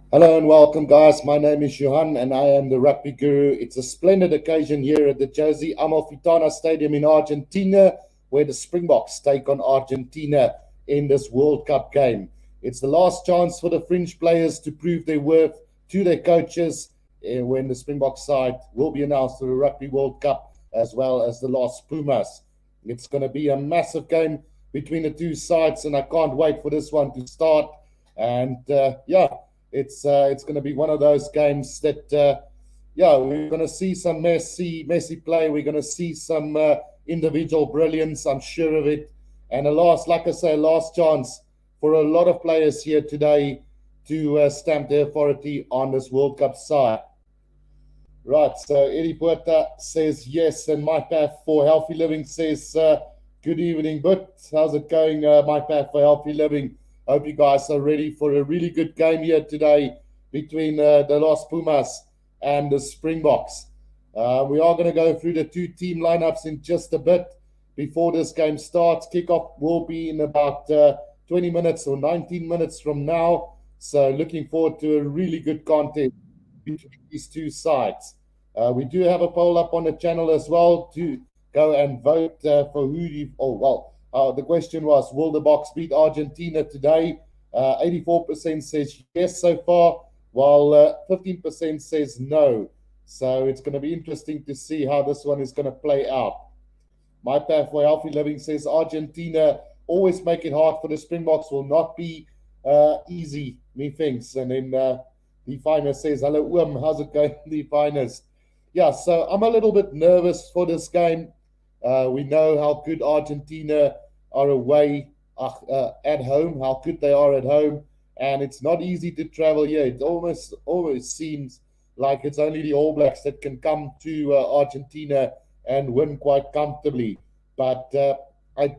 Hello and welcome, guys. My name is Johan and I am the Rugby Guru. It's a splendid occasion here at the Jose Amalfitana Stadium in Argentina, where the Springboks take on Argentina in this World Cup game. It's the last chance for the fringe players to prove their worth to their coaches when the Springboks side will be announced for the Rugby World Cup, as well as the last Pumas. It's going to be a massive game between the two sides, and I can't wait for this one to start. And it's going to be one of those games that we're going to see some messy play. We're going to see some individual brilliance. I'm sure of it. And like I say, last chance for a lot of players here today to stamp their authority on this World Cup side. Right, so Eddie Puerta says yes, and My Path for Healthy Living says good evening, but how's it going, My Path for Healthy Living? Hope you guys are ready for a really good game here today between the Los Pumas and the Springboks. We are going to go through the two team lineups in just a bit before this game starts. Kickoff will be in about 20 minutes or 19 minutes from now. So looking forward to a really good contest between these two sides. We do have a poll up on the channel as well to go and vote for who you. The question was, will the Boks beat Argentina today? 84% says yes so far, while 15% says no. So it's going to be interesting to see how this one is going to play out. My Path for Healthy Living says Argentina always make it hard for the Springboks, will not be easy, methinks. And then the finest says, hello, how's it going, the finest? Yeah, so I'm a little bit nervous for this game. We know how good Argentina are away at home, how good they are at home, and it's not easy to travel here. It always seems like it's only the All Blacks that can come to Argentina and win quite comfortably. But I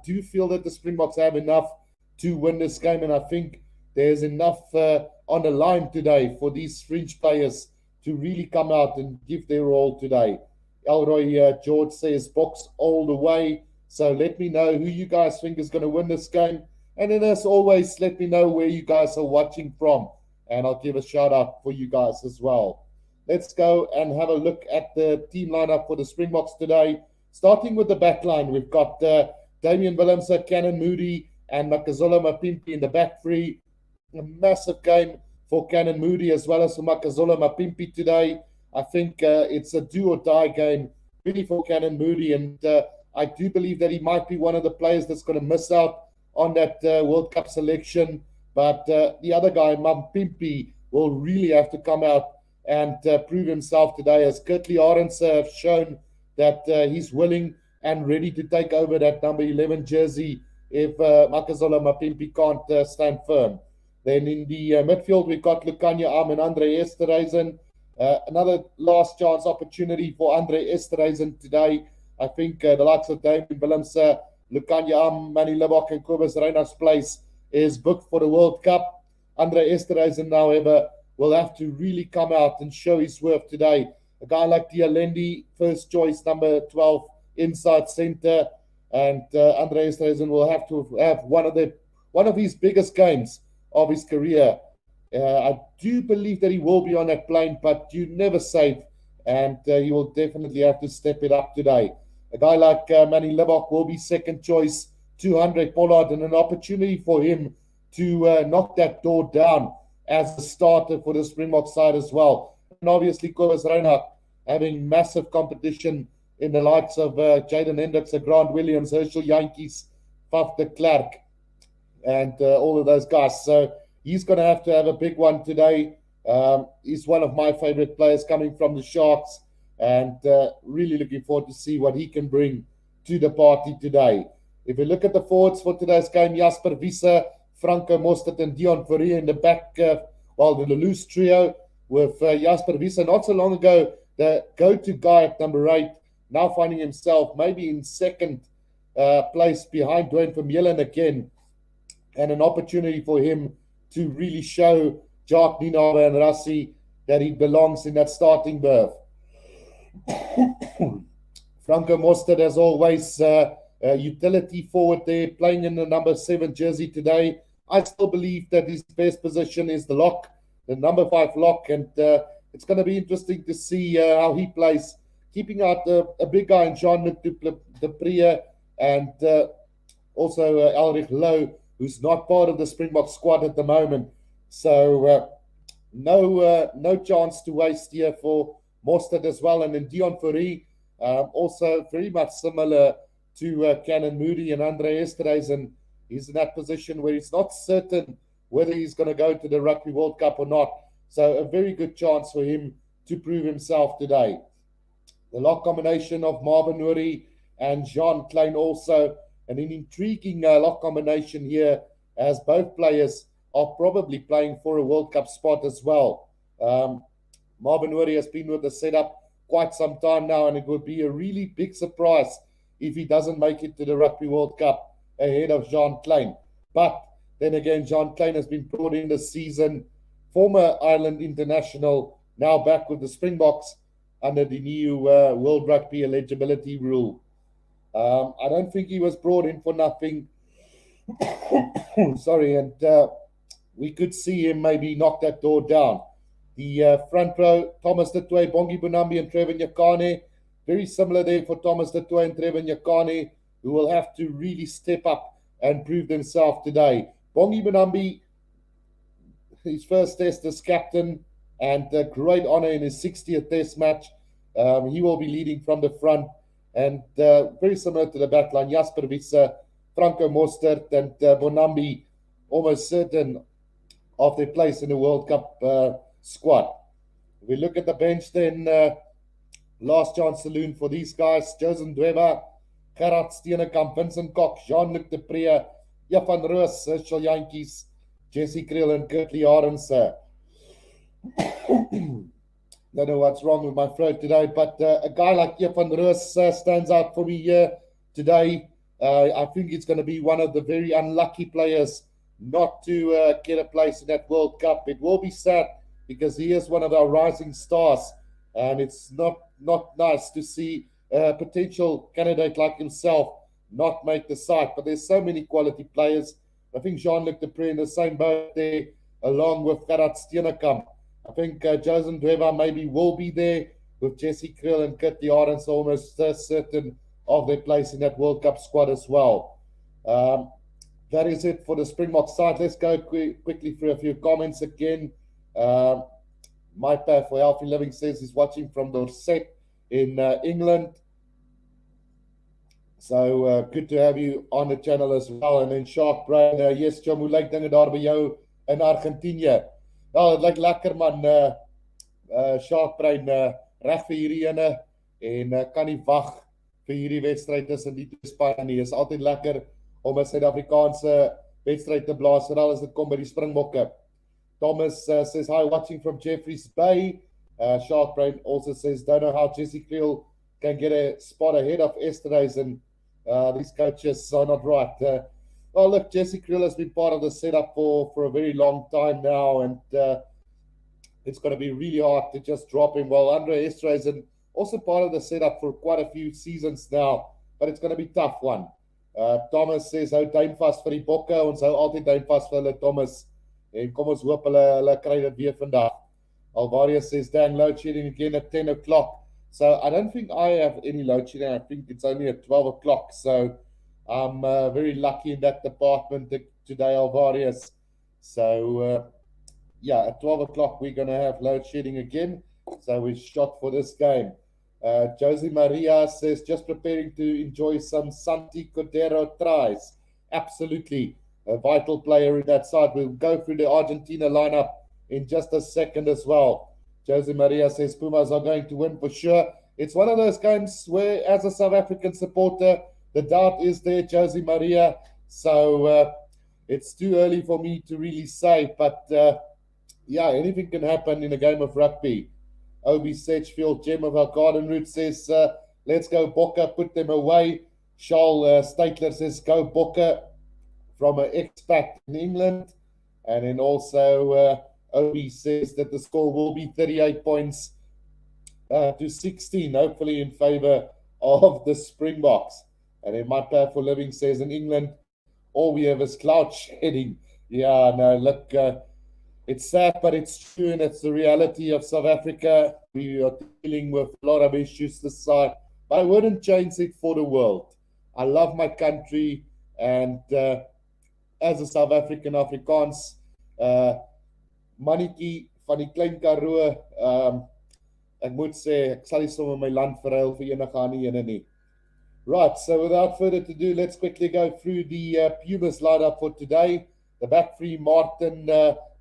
do feel that the Springboks have enough to win this game, and I think there's enough on the line today for these fringe players to really come out and give their all today. Elroy George says Boks all the way. So let me know who you guys think is going to win this game. And then, as always, let me know where you guys are watching from. And I'll give a shout out for you guys as well. Let's go and have a look at the team lineup for the Springboks today. Starting with the back line, we've got Damian Willemse, Cannon Moody, and Makazole Mapimpi in the back three. A massive game for Cannon Moody as well as for Makazole Mapimpi today. I think it's a do or die game really for Cannon Moody, and I do believe that he might be one of the players that's going to miss out on that World Cup selection. But the other guy, Mapimpi, will really have to come out and prove himself today, as Kurtley Arendse have shown that he's willing and ready to take over that number 11 jersey if Makazole Mapimpi can't stand firm. Then in the midfield, we've got Lukhanyo Am and Andre Esterhuizen. Another last chance opportunity for Andre Esterhuizen today. I think the likes of Damian Willemse, Lukhanyo Am, Manny Libbok, and Kobus Reinhardt's place is booked for the World Cup. Andre Esterhuizen, however, will have to really come out and show his worth today. A guy like Dialendi, first choice, number 12, inside centre, and Andre Esterhuizen will have to have one of his biggest games of his career. I do believe that he will be on that plane, but you never safe, and he will definitely have to step it up today. A guy like Manny Libbok will be second choice, 200 Pollard, and an opportunity for him to knock that door down as a starter for the Springbok side as well. And obviously, Kobus Reinhardt having massive competition in the likes of Jaden Hendricks, Grant Williams, Herschel Jantjies, Faf de Klerk, and all of those guys. So he's going to have a big one today. He's one of my favorite players coming from the Sharks, and really looking forward to see what he can bring to the party today. If we look at the forwards for today's game, Jasper Wiese, Franco Mostert, and Dion Fourie in the back, the loose trio with Jasper Wiese not so long ago, the go-to guy at number 8, now finding himself maybe in second place behind Dwayne Vermeulen again, and an opportunity for him to really show Jacques Nienaber and Rassie that he belongs in that starting berth. Franco Mostert, as always, utility forward there, playing in the number 7 jersey today. I still believe that his best position is the lock, the number 5 lock, and it's going to be interesting to see how he plays, keeping out a big guy in Jean-Luc du Preez and also Elrich Lowe, who's not part of the Springbok squad at the moment. So no chance to waste here for Mostert as well. And then Dion Fourie, also very much similar to Canon Moody and Andre Esterhuizen. He's in that position where he's not certain whether he's going to go to the Rugby World Cup or not. So a very good chance for him to prove himself today. The lock combination of Marvin Nouri and Jean Klein also, an intriguing lock combination here, as both players are probably playing for a World Cup spot as well. Marvin Nouri has been with the setup quite some time now, and it would be a really big surprise if he doesn't make it to the Rugby World Cup ahead of Jean Klein. But then again, Jean Klein has been brought in this season, former Ireland international, now back with the Springboks under the new World Rugby eligibility rule. I don't think he was brought in for nothing. Sorry, and we could see him maybe knock that door down. The front row, Thomas du Toit, Bongi Bunambi and Trevor Nyakane, very similar there for Thomas du Toit and Trevor Nyakane, who will have to really step up and prove themselves today. Bongi Bunambi, his first test as captain, and a great honor in his 60th test match. He will be leading from the front, and very similar to the backline, Jasper Wiese, Franco Mostert, and Bonambi, almost certain of their place in the World Cup squad. If we look at the bench, then last chance saloon for these guys: Joseph Dweba, Gerard Steenekamp, Vincent Kok, Jean-Luc du Preez, Van Roos, Herschel Jantjies, Jesse Kriel, and Kurtley Arendse. Don't know what's wrong with my throat today, but a guy like Van Roos stands out for me here today. I think it's going to be one of the very unlucky players not to get a place in that World Cup. It will be sad because he is one of our rising stars, and it's not nice to see a potential candidate like himself not make the side. But there's so many quality players. I think Jean-Luc du Preez in the same boat there, along with Gerard Steenekamp. I think Joseph Dweba maybe will be there with Jesse Kriel and Kurtley Arendse almost certain of their place in that World Cup squad as well. That is it for the Springbok side. Let's go quickly through a few comments again. My Path for Healthy Living says he's watching from Dorset in England. So good to have you on the channel as well. And then Shark Brain, yes, John, hoe lyk dinge daar by jou in Argentinië? Ja, dit lyk lekker man, Shark Brain, reg vir hierdie ene, en kan nie wag vir hierdie wedstryd tussen die twee spanne nie. Is altyd lekker om 'n Suid-Afrikaanse wedstryd te blaas, veral as dit kom by die Springbokke. Thomas says, hi, watching from Jeffreys Bay. Shark Brain also says, don't know how Jesse Kriel can get a spot ahead of Esterhuizen. These coaches are not right. Well, look, Jesse Kriel has been part of the setup for a very long time now, and it's going to be really hard to just drop him. Well, Andre Esterhuizen also part of the setup for quite a few seasons now, but it's going to be a tough one. Thomas says, hou duim vas vir die bokke, ons hou altyd duim vas vir hulle, Thomas, en kom ons hoop hulle kry dit weer vandag. Alvarius says, dang, load shedding again at 10 o'clock. So I don't think I have any load shedding. I think it's only at 12 o'clock. So I'm very lucky in that department today, Alvarius. So, yeah, at 12 o'clock, we're going to have load shedding again. So we're shot for this game. Josie Maria says, just preparing to enjoy some Santi Cordero tries. Absolutely. A vital player in that side. We'll go through the Argentina lineup in just a second as well. Josie Maria says, Pumas are going to win for sure. It's one of those games where, as a South African supporter, the doubt is there, Josie Maria. So it's too early for me to really say. But, yeah, anything can happen in a game of rugby. Obi Sedgefield, Gem of our Garden Route, says, let's go Bokke, put them away. Charles Statler says, go Bokke, from an expat in England. And then also Obi says that the score will be 38 points to 16, hopefully in favor of the Springboks. And then My Path for Living says, in England, all we have is cloud shedding. Yeah, no, look, It's sad, but it's true, and it's the reality of South Africa. We are dealing with a lot of issues this side, but I wouldn't change it for the world. I love my country, and as a South African Afrikaans, uh, mannetjie van die klein Karoo, ek moet sê, ek sal nie sommer my land verruil vir enige ander ene nie. Right, so without further ado, let's quickly go through the Pumas lineup for today. The back three, Martin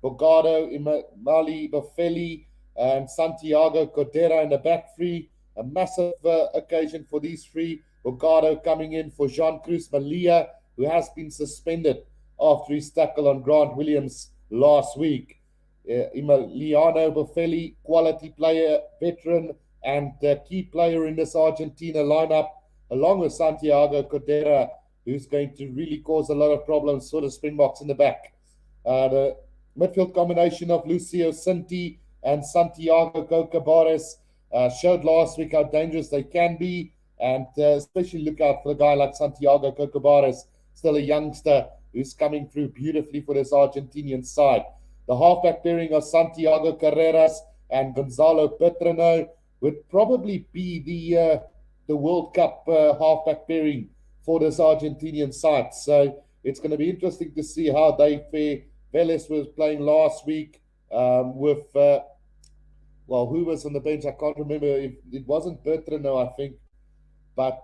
Bogado, Imali Bofeli, and Santiago Cordera in the back three. A massive occasion for these three. Bogado coming in for Jean Cruz Malia, who has been suspended after his tackle on Grant Williams last week. Emiliano Bofeli, quality player, veteran, and key player in this Argentina lineup, along with Santiago Cordera, who's going to really cause a lot of problems for the Springboks in the back. The midfield combination of Lucio Sinti and Santiago Cocabares showed last week how dangerous they can be, and especially look out for a guy like Santiago Cocabares, still a youngster who's coming through beautifully for this Argentinian side. The halfback pairing of Santiago Carreras and Gonzalo Petrano would probably be the World Cup halfback pairing for this Argentinian side. So it's going to be interesting to see how they fare. Vélez was playing last week with, who was on the bench? I can't remember. It wasn't Petrano, I think. But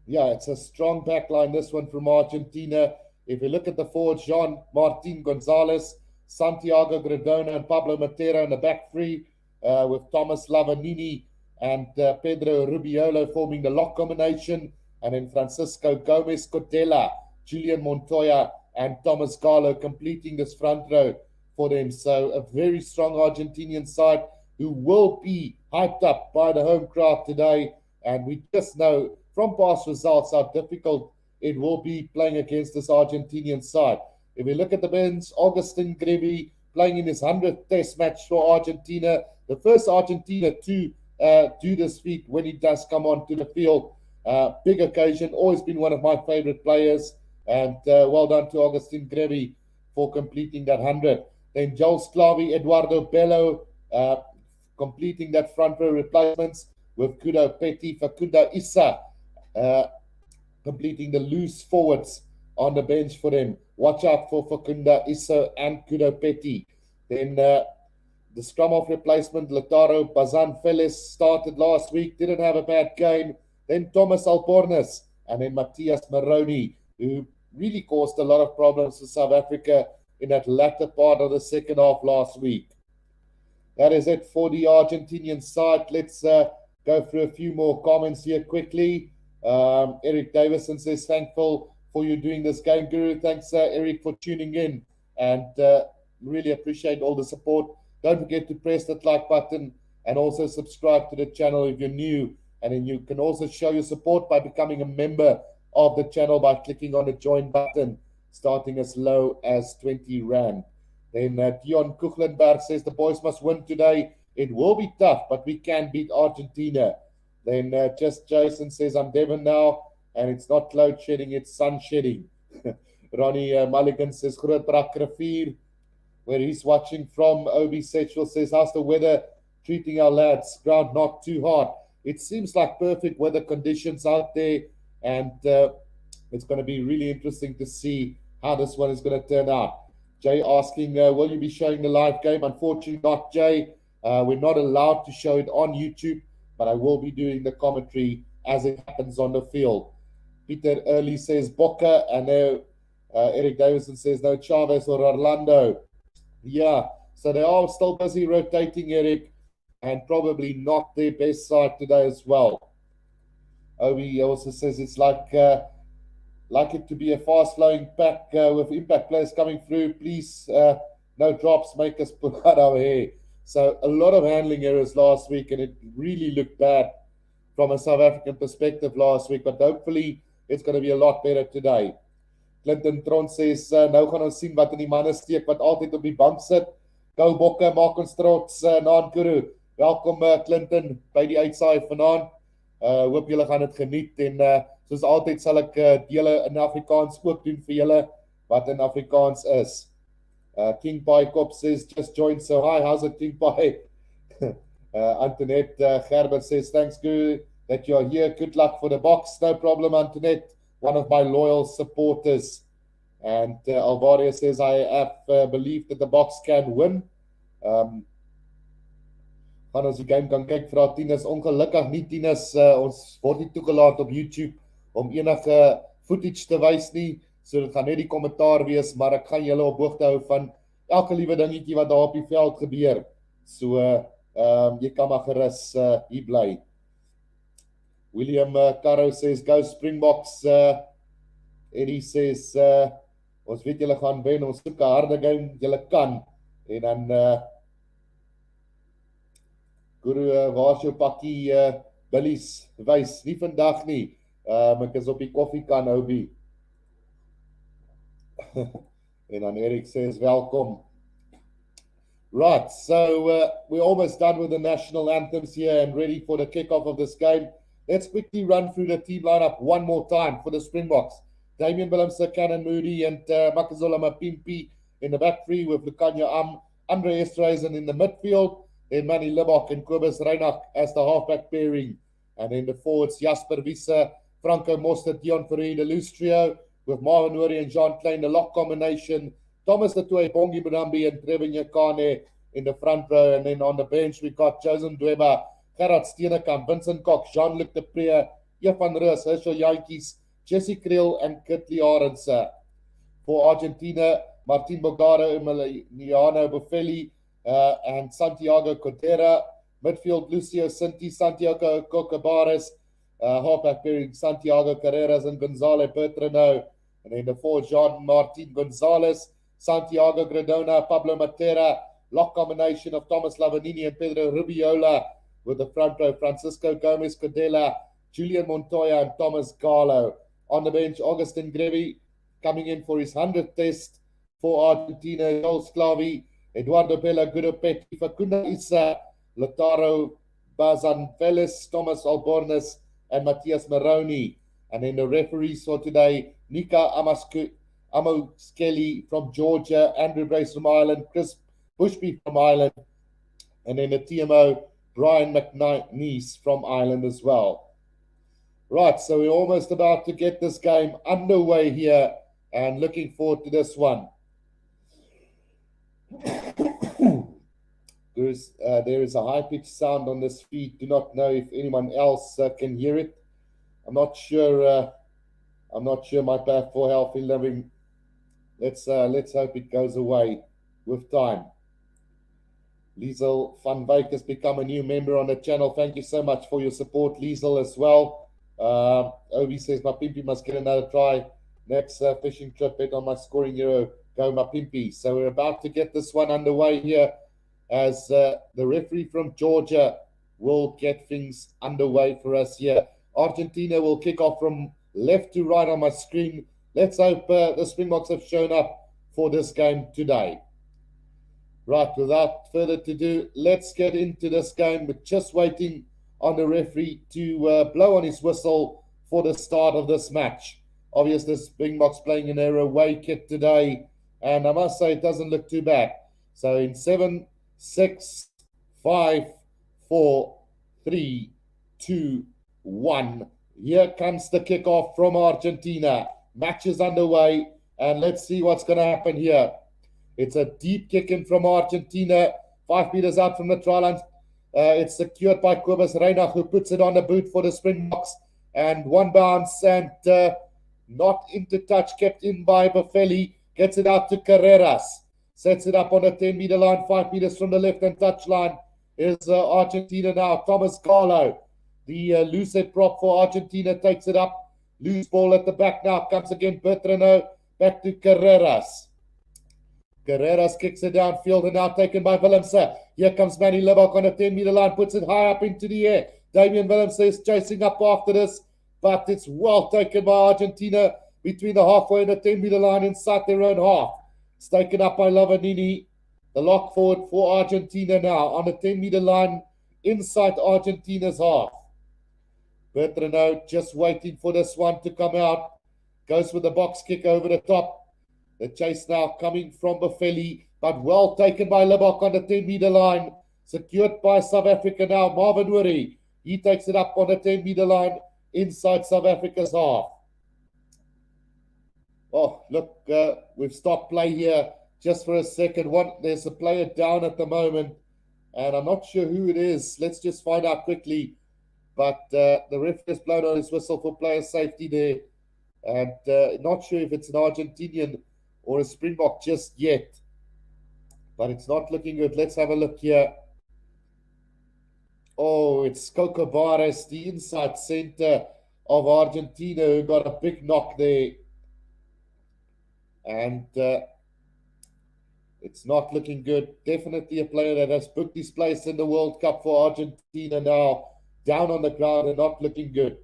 it's a strong back line, this one from Argentina. If you look at the forwards, Jean Martin Gonzalez, Santiago Gradona, and Pablo Matera in the back three, with Thomas Lavanini and Pedro Rubiolo forming the lock combination, and then Francisco Gomez Cotela, Julian Montoya, and Thomas Garlo completing this front row for them. So a very strong Argentinian side who will be hyped up by the home crowd today, and we just know from past results how difficult it will be playing against this Argentinian side. If we look at the bench, Augustin Grevy playing in his 100th test match for Argentina, the first Argentina to do this feat when he does come onto the field. Big occasion, always been one of my favorite players, and well done to Augustin Grevy for completing that 100. Then Joel Sclavi, Eduardo Bello completing that front row replacements with Kudo Petty, Facundo Issa completing the loose forwards on the bench for them. Watch out for Facundo Issa and Kudo Petty. Then the scrum off replacement, Lautaro Bazan Feles, started last week, didn't have a bad game. Then Thomas Albornoz, and then Matthias Maroni, who really caused a lot of problems for South Africa in that latter part of the second half last week. That is it for the Argentinian side. Let's go through a few more comments here quickly. Eric Davison says, thankful for you doing this game, Guru. Thanks, Eric, for tuning in, and really appreciate all the support. Don't forget to press that like button and also subscribe to the channel if you're new. And then you can also show your support by becoming a member of the channel by clicking on the join button, starting as low as 20 Rand. Then Dion Kuchlenberg says the boys must win today. It will be tough, but we can beat Argentina. Then Just Jason says, I'm Devon now, and it's not load shedding, it's sun shedding. Ronnie Mulligan says, Groot Brak Rivier, where he's watching from. Obi Sexual says, how's the weather treating our lads? Ground not too hard. It seems like perfect weather conditions out there, and it's going to be really interesting to see how this one is going to turn out. Jay asking, will you be showing the live game? Unfortunately not, Jay. We're not allowed to show it on YouTube, but I will be doing the commentary as it happens on the field. Peter Early says Boca, and Eric Davison says no Chavez or Orlando. Yeah, so they are still busy rotating, Eric, and probably not their best side today as well. Obi also says it's like it to be a fast-flowing pack with impact players coming through. Please, no drops, make us pull out our hair. So a lot of handling errors last week, and it really looked bad from a South African perspective last week, but hopefully it's going to be a lot better today. Clinton Tron says, nou gaan ons sien wat in die manne steek, wat altyd op die bank sit. Go Bokke, maak ons trots, Naan Kuru. Welkom Clinton by die uitsaai vanaand. Hoop julle gaan dit geniet, en soos altyd sal ek dele in Afrikaans ook doen vir julle wat in Afrikaans is. King Pie Cop says, just joined, so hi, how's it, King Pie? Antoinette Gerber says, thanks, Guru, that you're here. Good luck for the Boks. No problem, Antoinette, one of my loyal supporters. And Alvaria says, I have belief that the Boks can win. Gaan ons die game kan kyk vir haar tieners. Ongelukkig nie tieners, ons word nie toegelaat op YouTube om enige footage te wys nie, so dit gaan net die kommentaar wees, maar ek gaan julle op hoogte hou van elke liewe dingetjie wat daar op die veld gebeur. So, jy kan maar gerus hier bly. William Caro says, go Springboks. Eddie says, ons weet julle gaan wen, ons soek 'n harde game, julle kan. En dan Guru, waar is jou pakkie billies wys? Nie vandag nie. Ek is op die koffiekan, Obi. En dan Eric says, welkom. Right, so we're almost done with the national anthems here and ready for the kickoff of this game. Let's quickly run through the team lineup one more time for the Springboks. Damian Willemse, Cannon Moody, and Makazola Mapimpi in the back three with Lukanya Andre Esterhuizen in the midfield. Then Manny Libbok and Kobus Reinach as the halfback pairing. And then the forwards, Jasper Wiese, Franco Mostert, Dion Ferreira, the loose trio, with Marvin Uri and Jean Klein, the lock combination. Thomas Latoy, Bongi Bonambi, and Trevor Nyakane in the front row. And then on the bench, we got Joseph Dweba, Gerard Steenekamp, Vincent Cox, Jean-Luc de Pre, Evan Roos, Herschel Jantjies, Jesse Kriel, and Kitli Arends. For Argentina, Martin Bogaro, Emiliano Buffelli, and Santiago Cordera. Midfield, Lucio Sinti, Santiago Cocabares, halfback pairing, Santiago Carreras and Gonzalo Bertrano. And then the forward, Jean-Martin Gonzalez, Santiago Gradona, Pablo Matera, lock combination of Thomas Lavanini and Pedro Rubiola, with the front row, Francisco Gomez Cordela, Julian Montoya, and Thomas Garlo. On the bench, Augustin Grevi coming in for his 100th test for Argentina, Joel Sclavi, Eduardo Bella, Guido Petti, Facunda Issa, Lautaro Bazanvelis, Thomas Albornoz, and Matthias Maroni. And then the referees for today, Nika Amoskeli from Georgia, Andrew Brace from Ireland, Chris Bushby from Ireland, and then the TMO, Brian McNeese from Ireland as well. Right, so we're almost about to get this game underway here and looking forward to this one. There is a high-pitched sound on this feed. Do not know if anyone else can hear it. I'm not sure. My path for healthy living. Let's hope it goes away with time. Liesel van Wyk has become a new member on the channel. Thank you so much for your support, Liesel, as well. Obi says, Mapimpi must get another try. Next fishing trip, bet on my scoring hero. Go Mapimpi. So we're about to get this one underway here as the referee from Georgia will get things underway for us here. Argentina will kick off from left to right on my screen. Let's hope the Springboks have shown up for this game today. Right, without further ado, let's get into this game. We're just waiting on the referee to blow on his whistle for the start of this match. Obviously, the Springboks playing in their away kit today, and I must say it doesn't look too bad. So in 7, 6, 5, 4, 3, 2, 1. Here comes the kickoff from Argentina. Match is underway, and let's see what's going to happen here. It's a deep kick in from Argentina, 5 meters out from the try line. It's secured by Kobus Reinach, who puts it on the boot for the Springboks. And one bounce and not into touch, kept in by Buffelli. Gets it out to Carreras. Sets it up on the 10-meter line, 5 meters from the left-hand touch line. Is Argentina now. Thomas Garlo, the loose head prop for Argentina, takes it up. Loose ball at the back now. Comes again Bertrano. Back to Carreras. Carreras kicks it downfield and now taken by Willemse. Here comes Manny Libbok on the 10-meter line, puts it high up into the air. Damian Willemse is chasing up after this, but it's well taken by Argentina between the halfway and the 10-meter line inside their own half. It's taken up by Lavanini, the lock forward for Argentina now on the 10-meter line inside Argentina's half. Bertrano just waiting for this one to come out. Goes with the box kick over the top. The chase now coming from Bafeli, but well taken by Libok on the 10-meter line. Secured by South Africa now. Marvin Wuri, he takes it up on the 10-meter line inside South Africa's half. Oh, look, we've stopped play here just for a second. There's a player down at the moment, and I'm not sure who it is. Let's just find out quickly. But the referee has blown on his whistle for player safety there. And not sure if it's an Argentinian or a Springbok just yet. But it's not looking good. Let's have a look here. Oh, it's Coco Barres, the inside center of Argentina, who got a big knock there. And it's not looking good. Definitely a player that has booked his place in the World Cup for Argentina now. Down on the ground and not looking good.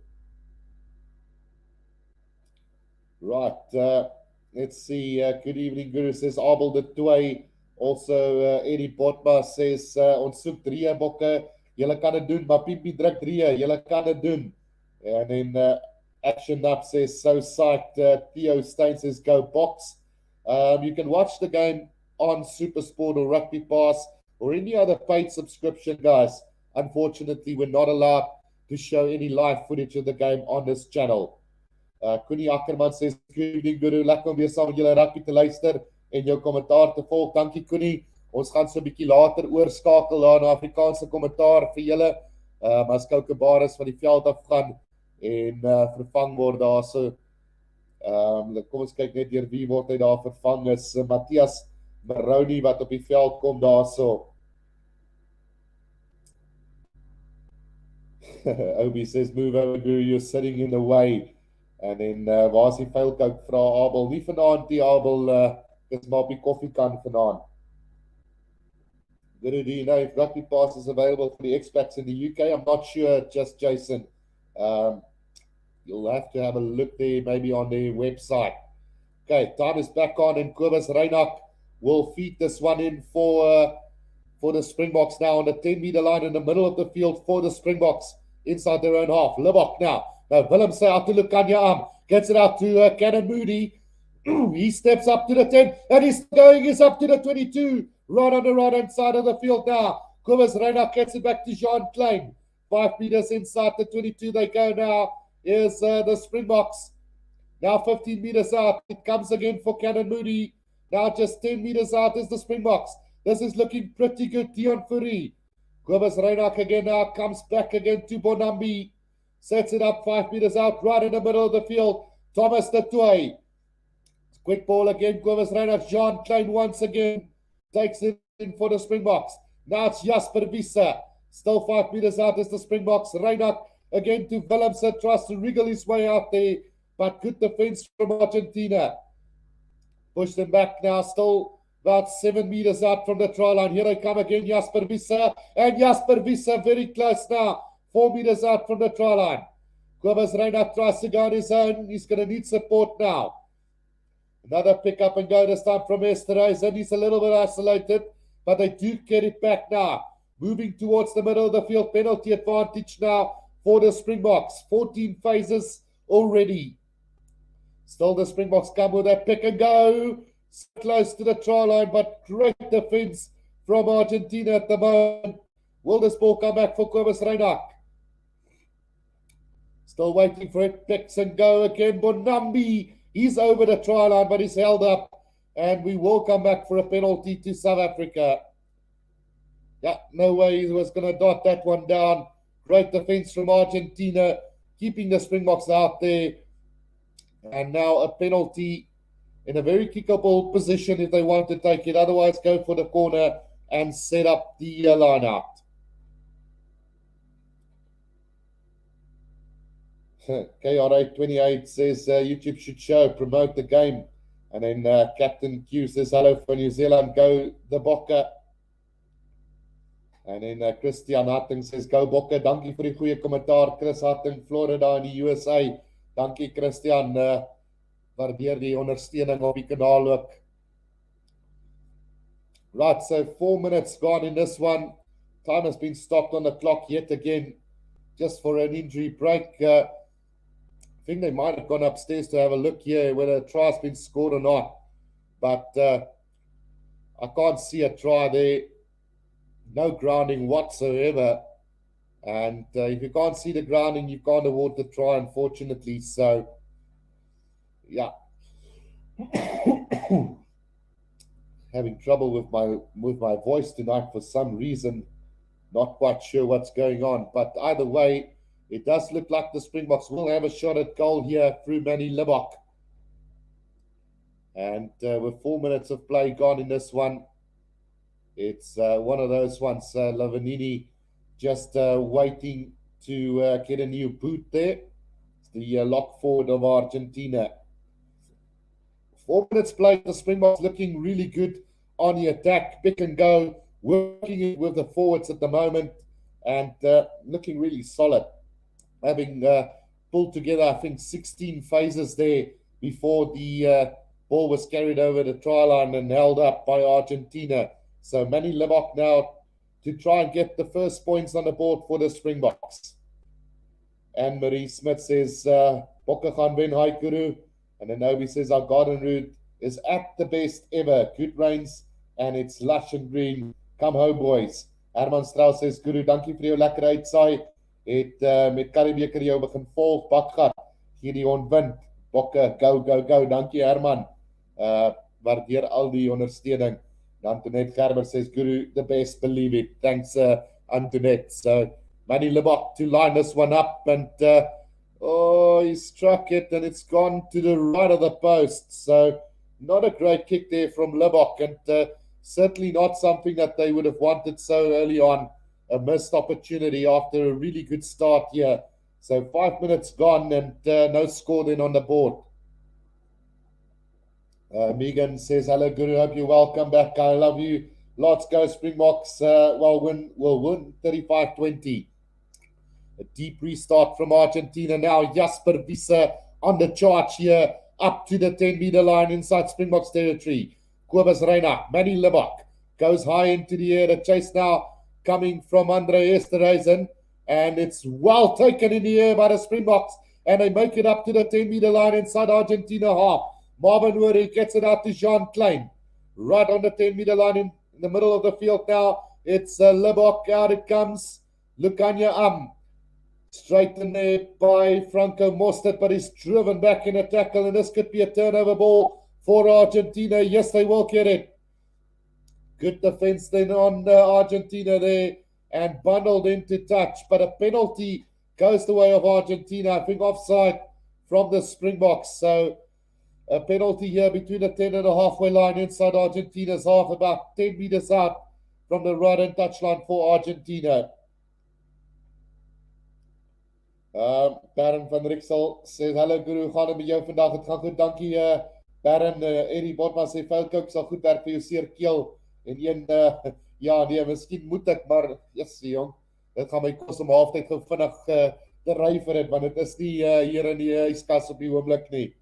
Right. Let's see. Good evening, Guru, says Abel de Toy. Also, Eddie Botma says, ons soek 3 bokke. Julle kan dit doen, maar Pimpie druk 3. Julle kan dit doen. And then Action Up says, so psyched. Theo Stein says, go Boks. You can watch the game on SuperSport or Rugby Pass or any other paid subscription, guys. Unfortunately, we're not allowed to show any live footage of the game on this channel. Koenie Ackerman says, good evening, Guru. Lekker om weer saam met julle rugby te luister en jou kommentaar te volg. Dankie, Koenie. Ons gaan so 'n bietjie later oorskakel na Afrikaanse kommentaar vir julle. As Coco Barres van die veld af gaan en vervang word daar so. Kom ons kyk net deur wie word hy daar vervang is. Matthias Maroni wat op die veld kom daar so. Obi says, move over, Guru, you're sitting in the way. And then waar is die vuilkouk, vra Abel. Nie vanaand die Abel, is maar op die koffiekan vanaand. Guru, do you know if Rugby Pass is available for the expats in the UK? I'm not sure, just Jason. You'll have to have a look there, maybe on their website. Okay, time is back on, and Kobus Reinach will feed this one in for the Springboks now on the 10-meter line in the middle of the field for the Springboks inside their own half. Libok now. Now Willem say out to Lukanya Arm. Gets it out to Cannon Moody. He steps up to the 10 and he's up to the 22. Right on the right-hand side of the field now. Kobus Reinach gets it back to Jean Klein. 5 meters inside the 22 they go now. Here's the Springboks. Now 15 meters out. It comes again for Cannon Moody. Now just 10 meters out is the Springboks. This is looking pretty good. Dion Fourie. Kobus Reinach again now comes back again to Bonambi. Sets it up 5 meters out right in the middle of the field. Thomas de Toy. Quick ball again. Kobus Reinach. Jean Klein once again. Takes it in for the Springboks. Now it's Jasper Visa. Still 5 meters out is the Springboks. Reinach again to Willemse. Tries to wriggle his way out there. But good defense from Argentina. Push them back now. Still about 7 meters out from the try line. Here they come again, Jasper Visa. And Jasper Visa very close now. 4 meters out from the try line. Kobus Reinach tries to go on his own. He's going to need support now. Another pick up and go this time from Esterhuizen. He's a little bit isolated, but they do get it back now. Moving towards the middle of the field. Penalty advantage now for the Springboks. 14 phases already. Still the Springboks come with that pick and go. Close to the try line, but great defense from Argentina at the moment. Will this ball come back for Kobus Reinach? Still waiting for it. Picks and go again. Bonambi. He's over the try line, but he's held up. And we will come back for a penalty to South Africa. Yeah, no way he was going to dot that one down. Great defense from Argentina, keeping the Springboks out there. And now a penalty in a very kickable position if they want to take it. Otherwise, go for the corner and set up the line out. KR828 says YouTube should show, promote the game. And then Captain Q says, hello for New Zealand, go the Bokke. And then Christian Hatting says, go Bokke. Dankie vir die goeie kommentaar. Chris Hatting, Florida in die USA. Dankie Christian, waardeer die ondersteuning op die kanaal ook. Right, so 4 minutes gone in this one. Time has been stopped on the clock yet again, just for an injury break. I think they might have gone upstairs to have a look here whether a try has been scored or not. but I can't see a try there. No grounding whatsoever. And if you can't see the grounding, you can't award the try, unfortunately. So, yeah, having trouble with my voice tonight for some reason. Not quite sure what's going on, but either way, it does look like the Springboks will have a shot at goal here through Manny Libok. And with 4 minutes of play gone in this one, it's one of those ones. Lavanini just waiting to get a new boot there. It's the lock forward of Argentina. 4 minutes played, the Springboks looking really good on the attack, pick and go, working with the forwards at the moment, and looking really solid. Having pulled together, I think, 16 phases there before the ball was carried over the try line and held up by Argentina. So Manny Libok now to try and get the first points on the board for the Springboks. And Marie Smith says, Bokke gaan wen, hi Kuru. And then Nobi says, our garden route is at the best ever. Good rains and it's lush and green. Come home, boys. Herman Strauss says, Kuru, dankie vir jou lekker uitsaai. Het met Karibeker jou begin volg, bakgat. Gideon wint. Bokke, go, go, go. Dankie, Herman. Waardeer al die ondersteuning. Antoinette Gerber says, Guru, the best, believe it. Thanks, Antoinette. So, Manny Libok to line this one up, and he struck it, and it's gone to the right of the post. So, not a great kick there from Libok, and certainly not something that they would have wanted so early on. A missed opportunity after a really good start here. So, 5 minutes gone, and no score then on the board. Megan says, hello, Guru, hope you're well. Come back. I love you. Let's go, Springboks. We'll win 35-20. A deep restart from Argentina now. Jasper Wiese on the charge here, up to the 10-meter line inside Springboks territory. Kobus Reina, Manny Libok goes high into the air. The chase now coming from Andre Esterhuizen, and it's well taken in the air by the Springboks, and they make it up to the 10-meter line inside Argentina half. Marvin Wuri gets it out to Jean Klein. Right on the 10-meter line in the middle of the field now. It's Libok. Out it comes. Lukanya straight in there by Franco Mostert, but he's driven back in a tackle, and this could be a turnover ball for Argentina. Yes, they will get it. Good defense then on Argentina there, and bundled into touch, but a penalty goes the way of Argentina. I think offside from the Springboks. So a penalty here between the 10 and the halfway line inside Argentina's half, about 10 meters out from the right-hand touchline for Argentina. Baron van Rixel says, hello Guru, gaan het met jou vandag? Het gaan goed, dankie Baron. Eddie Botma sê, Veldkoek sal goed werk vir jou seer keel. En een, ja nee, miskien moet ek, maar yes, jong, dit gaan my kos om halftyd gou vinnig te ry vir het, want het is nie hier in die yskas op die oomblik nie.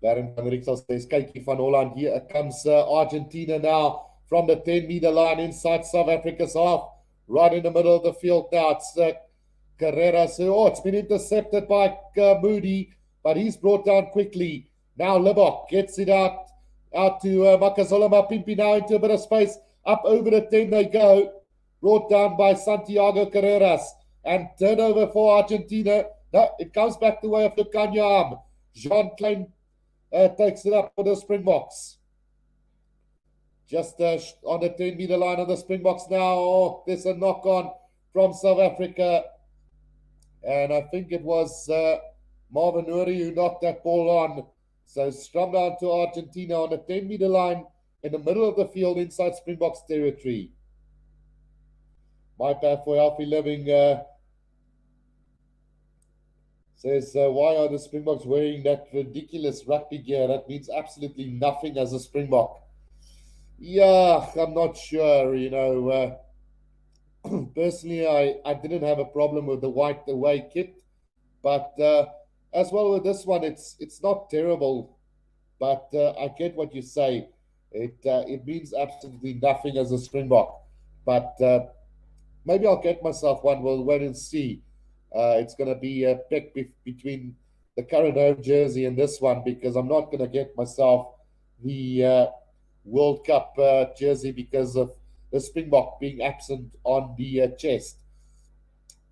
Baron van Rixel says, kykie van Holland, here comes Argentina now from the 10-meter line inside South Africa's half, right in the middle of the field now. It's Carrera. So, it's been intercepted by Moody, but he's brought down quickly. Now Libok gets it out to Makazola Mapimpi now into a bit of space. Up over the 10 they go. Brought down by Santiago Carreras. And turnover for Argentina. No, it comes back the way of Lukanya. Jean Klein takes it up for the Springboks. Just on the 10-meter line of the Springboks now. Oh, there's a knock-on from South Africa. And I think it was Marvin Uri who knocked that ball on. So strummed down to Argentina on the 10-meter line in the middle of the field inside Springboks territory. My path for healthy living says, why are the Springboks wearing that ridiculous rugby gear? That means absolutely nothing as a Springbok. Yeah, I'm not sure, you know. Personally, I didn't have a problem with the white away kit, but as well with this one, it's not terrible, but I get what you say. It means absolutely nothing as a Springbok, but maybe I'll get myself one. We'll wait and see. It's going to be a pick between current home jersey in this one, because I'm not going to get myself the World Cup jersey because of the Springbok being absent on the chest.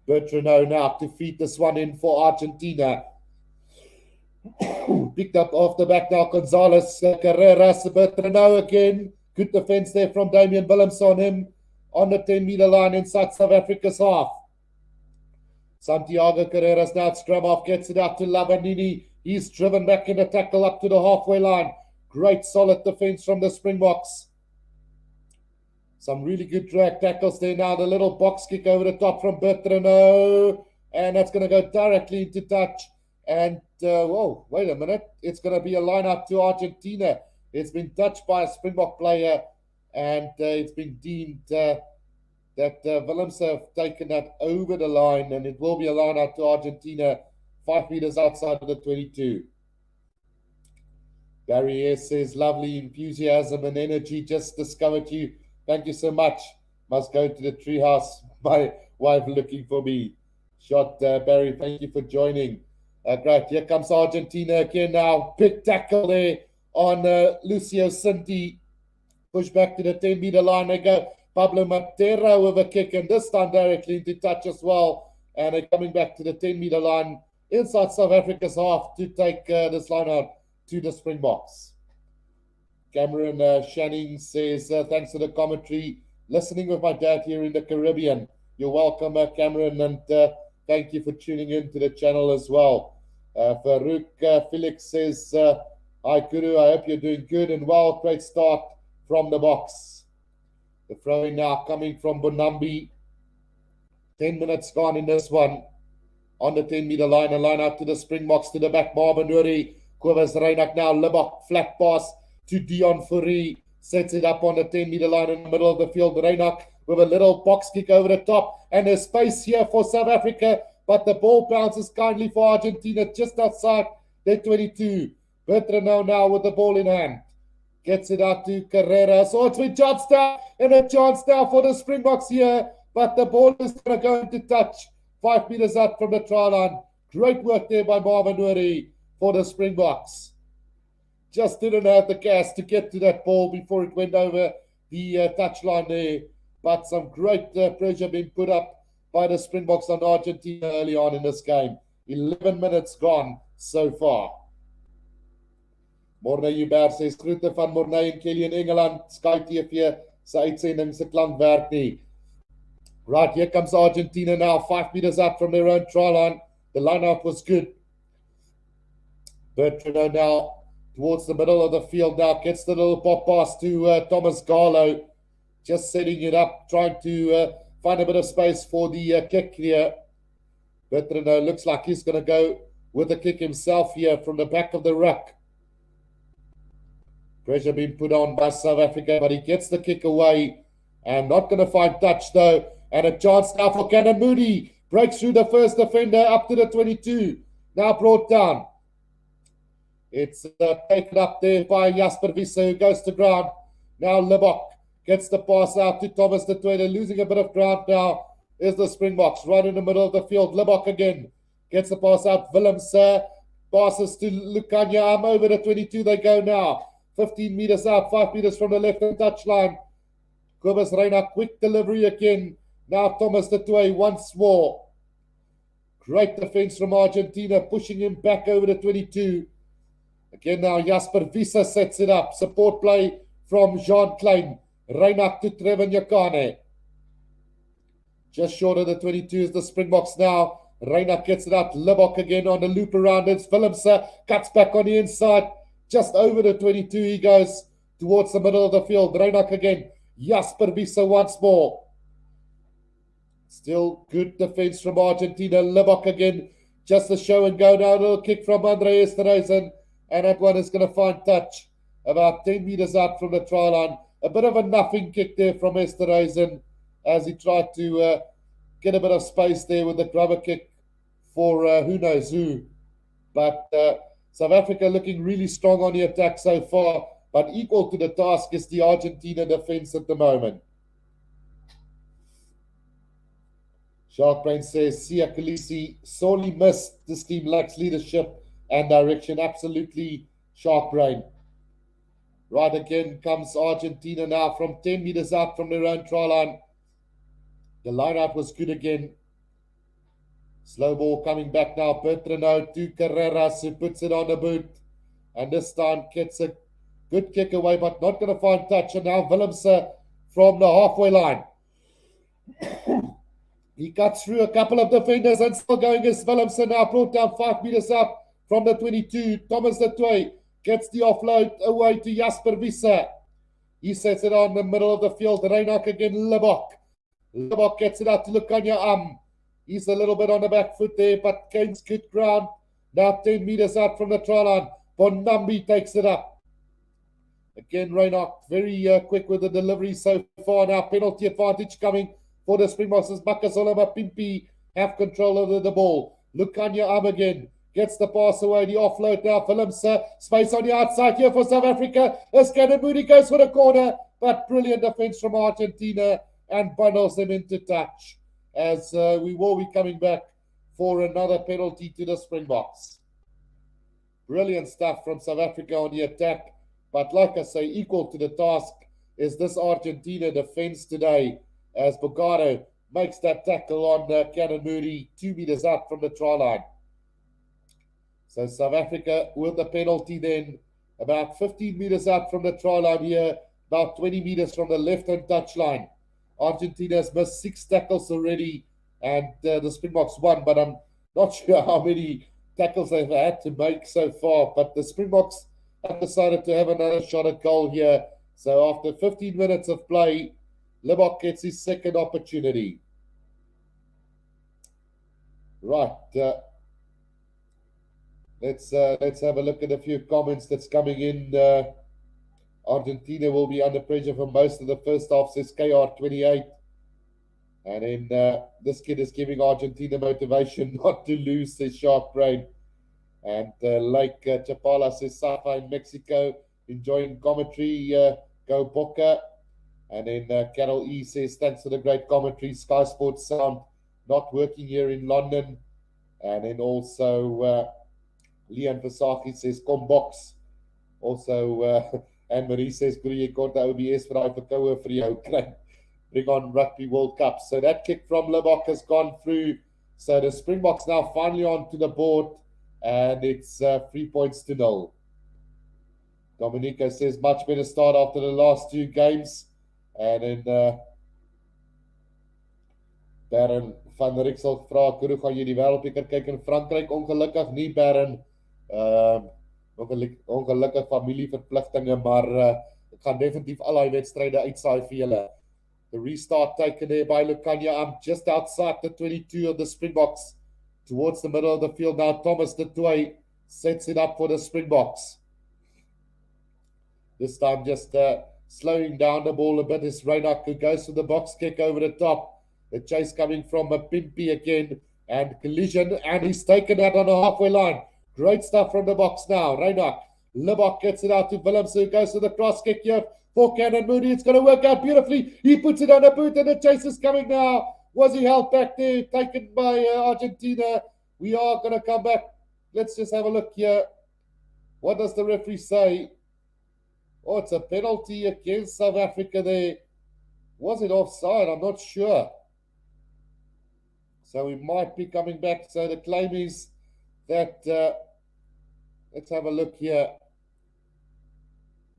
Bertrand now to feed this one in for Argentina. Picked up off the back now, Gonzalez, Carreras, Bertrand again. Good defense there from Damian Willems on him on the 10-meter line inside South Africa's half. Santiago Carreras now scrum off, gets it out to Lavanini. He's driven back in a tackle up to the halfway line. Great solid defense from the Springboks. Some really good drag tackles there now. The little box kick over the top from Bertrand. And that's going to go directly into touch. And, whoa, wait a minute. It's going to be a line up to Argentina. It's been touched by a Springbok player. And it's been deemed that Willems have taken that over the line. And it will be a line out to Argentina, 5 meters outside of the 22. Barry S says, lovely enthusiasm and energy. Just discovered you. Thank you so much. Must go to the treehouse. My wife looking for me. Shot, Barry. Thank you for joining. Great. Here comes Argentina again now. Big tackle there on Lucio Cinti. Push back to the 10-meter line. They go. Pablo Matera with a kick, and this time directly into touch as well. And they're coming back to the 10-meter line inside South Africa's half to take this line out to the Springboks. Cameron Shanning says, thanks for the commentary. Listening with my dad here in the Caribbean. You're welcome, Cameron, and thank you for tuning in to the channel as well. Farouk Felix says, hi, Kuru. I hope you're doing good and well. Great start from the box. The throw-in now coming from Bonambi. 10 minutes gone in this one. On the 10-meter line, a line out to the Springboks, to the back, Marbanuri. Kobus Reinach now, Libok, flat pass to Dion Fourie, sets it up on the 10-meter line in the middle of the field. Reinach with a little box kick over the top, and there's space here for South Africa, but the ball bounces kindly for Argentina just outside their 22. Bertrand now with the ball in hand. Gets it out to Carrera. So it's with Johnstown, and a chance now for the Springboks here, but the ball is going to go into touch 5 meters out from the try line. Great work there by Marvin Nuri for the Springboks. Just didn't have the gas to get to that ball before it went over the touchline there. But some great pressure being put up by the Springboks on Argentina early on in this game. 11 minutes gone so far. Morne Hubert says, groete van Morne en Kelly in Engeland. Sky TV, sy uitsending se klank werk nie. Right, here comes Argentina now. 5 meters out from their own try line. The lineup was good. Bertrand now towards the middle of the field now, gets the little pop pass to Thomas Garlow, just setting it up, trying to find a bit of space for the kick here. Bertrand looks like he's going to go with the kick himself here from the back of the ruck. Pressure being put on by South Africa, but he gets the kick away and not going to find touch though. And a chance now for Cannon Moody. Breaks through the first defender up to the 22. Now brought down. It's taken up there by Jasper Wiese, who goes to ground. Now Libok gets the pass out to Thomas de Tweede, losing a bit of ground now. Is the Springboks right in the middle of the field. Libok again gets the pass out. Willems passes to Lukanya. Over the 22 they go now. 15 meters out, 5 meters from the left-hand touchline. Kobus Reinach, quick delivery again. Now Thomas de Tweede once more. Great defense from Argentina, pushing him back over the 22. Again now, Jasper Wiese sets it up. Support play from Jean Klein. Reinach to Trevor Nyakane. Just short of the 22 is the Springboks now. Reinach gets it out. Libok again on the loop around it. Willems cuts back on the inside. Just over the 22 he goes towards the middle of the field. Reinach again. Jasper Wiese once more. Still good defense from Argentina. Libok again. Just a show and go now. A little kick from Andre Esterhuizen. And that one is going to find touch about 10 meters out from the try line. A bit of a nothing kick there from Esterhuizen as he tried to get a bit of space there with the grubber kick for who knows who. But South Africa looking really strong on the attack so far, but equal to the task is the Argentina defense at the moment. Shark Brain says, Sia Khaleesi sorely missed. This team lacks leadership and direction. Absolutely sharp brain. Right, again comes Argentina now from 10 meters out from their own try line. The line out was good again. Slow ball coming back now. Bertrano to Carreras, who puts it on the boot. And this time gets a good kick away, but not going to find touch. And now Willemse from the halfway line. He cuts through a couple of defenders and still going is Willemse, now brought down 5 meters up from the 22. Thomas de Toey gets the offload away to Jasper Wisse. He sets it on the middle of the field. Reinach again, Lebok. Lebok gets it out to Lukanya. He's a little bit on the back foot there, but gains good ground. Now 10 meters out from the try line. Bonambi takes it up. Again, Reinach very quick with the delivery so far. Now penalty advantage coming for the Springboks as Makazolama Pimpi have control over the ball. Lukanya again gets the pass away. The offload now. Willemse. Space on the outside here for South Africa. As Moody goes for the corner, but brilliant defense from Argentina and bundles them into touch. As we will be coming back for another penalty to the Springboks. Brilliant stuff from South Africa on the attack. But like I say, equal to the task is this Argentina defense today, as Bogado makes that tackle on Canon Moody 2 meters out from the try line. So South Africa with the penalty then, about 15 meters out from the try line here, about 20 meters from the left-hand touch line. Argentina has missed 6 tackles already, and the Springboks won, but I'm not sure how many tackles they've had to make so far. But the Springboks have decided to have another shot at goal here. So after 15 minutes of play, Lebok gets his second opportunity. Right. Let's have a look at a few comments that's coming in. Argentina will be under pressure for most of the first half, says KR28. And then this kid is giving Argentina motivation not to lose, says Shark Brain. And like Chapala says, Safa in Mexico, enjoying commentary, go Boca. And then Carol E says, thanks for the great commentary. Sky Sports sound not working here in London. And then also Leon Versaki says, Combox. Also, Anne-Marie says, Goeie kort OBS vir daai verkoue vir jou kry. Bring on Rugby World Cup. So that kick from Lebok has gone through. So the Springboks now finally onto the board. And it's 3 points to 0. Dominico says, much better start after the last 2 games. And then Baron van der Rixel vra, hoe gaan jy die wêreldbeker kyk in Frankryk? Ongelukkig nie, Baron. Ongelukkig familieverpligtinge, maar ek gaan definitief al die wedstryde uitsaai vir julle. The restart taken there by Lukanya just outside the 22 of the Springboks towards the middle of the field. Now Thomas de Toey sets it up for the Springboks. This time just slowing down the ball a bit is Reinach, who goes for the box kick over the top. The chase coming from a Pimpi again, and collision, and he's taken that on the halfway line. Great stuff from the box now. Reinach. Lebok gets it out to Willemse, who goes to the cross kick here for Canon Moody. It's going to work out beautifully. He puts it on a boot, and the chase is coming now. Was he held back there? Taken by Argentina. We are going to come back. Let's just have a look here. What does the referee say? Oh, it's a penalty against South Africa there. Was it offside? I'm not sure. So we might be coming back. So the claim is that, let's have a look here.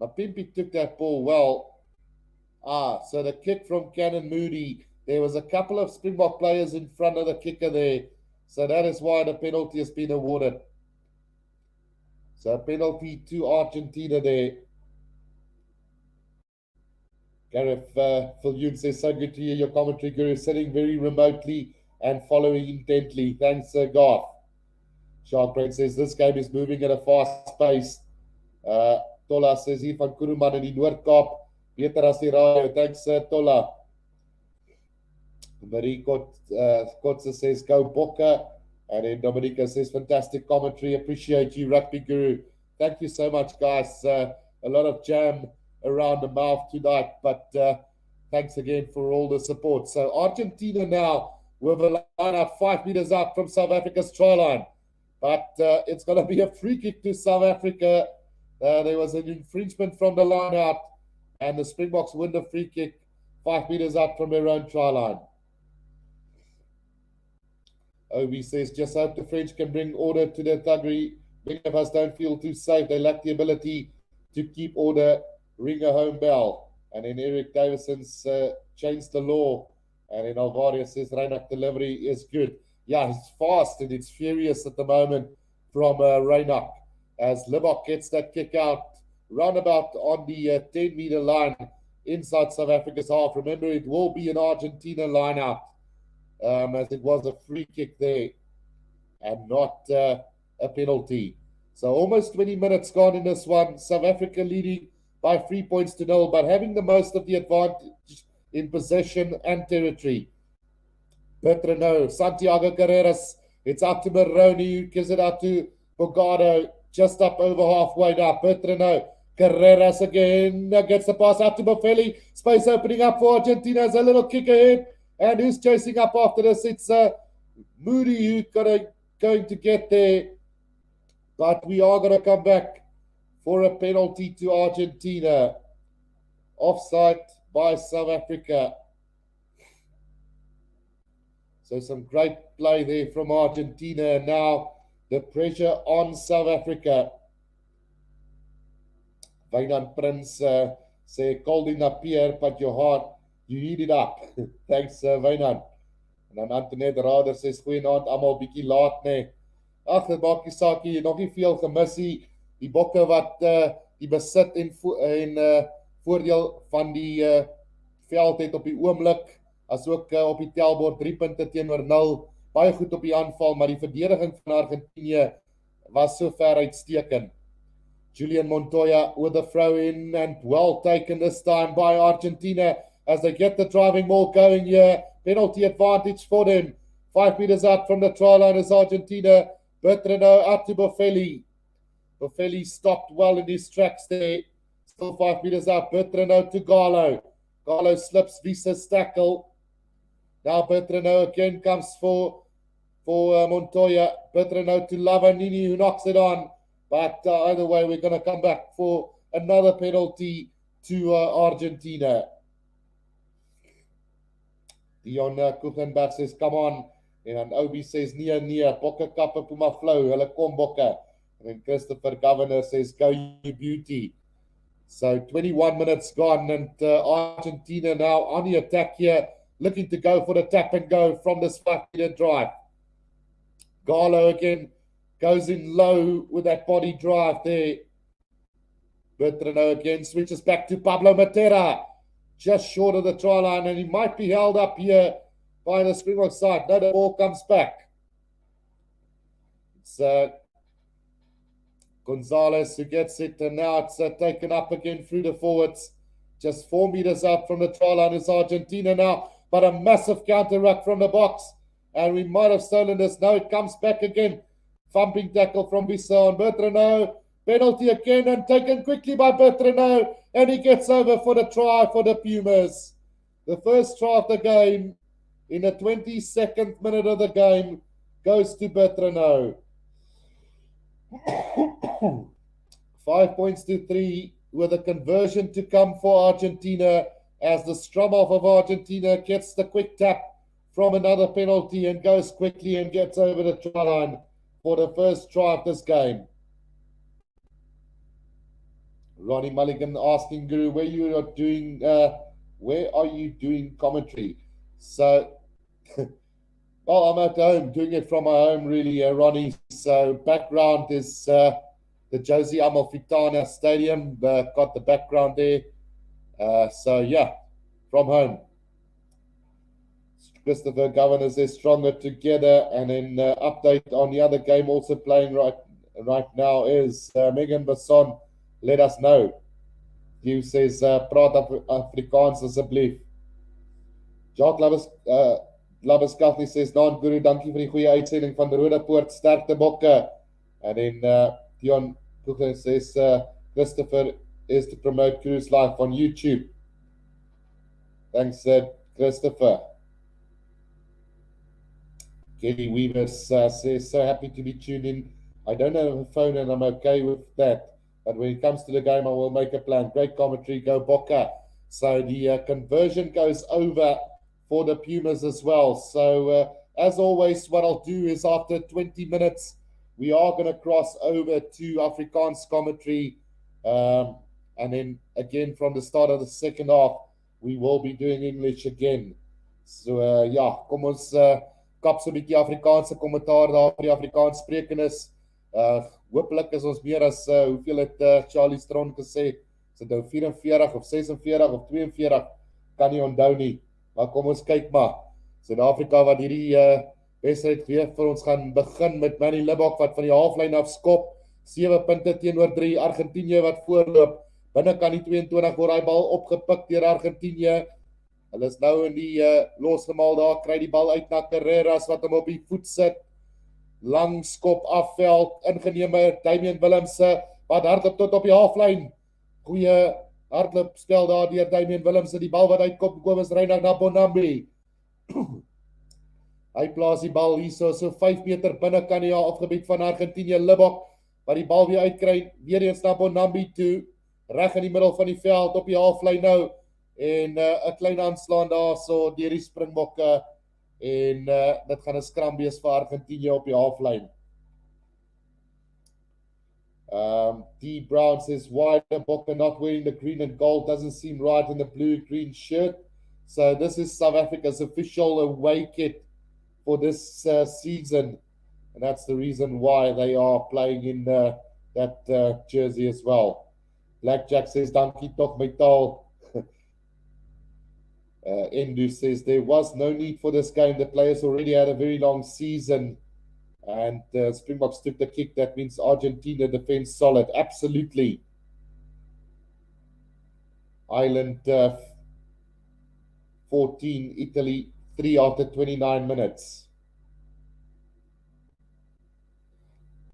Mapimpi took that ball well. So the kick from Canon Moody. There was a couple of Springbok players in front of the kicker there. So that is why the penalty has been awarded. So a penalty to Argentina there. Gareth Filyoun says, so good to hear your commentary, Guru, sitting very remotely and following intently. Thanks, Garth. Shark Brain says, this game is moving at a fast pace. Tola says, hier van Kuruman in die Noord-Kaap, beter as die radio. Thanks, Tola. Marie Kotze says, go Boca. And then Dominica says, fantastic commentary. Appreciate you, Rugby Guru. Thank you so much, guys. A lot of jam around the mouth tonight, but thanks again for all the support. So Argentina now with a line up 5 meters out from South Africa's try line. But it's going to be a free kick to South Africa. There was an infringement from the line out, and the Springboks win the free kick 5 meters out from their own try line. Obi says, just hope the French can bring order to their thuggery. Many of us don't feel too safe. They lack the ability to keep order, ring a home bell. And then Eric Davison's changed the law. And then Alvaria says, Reinach delivery is good. Yeah, it's fast and it's furious at the moment from Reinach. As Libok gets that kick out, roundabout on the 10-meter line inside South Africa's half. Remember, it will be an Argentina line out, as it was a free kick there and not a penalty. So almost 20 minutes gone in this one. South Africa leading by 3 points to 0, but having the most of the advantage in possession and territory. Bertrano, Santiago Carreras, it's out to Maroney, who gives it out to Bogado, just up over halfway now. Bertrano, Carreras again, gets the pass out to Boffelli, space opening up for Argentina, as a little kick ahead, and who's chasing up after this? It's Moody who's going to get there, but we are going to come back for a penalty to Argentina. Offside by South Africa. So some great play there from Argentina. And now the pressure on South Africa. Wynand Prins say, cold in up here, but your heart, you heat it up. Thanks, Wynand. En dan Antoinette Rader sê, goeienaand, allemaal bietjie laat, nee. Ag, dit maak nie saak nie, nog nie veel gemis nie. Die bokke wat die besit en voordeel van die veld het op die oomblik, as ook op die telbord 3 punte teenoor 0. Baie goed op die aanval, maar die verdediging van Argentinië was so ver uitstekend. Julian Montoya with a throw in, and well taken this time by Argentina as they get the driving ball going here. Penalty advantage for them. 5 meters out from the try line is Argentina. Bertrano out to Boffelli. Boffelli stopped well in his tracks there. Still 5 meters out. Bertrano to Garlo. Garlo slips Visa's tackle. Now Bertrano again comes for Montoya. Bertrano to Lavanini, who knocks it on. But either way, we're going to come back for another penalty to Argentina. Dion Kuchenberg says, come on. And Obi says, near, Bokke Kappe Puma Flow, hulle kom Bokke. And then Christopher Governor says, go you beauty. So 21 minutes gone, and Argentina now on the attack here, looking to go for the tap and go from this 5-meter drive. Garlo again goes in low with that body drive there. Bertrano again switches back to Pablo Matera, just short of the try line, and he might be held up here by the Springboks side. No, the ball comes back. It's Gonzalez who gets it, and now it's taken up again through the forwards. Just 4 meters out from the try line is Argentina now, but a massive counter ruck from the box, and we might have stolen this. Now it comes back again. Thumping tackle from Vissa on Bertrano. Penalty again, and taken quickly by Bertrano, and he gets over for the try for the Pumas. The first try of the game in the 22nd minute of the game goes to Bertrano. 5 points to 3 with a conversion to come for Argentina, as the Stromov of Argentina gets the quick tap from another penalty and goes quickly and gets over the try line for the first try of this game. Ronnie Mulligan asking Guru, where are you doing commentary? So, well, I'm at home, doing it from my home, really, Ronnie. So, background is the Josie Amalfitana Stadium. Got the background there. So, yeah, from home. Christopher Governor says stronger together. And then update on the other game also playing right now is Megan Basson. Let us know. You says praat Afrikaans asseblief. Jacques Labuskaghni says, Naan Guru, dankie vir die goeie uitsending van die Rode Poort, sterkte bokke. And then Dion Kuchen says, Christopher is to promote Guru's life on YouTube. Thanks, Christopher. Kelly Weaver says, so happy to be tuned in I don't have a phone and I'm okay with that. But when it comes to the game, I will make a plan. Great commentary, go Boca. So the conversion goes over for the Pumas as well. So as always, what I'll do is after 20 minutes, we are going to cross over to Afrikaans commentary. And then again, from the start of the second half, we will be doing English again. So ja, kom ons kap so 'n bietjie Afrikaanse kommentaar daar vir die Afrikaans sprekendes. Hoopelik is ons meer as hoeveel het Charlie Stron gesê? Is dit nou 44 of 46 of 42? Kan nie onthou nie. Maar kom ons kyk maar. Suid-Afrika wat hierdie wedstryd weer vir ons gaan begin met Manny Libbok wat van die halflyn af skop. 7 punte teenoor 3. Argentinië wat voorloop. Binnekant die 22 word hy bal opgepik deur Argentinië. Hulle is nou in die losgemaal daar, kry die bal uit na Carreras wat hom op die voet sit. Lang skop afveld, ingeneem Damian Willemse, wat hardloop tot op die halflyn. Goeie hardloopspel daar deur Damian Willemse, die bal wat uitkom, Kobus Reinagh na Bonambi. Hy plaas die bal hier so 5 meter binnekant die afgebied van Argentinië, Libbok, wat die bal weer uitkry, weer eens na Bonambi toe, reg in die middel van die veld, op die halflyn nou, en 'n klein aanslaan daar so deur die Springbokke, en dit gaan 'n skram wees vir Argentinië op die halflyn. D. Brown says, why the Bokke not wearing the green and gold doesn't seem right in the blue-green shirt. So this is South Africa's official away kit for this season. And that's the reason why they are playing in that jersey as well. Blackjack says, dankie toch my taal. Endu says, there was no need for this game. The players already had a very long season. And Springboks took the kick. That means Argentina defense solid. Absolutely. Ireland 14, Italy 3 after 29 minutes.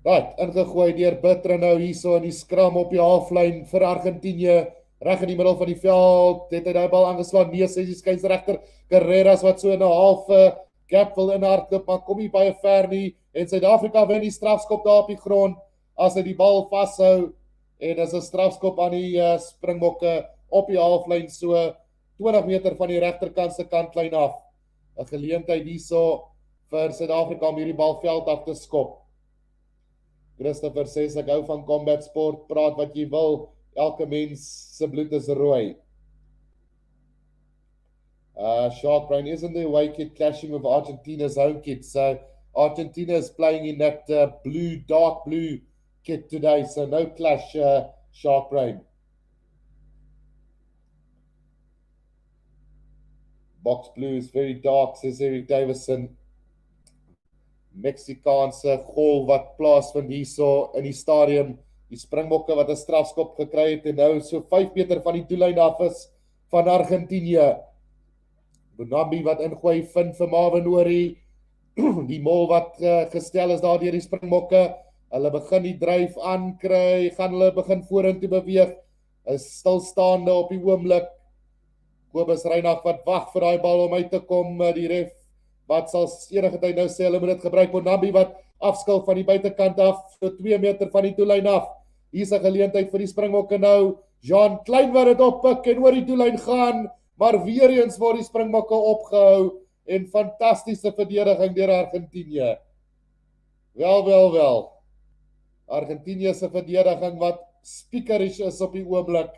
Right, ingegooi deur Bitra nou hierso in die skram op die halflyn vir Argentinië, reg in die middel van die veld, het hy daai bal aangeslaan, nee, sê die skeieregter Carreras wat so in 'n half gap wil inhardloop, maar kom nie baie ver nie, en Suid-Afrika wen die strafskop daar op die grond, as hy die bal vashou, en is 'n strafskop aan die Springbokke op die halflyn, so 20 meter van die regterkant se kantlyn af, 'n geleentheid hierso vir Suid-Afrika om hierdie bal veld af te skop. Christopher sê, ek hou van combat sport, praat wat jy wil, elke mens se bloed is rooi. Shark Brain, isn't the away kit clashing with Argentina's home kit? So Argentina is playing in that blue, dark blue kit today, so no clash, Shark Brain. Box blue is very dark, says Eric Davison. Meksikaanse gol wat plaasvind hierso in die stadion, die Springbokke wat 'n strafskop gekry het en nou so 5 meter van die doellyn af is van Argentinië. Bonambi wat ingooi vind vir Marvin Orie, die mol wat gestel is daar deur die Springbokke, hulle begin die dryf aankry, gaan hulle begin vorentoe beweeg, is stilstaande op die oomblik, Kobus Reinagh wat wag vir daai bal om uit te kom, die ref wat sal enige tyd nou sê, hulle moet dit gebruik, Bonambi wat afskil van die buitekant af, so 2 meter van die doellyn af, hier is 'n geleentheid vir die Springbokke nou, Jean Klein wat dit oppik en oor die doellyn gaan, maar weer eens word die Springbokke opgehou, en fantastiese verdediging deur Argentinië. Wel. Argentinië se verdediging wat spiekerish is op die oomblik,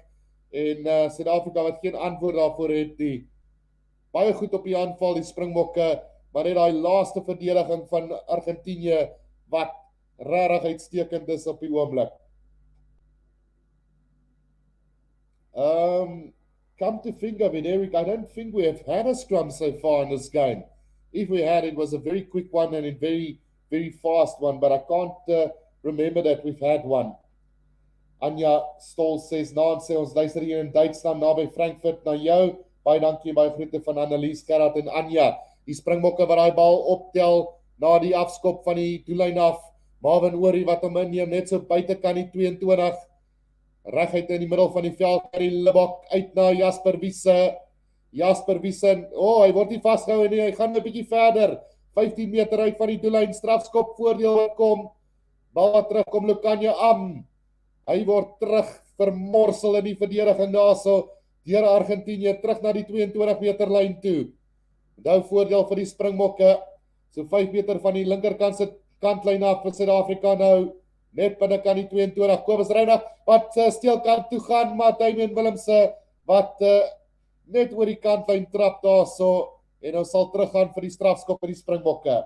en Suid-Afrika wat geen antwoord daarvoor het nie. Baie goed op die aanval, die Springbokke, maar net daai laaste verdediging van Argentinië wat regtig uitstekend is op die oomblik. Come to think of it, Eric, I don't think we have had a scrum so far in this game. If we had, it was a very quick one and a very, very fast one, but I can't remember that we've had one. Anja Stol says, sê ons luister hier in Duitsland, naby Frankfurt, na jou. Baie dankie, baie groete van Annelies, Gerard en Anja. Die Springbokke wat daai bal optel na die afskop van die doellyn af. Marvin Orie wat hom inneem net so buitekant die 22. Reguit in die middel van die veld, die Libbok uit na Jasper Wiese. Jasper Wiese, hy word nie vasgehou nie, hy gaan 'n bietjie verder. 15 meter uit van die doellyn, strafskop voordeel wat kom. Bal wat terugkom, Lukanja Am. Hy word terug vermorsel in die verdediging daarso deur Argentinië terug na die 22 meter lyn toe. Nou voordeel vir die Springbokke. So 5 meter van die linkerkant se kantlyn af vir Suid-Afrika nou. Net binnekant die 22. Kobus Reinagh wat steelkant toe gaan, maar Damian Willemse wat net oor die kantlyn trap daarso en ons sal teruggaan vir die strafskop vir die Springbokke.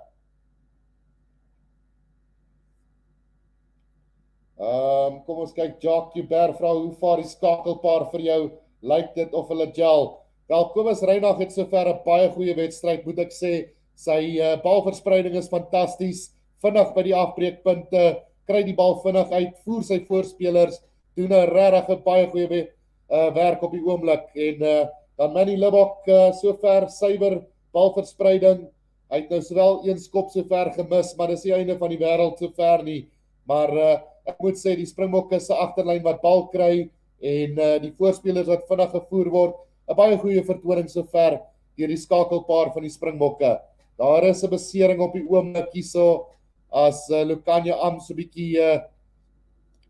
Kom ons kyk, Jacques Joubert vra hoe vaar die skakelpaar vir jou? Lyk dit of hulle gel? Wel, Kobus Reinagh het sover 'n baie goeie wedstryd, moet ek sê. Sy balverspreiding is fantasties, vinnig by die afbreekpunte, kry die bal vinnig uit, voer sy voorspelers, doen 'n regtig baie goeie werk op die oomblik. En dan Manny Libbok sover suiwer balverspreiding. Hy het nou sowel een skop sover gemis, maar dis die einde van die wêreld sover nie. Maar ek moet sê die Springbokke se agterlyn wat bal kry en die voorspelers wat vinnig gevoer word, 'n baie goeie vertoning sover deur die skakelpaar van die Springbokke. Daar is 'n besering op die oomblik hierso as Lukanja Am so 'n bietjie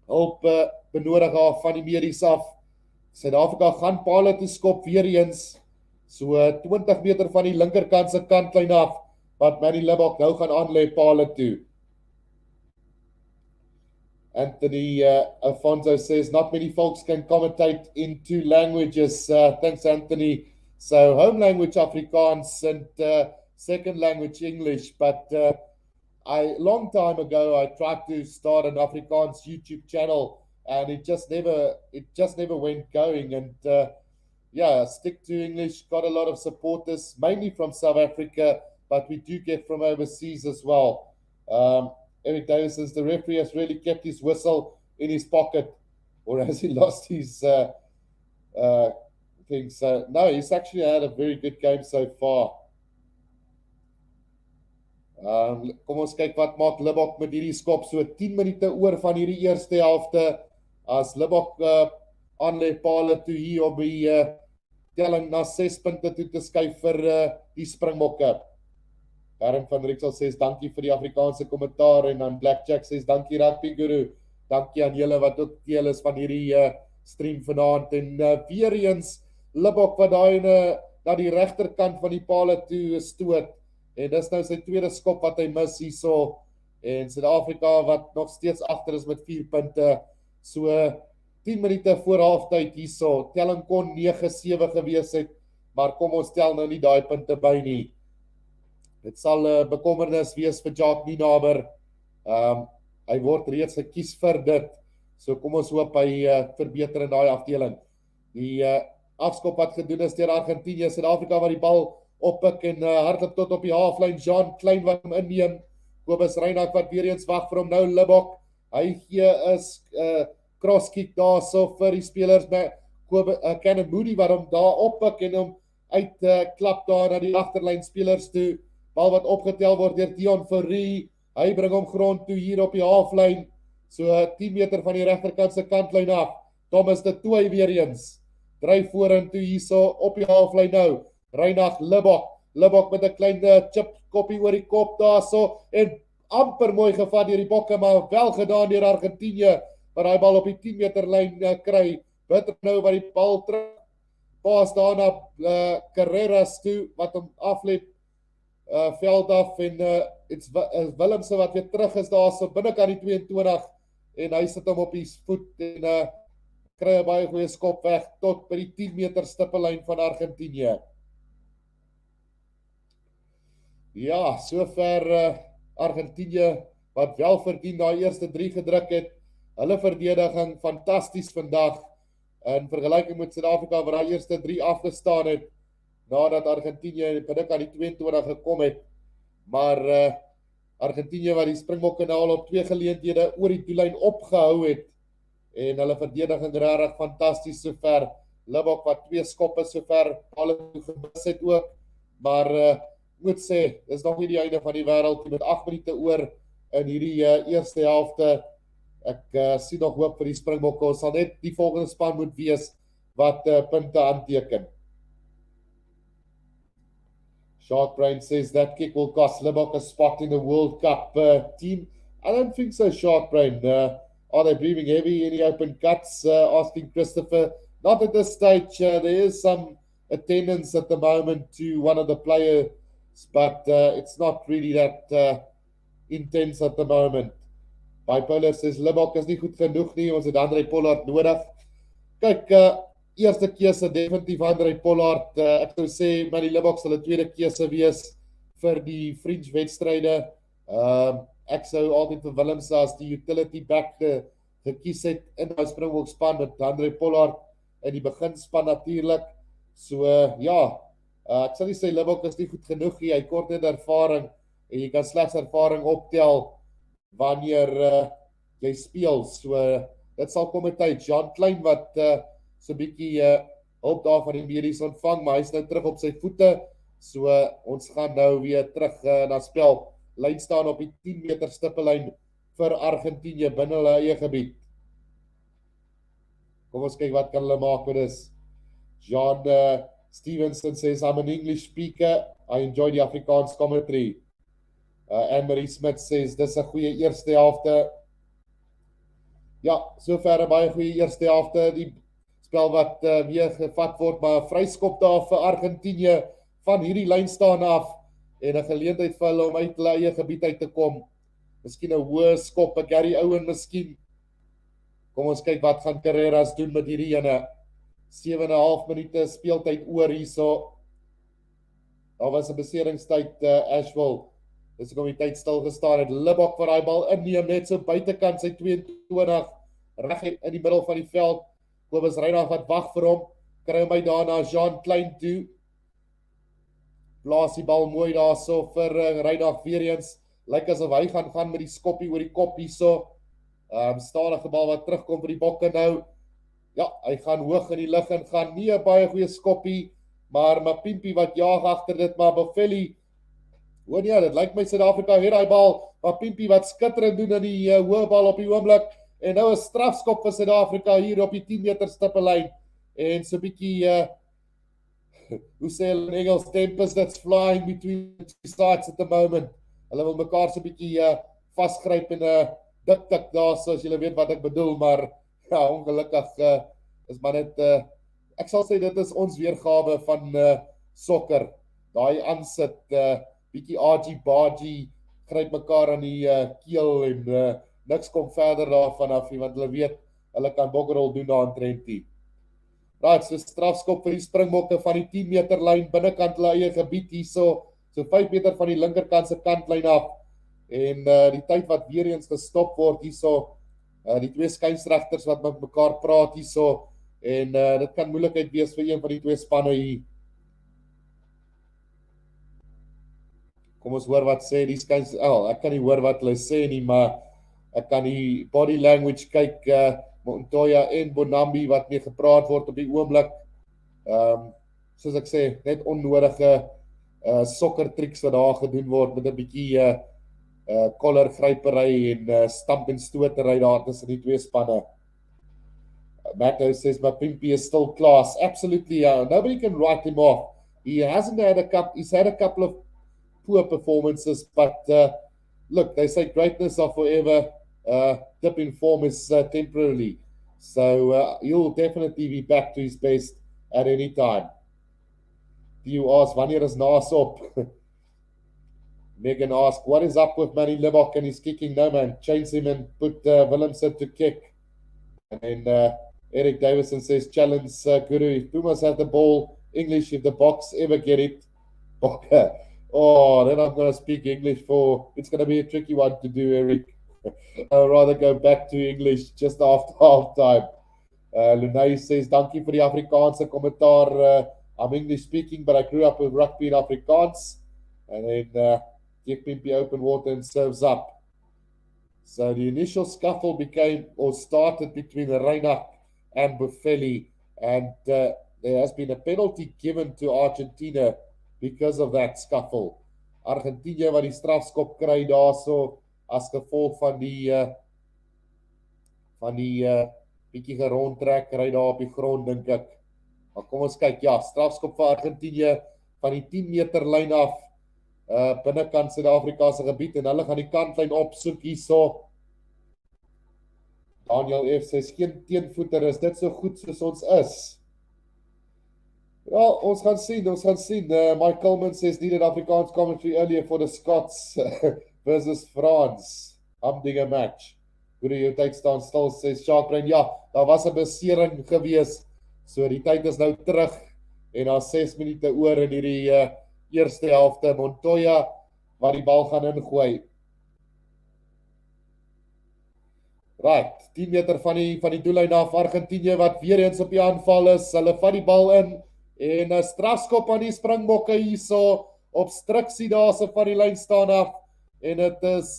hulp benodig haar van die medies af. Suid-Afrika gaan pale toe skop weer eens, so 20 meter van die linkerkant se kantlyn af, wat Manny Libbok nou gaan aanlê pale toe. Anthony Afonso says, not many folks can commentate in 2 languages. Thanks, Anthony. So, home language Afrikaans and second language English. But long time ago, I tried to start an Afrikaans YouTube channel, and it just never went going. And yeah, stick to English. Got a lot of supporters, mainly from South Africa, but we do get from overseas as well. Eric Davis says the referee has really kept his whistle in his pocket, or has he lost his thing? So no, he's actually had a very good game so far. Kom ons kyk wat maak Libbok met hierdie skop, so 10 minute oor van hierdie eerste helfte, as Libbok aanlê pale toe hier op die telling na 6 punte toe te skuif vir die Springbokke. Darren van Rixel sê dankie vir die Afrikaanse kommentaar, en dan Blackjack sê dankie Rugby Guru, dankie aan julle wat ook deel is van hierdie stream vanaand, en weer eens Libbok wat daai na die regterkant van die pale toe stoot, en dis nou sy tweede skop wat hy mis hierso, en Suid-Afrika wat nog steeds agter is met 4 punte, so 10 minute voor halftyd hierso, telling kon 9-7 gewees het, maar kom ons tel nou nie daai punte by nie. Dit sal bekommernis wees vir Jacques Nienaber. Hy word reeds gekies vir dit. So kom ons hoop hy verbeter in daai afdeling. Die afskop wat gedoen is deur Argentinië, Suid-Afrika wat die bal oppik en hardloop tot op die halflyn. Jean Klein wat hom inneem. Kobus Reinagh wat weer eens wag vir hom nou Libbok. Hy gee 'n cross kick daarso vir die spelers by Cannon Moody wat hom daar oppik en hom klap daar na die agterlyn spelers toe. Bal wat opgetel word deur Dion Fourie. Hy bring hom grond toe hier op die halflyn. So 10 meter van die regterkant se kantlyn af. Thomas de Tooy weer eens. Dryf vorentoe hierso op die halflyn nou. Reinagh Libbok met 'n klein chip koppie oor die kop daarso en amper mooi gevat deur die bokke, maar wel gedaan deur Argentinië wat daai bal op die 10 meter lyn kry. Bitter nou wat die bal terug pas daar na Carreras toe wat hom aflê veld af en it's Willemse wat weer terug is daar so binnekant die 22 en hy sit hom op die voet en kry 'n baie goeie skop weg tot by die 10 meter stippellyn van Argentinië. Ja, sover Argentinië wat wel verdien daai eerste 3 gedruk het. Hulle verdediging fantasties vandag in vergelyking met Suid-Afrika wat daai eerste 3 afgestaan het nadat Argentinië binnekant die 22 gekom het. Maar Argentinië wat die Springbokke nou al op 2 geleenthede oor die doellyn opgehou het en hulle verdediging regtig fantasties sover. Libbok wat 2 skoppe sover alle gemis het ook, maar moet sê, dis nog nie die einde van die wêreld met 8 minute oor in hierdie eerste helfte. Ek sien nog hoop vir die Springbokke. Ons sal net die volgende span moet wees wat punte aanteken. Shark Brain says that kick will cost Libbok a spot in the World Cup team. I don't think so, Shark Brain. Are they breathing heavy? Any open cuts? Asking Christopher. Not at this stage. There is some attendance at the moment to one of the players, but it's not really that intense at the moment. Bipolar says, Libbok is nie goed genoeg nie, ons het Andre Pollard nodig. Kyk, eerste keuse definitief Andre Pollard. Ek sou sê, maar die Libbok sal 'n tweede keuse wees vir die Fringe wedstryde. Ek sou altyd vir Willems as die utility back gekies het in die Springboks span met Andre Pollard in die beginspan natuurlik. So ja, ek sal nie sê Libbok is nie goed genoeg nie. Hy kort net ervaring en jy kan slegs ervaring optel wanneer jy speel. So dit sal kom met tyd. Jan Klein wat so 'n bietjie hulp daar van die medies ontvang, maar hy's nou terug op sy voete. So ons gaan nou weer terug na spel. Lyn staan op die 10 meter stippellyn vir Argentina binne hulle eie gebied. Kom ons kyk wat kan hulle maak met dis. John Stevenson says, I'm an English speaker. I enjoy the Afrikaans commentary. Anne-Marie Smith says, dis 'n goeie eerste helfte. Ja, sover 'n baie goeie eerste helfte. Die spel wat weer gevat word, maar 'n vryskop daar vir Argentina van hierdie lyn staan af en 'n geleentheid vir hulle om uit hulle eie gebied uit te kom. Miskien 'n hoë skop, 'n Gary Owen miskien. Kom ons kyk wat gaan Carreras doen met hierdie ene. 7,5 minute speeltyd oor hierso. Daar was 'n beseringstyd Ashwell. Dis kom die tyd stil gestaan het. Libbok vir daai bal inneem net so buitekant sy 22 reg in die middel van die veld. Kobus Reinagh wat wag vir hom. Kry hom by daarna Jean Klein toe. Blaas die bal mooi daarso vir Reinagh weer eens. Lyk asof hy gaan met die skoppie oor die kop hierso. Stadige bal wat terugkom vir die Bokke nou. Ja, hy gaan hoog in die lug en gaan nie 'n baie goeie skoppie, maar Mapimpi wat jaag agter dit, maar Boffelli. Hoor nie, dit lyk my Suid-Afrika het daai bal, Mapimpi wat skitterend doen in die hoë bal op die oomblik en nou 'n strafskop vir Suid-Afrika hier op die 10 meter stippellyn en so 'n bietjie hoe sê hulle in Engels, tempest that's flying between the two sides at the moment. Hulle wil mekaar so 'n bietjie vasgryp en dik daar, so as julle weet wat ek bedoel, maar ja, ongelukkig is maar net ek sal sê dit is ons weergawe van sokker. Daai aansit bietjie argy-bargy, gryp mekaar aan die keel en niks kom verder daarvan af nie, want hulle weet hulle kan bokkerrol doen daar in Trentie. Right, so strafskop vir die Springbokke van die 10 meter lyn binnekant hulle eie gebied hierso, so 5 meter van die linkerkant se kantlyn af. En die tyd wat weer eens gestop word hierso, die twee skynsregters wat met mekaar praat hierso en dit kan moeilikheid wees vir een van die twee spanne hier. Kom ons hoor wat sê die skyns. Ek kan nie hoor wat hulle sê nie, maar ek kan die body language kyk, Montoya en Bonambi wat mee gepraat word op die oomblik. Soos ek sê, net onnodige sokker triks wat daar gedoen word met 'n bietjie kollergrypery en stamp en stotery daar tussen die twee spanne. Matto says, Mapimpi is still class. Absolutely, nobody can write him off. He's had a couple of poor performances, but look, they say greatness are forever, dip in form is temporarily. So he'll definitely be back to his best at any time. Do you ask, wanneer is Naas op? Megan asked, what is up with Manny Libbok and his kicking? No man, change him and put Willemse to kick. And then Eric Davison says, challenge Guru, if Pumas have the ball, English, if the Boks ever get it. Then I'm going to speak English it's going to be a tricky one to do, Eric. I'd rather go back to English just after half time. Lunay says, dankie vir die Afrikaanse kommentaar. I'm English speaking, but I grew up with rugby in Afrikaans. And then give Pimpy open water and serves up. So the initial scuffle started between Reinagh and Boffelli. And there has been a penalty given to Argentina because of that scuffle. Argentina wat die strafskop kry daarso as gevolg van die bietjie gerondtrekkery daar op die grond, dink ek. Maar kom ons kyk, ja, strafskop vir Argentina van die 10 meter lyn af binnekant Suid-Afrika se gebied en hulle gaan die kantlyn opsoek hierso. Daniel F sê geen teenvoeter, is dit so goed soos ons is? Ja, ons gaan sien. Mike Coleman says needed Afrikaans commentary earlier for the Scots versus France. Hamdinge match. Hoe die tyd staan stil, sê Sharkbrain. Ja, daar was 'n besering gewees. So die tyd is nou terug en daar 6 minute oor in hierdie eerste helfte. Montoya wat die bal gaan ingooi. Right, 10 meter van die doellyn af. Argentina wat weer eens op die aanval is. Hulle vat die bal in en 'n strafskop aan die Springbokke hierso. Obstruksie daarse van die lyn staan af en dit is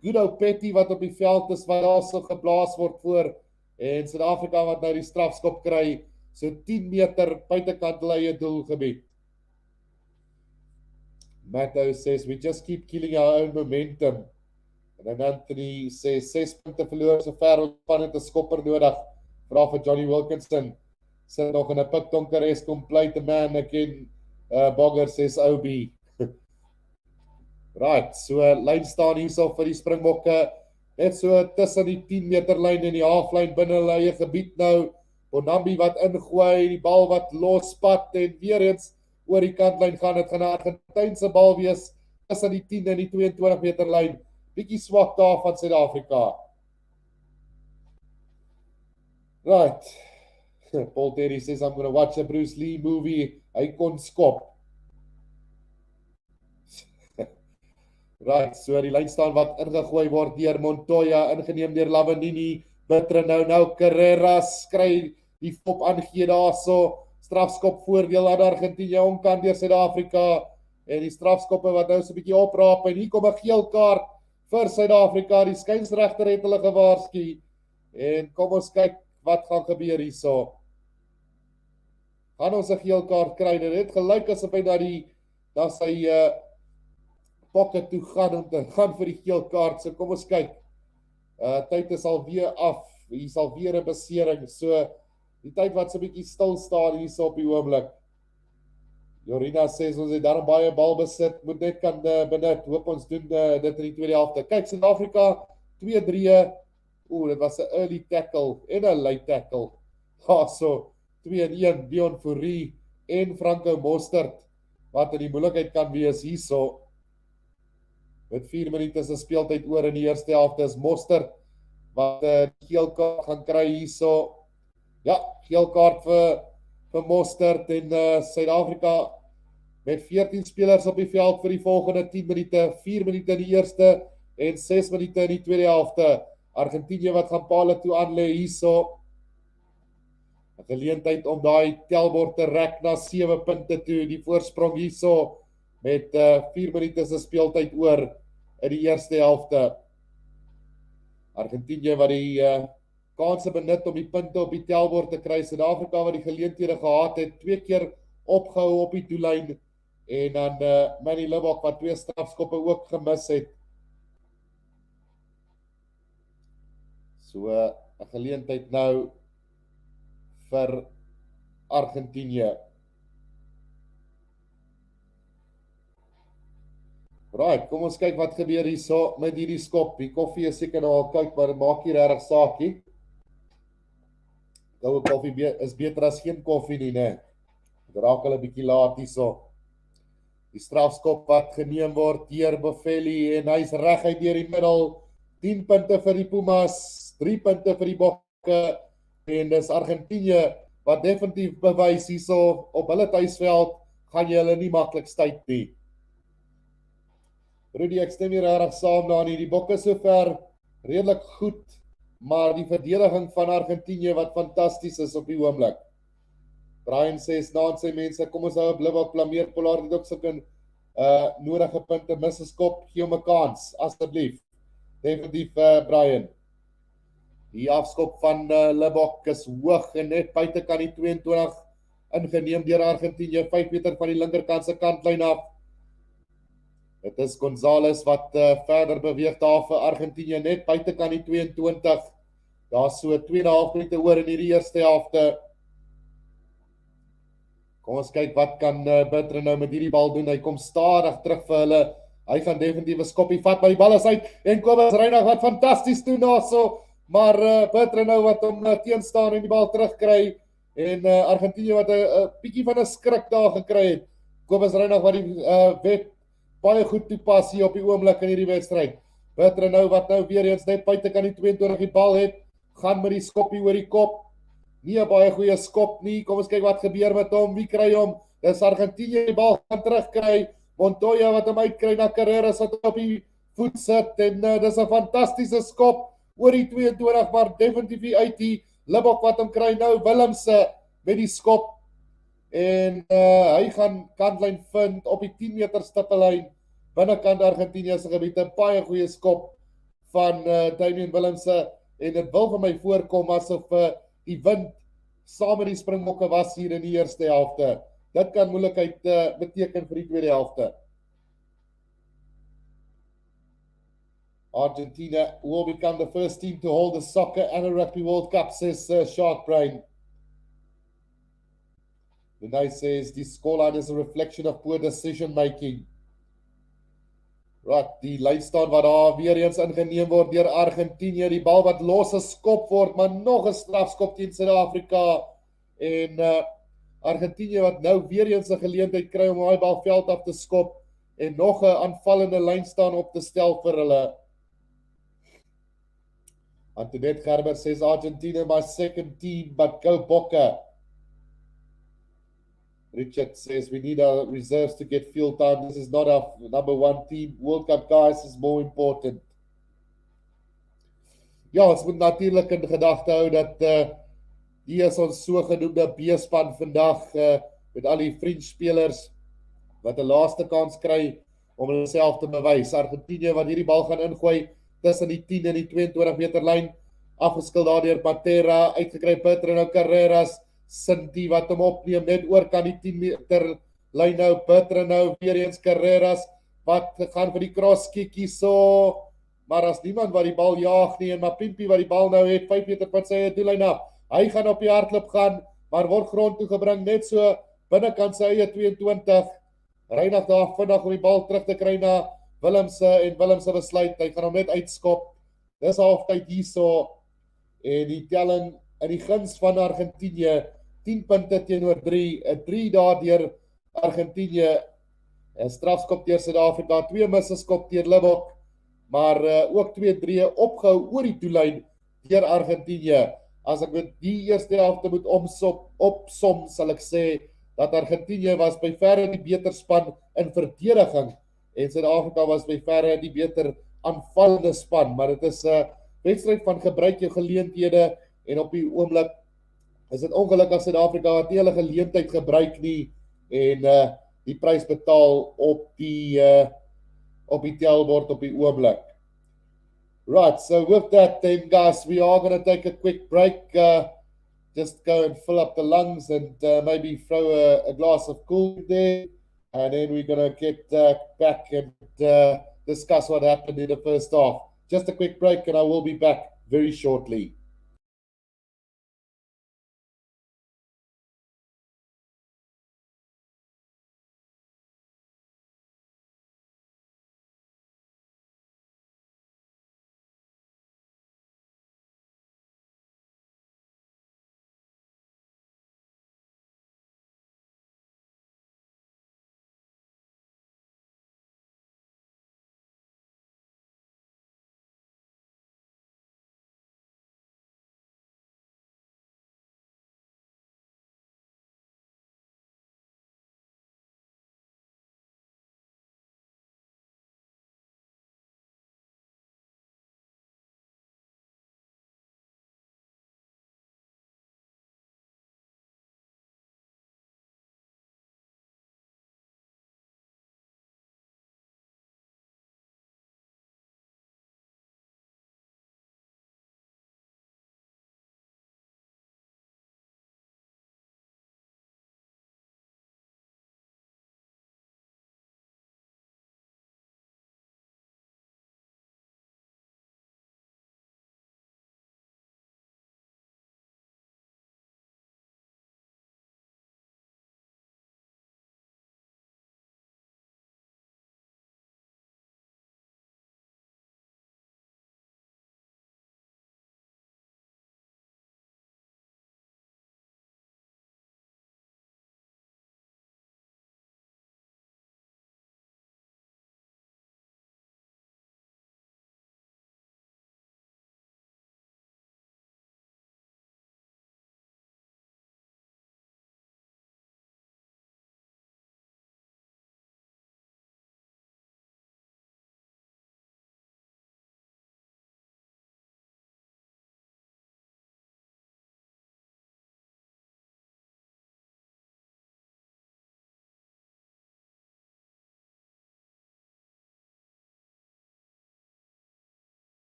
Guido Petty wat op die veld is wat daarso geblaas word voor en Suid-Afrika wat nou die strafskop kry. So 10 meter buitekant hulle eie doelgebied. Matto says we just keep killing our own momentum. En dan Anthony sê 6 punte verloor so ver ontspanning te skopper nodig. Vra vir Johnny Wilkinson. Sit nog in 'n pikdonker is complete a man again. Bogger says OB. Right, so lyn staan hierso vir die Springbokke. Net so tussen die 10 meter lyn en die halflyn binne hulle eie gebied nou. Bonambi wat ingooi, die bal wat losspat en weer eens oor die kantlyn gaan. Dit gaan 'n Argentynse bal wees tussen die 10 en die 22 meter lyn. Bietjie swak daar van Suid-Afrika. Right. Paul Terry says I'm going to watch a Bruce Lee movie. Hy kon skop. Right, so die lyn staan wat ingegooi word deur Montoya, ingeneem deur Lavanini. Nou Carreras kry die fop aangee daarso. Strafskop voordeel aan Argentina omkant deur Suid-Afrika en die strafskoppe wat nou so 'n bietjie opraap en hier kom 'n geel kaart vir Suid-Afrika. Die skynsregter het hulle gewaarsku. En kom ons kyk wat gaan gebeur hierso. Gaan ons 'n geel kaart kry? Dit het gelyk asof hy na sy pocket toe gaan om te gaan vir die geel kaart. So kom ons kyk. Tyd is al weer af. Hier sal weer 'n besering. So die tyd wat so 'n bietjie stil staan hierso op die oomblik. Jorina sê ons het daar baie bal besit, moet net kan benut. Hoop ons doen dit in die tweede helfte. Kyk, Suid-Afrika 2-3. Dit was 'n early tackle en 'n late tackle. So 2-1 Dion Fourie en Franco Mostert wat in die moeilikheid kan wees hierso. Met 4 minute se speeltyd oor in die eerste helfte is Mostert wat geel kaart gaan kry hierso. Ja, geel kaart vir Mostert en Suid-Afrika met 14 spelers op die veld vir die volgende 10 minute, 4 minute in die eerste en 6 minute in die tweede helfte. Argentina wat gaan pale toe aanlê hierso. 'n Geleentheid om daai telbord te rek na 7 punte toe. Die voorsprong hierso met 4 minute se speeltyd oor in die eerste helfte. Argentina wat die kanse benut om die punte op die telbord te kry. Suid-Afrika wat die geleenthede gehad het, 2 keer opgehou op die doellyn en dan Manny Libbok wat 2 strafskoppe ook gemis het. So 'n geleentheid nou vir Argentina. Right, kom ons kyk wat gebeur hierso met hierdie skop. Die koffie is seker nou al koud, maar dit maak nie regtig saak nie. Koue koffie is beter as geen koffie nie, né? Dit raak hulle 'n bietjie laat hierso. Die strafskop wat geneem word deur Boffelli en hy's reguit deur die middel. 10 punte vir die Pumas, 3 punte vir die Bokke en dis Argentina wat definitief bewys hierso op hulle tuisveld gaan jy hulle nie maklik stuit nie. Rudy, ek stem hier regtig saam daarin. Die Bokke sover redelik goed, maar die verdediging van Argentina wat fantasties is op die oomblik. Brian sê naand sy mense, kom ons hou 'n blibok blameer Pollard het ook sulke nodige punte mis geskop, gee hom 'n kans asseblief. Definitief Brian. Die afskop van Libbok is hoog en net buitekant die 22 ingeneem deur Argentina, 5 meter van die linkerkant se kantlyn af. Dit is Gonzalez wat verder beweeg daar vir Argentina, net buitekant die 22. Daar's so 2,5 minute oor in hierdie eerste helfte. Kom ons kyk wat kan Bertrand nou met hierdie bal doen. Hy kom stadig terug vir hulle. Hy gaan definitief 'n skoppie vat, maar die bal is uit en Kobus Reinagh wat fantasties doen daarso, maar Bertrand nou wat hom teenstaan en die bal terugkry en Argentina wat 'n bietjie van 'n skrik daar gekry het. Kobus Reinagh wat die wet baie goed toepas hier op die oomblik in hierdie wedstryd. Bertrand nou wat nou weer eens net buitekant die 22 die bal het, gaan met die skoppie oor die kop. Nie 'n baie goeie skop nie. Kom ons kyk wat gebeur met hom. Wie kry hom? Dis Argentina die bal gaan terugkry. Montoya wat hom uitkry na Carreras wat op die voet sit en dis 'n fantastiese skop oor die 22 maar definitief uit die Libbok wat hom kry nou Willemse met die skop en hy gaan kantlyn vind op die 10 meter stippellyn binnekant Argentina se gebied. 'n Baie goeie skop van Damian Willemse en dit wil vir my voorkom asof die wind saam met die Springbokke was hier in die eerste helfte. Dit kan moeilikheid beteken vir die tweede helfte. Argentina will become the first team to hold the Soccer and a Rugby World Cup, says Shark Brain. Renee says, the scoreline is a reflection of poor decision making. Right, die lynstaan wat daar weer eens ingeneem word deur Argentinië, die bal wat los geskop word, maar nog 'n strafskop teen Suid-Afrika en Argentinië wat nou weer eens 'n geleentheid kry om daai bal veld af te skop en nog 'n aanvallende lynstaan op te stel vir hulle. Antoinette Gerber says Argentina my second team, but go Boca. Richard says we need our reserves to get field time. This is not our number one team. World Cup guys is more important. Ja, ons moet natuurlik in gedagte hou dat hier is ons sogenoemde B-span vandag met al die vriendspelers wat 'n laaste kans kry om hulself te bewys. Argentinië wat hierdie bal gaan ingooi tussen die 10 en die 22 meter lyn, afgeskil daardeur Patera, uitgekry Bertrand Carreras, Cindy wat hom opneem net oor kan die 10 meter lyn nou, Bertrand nou weer eens Carreras wat gaan vir die cross kickie so, maar as niemand wat die bal jaag nie en Mapimpi wat die bal nou het 5 meter van sy doellyn af. Hy gaan op die hardloop gaan, maar word grond toe gebring net so binnekant sy eie 22. Reinagh daar vinnig om die bal terug te kry na Willemse en Willemse besluit, hy gaan hom net uitskop. Dis halftyd hierso en die telling in die guns van Argentinië 10 punte teenoor 3, 'n 3 daardeur Argentinië, 'n strafskop deur Suid-Afrika, 2 misskop deur Libbok, maar ook 2-3 opgehou oor die doellyn deur Argentinië. As ek met die eerste helfte moet opsom, sal ek sê dat Argentinië was by verre die beter span in verdediging en Suid-Afrika was by verre die beter aanvallende span, maar dit is 'n wedstryd van gebruik jou geleenthede en op die oomblik is dit ongelukkig Suid-Afrika wat nie hulle geleentheid gebruik nie en die prys betaal op die tellbord op die oomblik. Right, so with that then guys, we are going to take a quick break, just go and fill up the lungs and maybe throw a glass of cool there, and then we're going to get back and discuss what happened in the first half. Just a quick break and I will be back very shortly.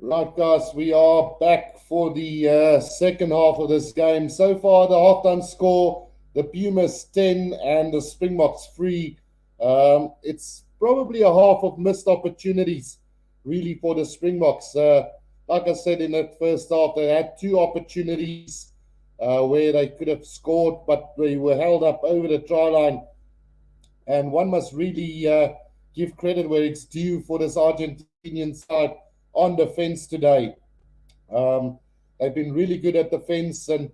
Right, guys, we are back for the second half of this game. So far, the halftime score, the Pumas 10 and the Springboks 3. It's probably a half of missed opportunities, really, for the Springboks. Like I said, in that first half, they had two opportunities where they could have scored, but they were held up over the try line. And one must really give credit where it's due for this Argentinian side on defense today. Um, they've been really good at defense and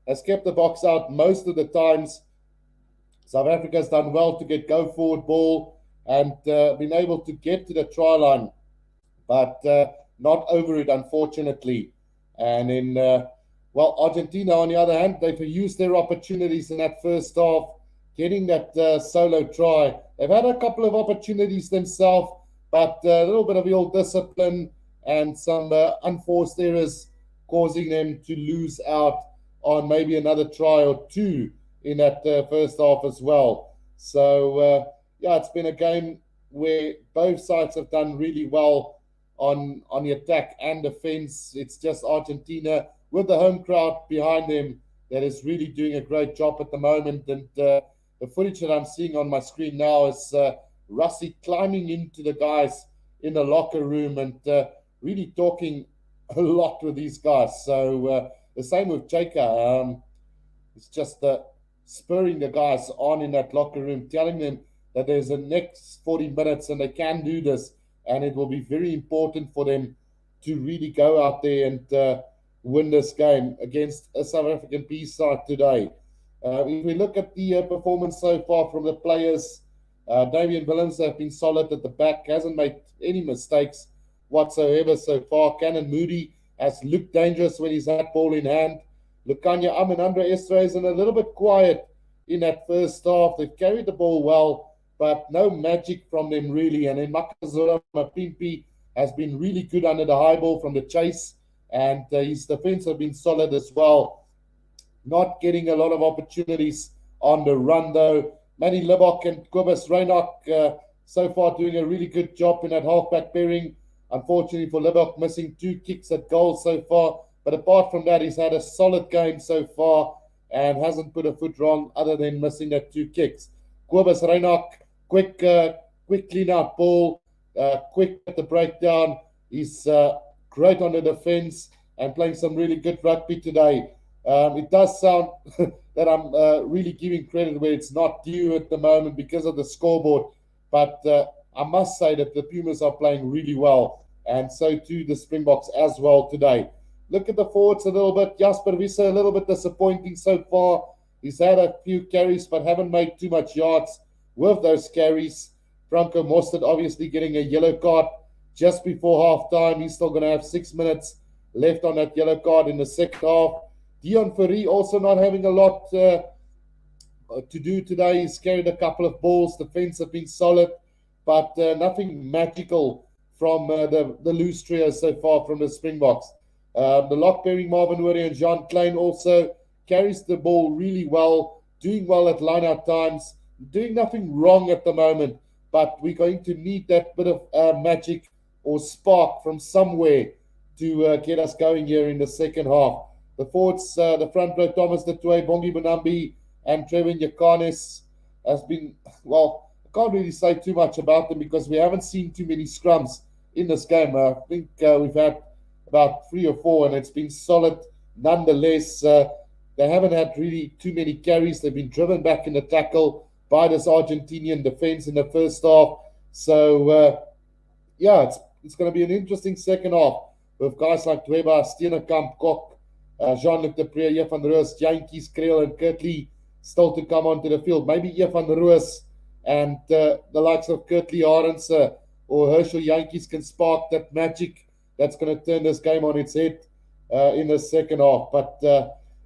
has kept the box out most of the times. South Africa's done well to get go forward ball and been able to get to the try line, but not over it, unfortunately. And in Argentina, on the other hand, they've used their opportunities in that first half, getting that solo try. They've had a couple of opportunities themselves, but a little bit of ill discipline and some unforced errors causing them to lose out on maybe another try or two in that first half as well. So, yeah, it's been a game where both sides have done really well on the attack and defense. It's just Argentina with the home crowd behind them that is really doing a great job at the moment. And the footage that I'm seeing on my screen now is Rusty climbing into the guys in the locker room and really talking a lot with these guys. So the same with Chaka. It's just spurring the guys on in that locker room, telling them that there's a next 40 minutes and they can do this. And it will be very important for them to really go out there and win this game against a South African B side today. If we look at the performance so far from the players, Damian Willems has been solid at the back, hasn't made any mistakes whatsoever so far. Cannon Moody has looked dangerous when he's had ball in hand. Lukanya and Andre Estre is a little bit quiet in that first half. They've carried the ball well, but no magic from them really. And then Makazole Mapimpi has been really good under the high ball from the chase, and his defense have been solid as well. Not getting a lot of opportunities on the run though. Manny Libok and Kobus Reinach so far doing a really good job in that halfback pairing. Unfortunately for Libok, missing 2 kicks at goal so far. But apart from that, he's had a solid game so far and hasn't put a foot wrong other than missing that 2 kicks. Kobus Reinach, quick clean out ball, quick at the breakdown. He's great on the defense and playing some really good rugby today. It does sound that I'm really giving credit where it's not due at the moment because of the scoreboard, but I must say that the Pumas are playing really well, and so too the Springboks as well today. Look at the forwards a little bit. Jasper Wiese, a little bit disappointing so far. He's had a few carries, but haven't made too much yards with those carries. Franco Mostert obviously getting a yellow card just before half time. He's still going to have 6 minutes left on that yellow card in the second half. Dion Fourie also not having a lot to do today. He's carried a couple of balls. Defense have been solid, but nothing magical from the loose trio so far from the Springboks. The lock pairing Marvin Worry and Jean Klein also carries the ball really well, doing well at line-out times, doing nothing wrong at the moment, but we're going to need that bit of magic or spark from somewhere to get us going here in the second half. The forwards, the front row, Thomas Detoy, Bongi Bonambi, and Trevin Yakanis has been, well, I can't really say too much about them because we haven't seen too many scrums in this game. I think we've had about 3 or 4, and it's been solid nonetheless. They haven't had really too many carries. They've been driven back in the tackle by this Argentinian defense in the first half. So, yeah, it's going to be an interesting second half with guys like Dweba, Steenekamp, Kok, Jean-Luc Depree, Jeff van Roos, Jantjies, Kreel, and Kirtley still to come onto the field. Maybe Jeff van Roos and the likes of Kirtley Arends or Herschel Jantjies can spark that magic that's going to turn this game on its head in the second half. But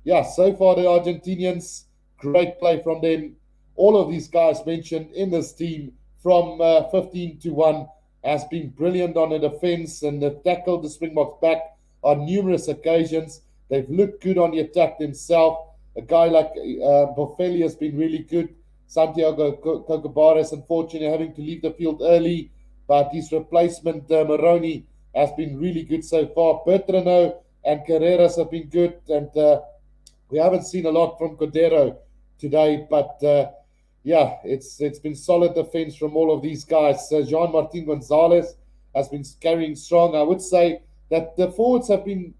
yeah, so far the Argentinians, great play from them. All of these guys mentioned in this team from 15 to 1 has been brilliant on the defense, and they've tackled the Springboks back on numerous occasions. They've looked good on the attack themselves. A guy like Boffelli has been really good. Santiago Cocobares, unfortunately, having to leave the field early, but his replacement, Moroni, has been really good so far. Bertrano and Carreras have been good, and we haven't seen a lot from Cordero today, but yeah, it's been solid defense from all of these guys. Jean-Martin Gonzalez has been carrying strong. I would say that the forwards have been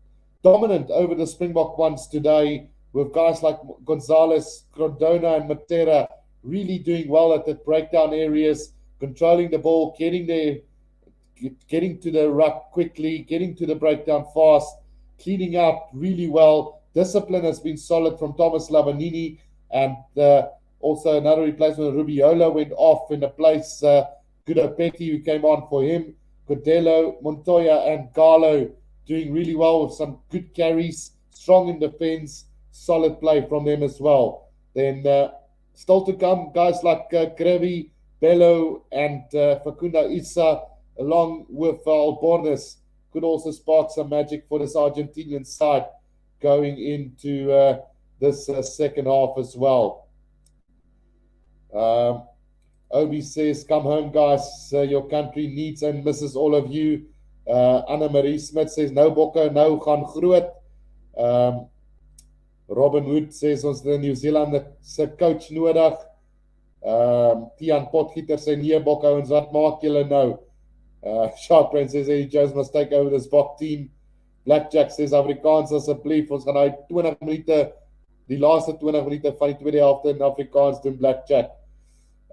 dominant over the Springbok ones today, with guys like Gonzalez, Grondona, and Matera really doing well at the breakdown areas, controlling the ball, getting to the ruck quickly, getting to the breakdown fast, cleaning up really well. Discipline has been solid from Thomas Lavanini, and also another replacement, Rubiola, went off in a place, Guido Petty, who came on for him. Cordelo, Montoya, and Garlo doing really well with some good carries, strong in defense, solid play from them as well. Then still to come, guys like Grevi, Bello, and Facunda Issa, along with Albornoz, could also spark some magic for this Argentinian side going into this second half as well. Obi says, come home, guys. Your country needs and misses all of you. Anna Marie Smith says, no bokke, nou gaan groot. Robin Hood says, ons the New Zealand se coach nodig. Tian Potgieter sê, nee bokke, ons wat maak julle nou? Shark Prince says, hey, Joes must take over this Bok team. Blackjack says, Afrikaans asseblief, ons gaan hy 20 minute, die laaste 20 minute van die tweede helfte in Afrikaans doen, Blackjack.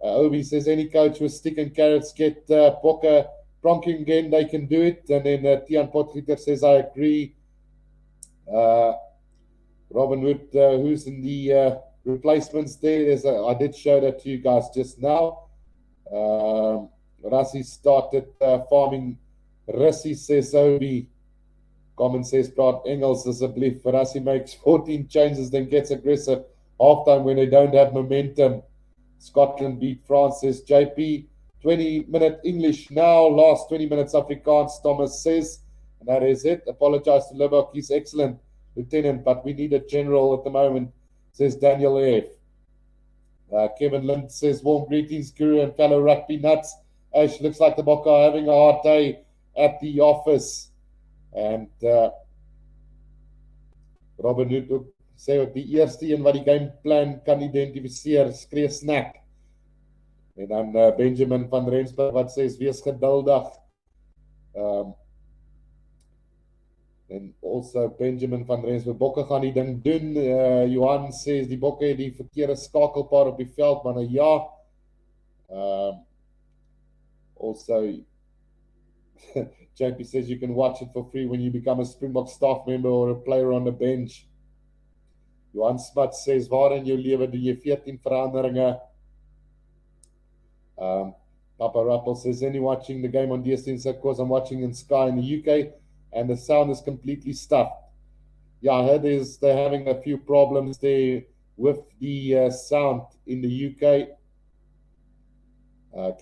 Obi says, any coach with stick and carrots get bokke pronking again, they can do it. And then Tian Potgieter says, I agree. Robin Wood, who's in the replacements there, I did show that to you guys just now. Rassi started farming. Rassi says, Obi. Common says, praat Engels asseblief. Rassi makes 14 changes, then gets aggressive halftime when they don't have momentum. Scotland beat France, says JP. 20-minute English now, last 20 minutes Afrikaans, Thomas says. And that is it. Apologize to Libok, he's excellent, Lieutenant, but we need a general at the moment, says Daniel F. Kevin Lind says, warm greetings, Guru and fellow rugby nuts. Ash, looks like the Bokke are having a hard day at the office. And Robin Hood ook sê ook die eerste een wat die gameplan kan identifiseer, skree snack. En dan Benjamin van Rensburg wat sê, wees geduldig. En also Benjamin van Rensburg, Bokke gaan die ding doen. Johan sê, die Bokke het die verkeerde skakelpaar op die veld, maar ja. Also, JP says you can watch it for free when you become a Springbok staff member or a player on the bench. Johan Smat says, waar in jou lewe doen jy 14 veranderinge? Papa Rappel says, any watching the game on DSTN? So of course I'm watching in Sky in the UK and the sound is completely stuffed. Yeah, I heard they're having a few problems there with the sound in the UK.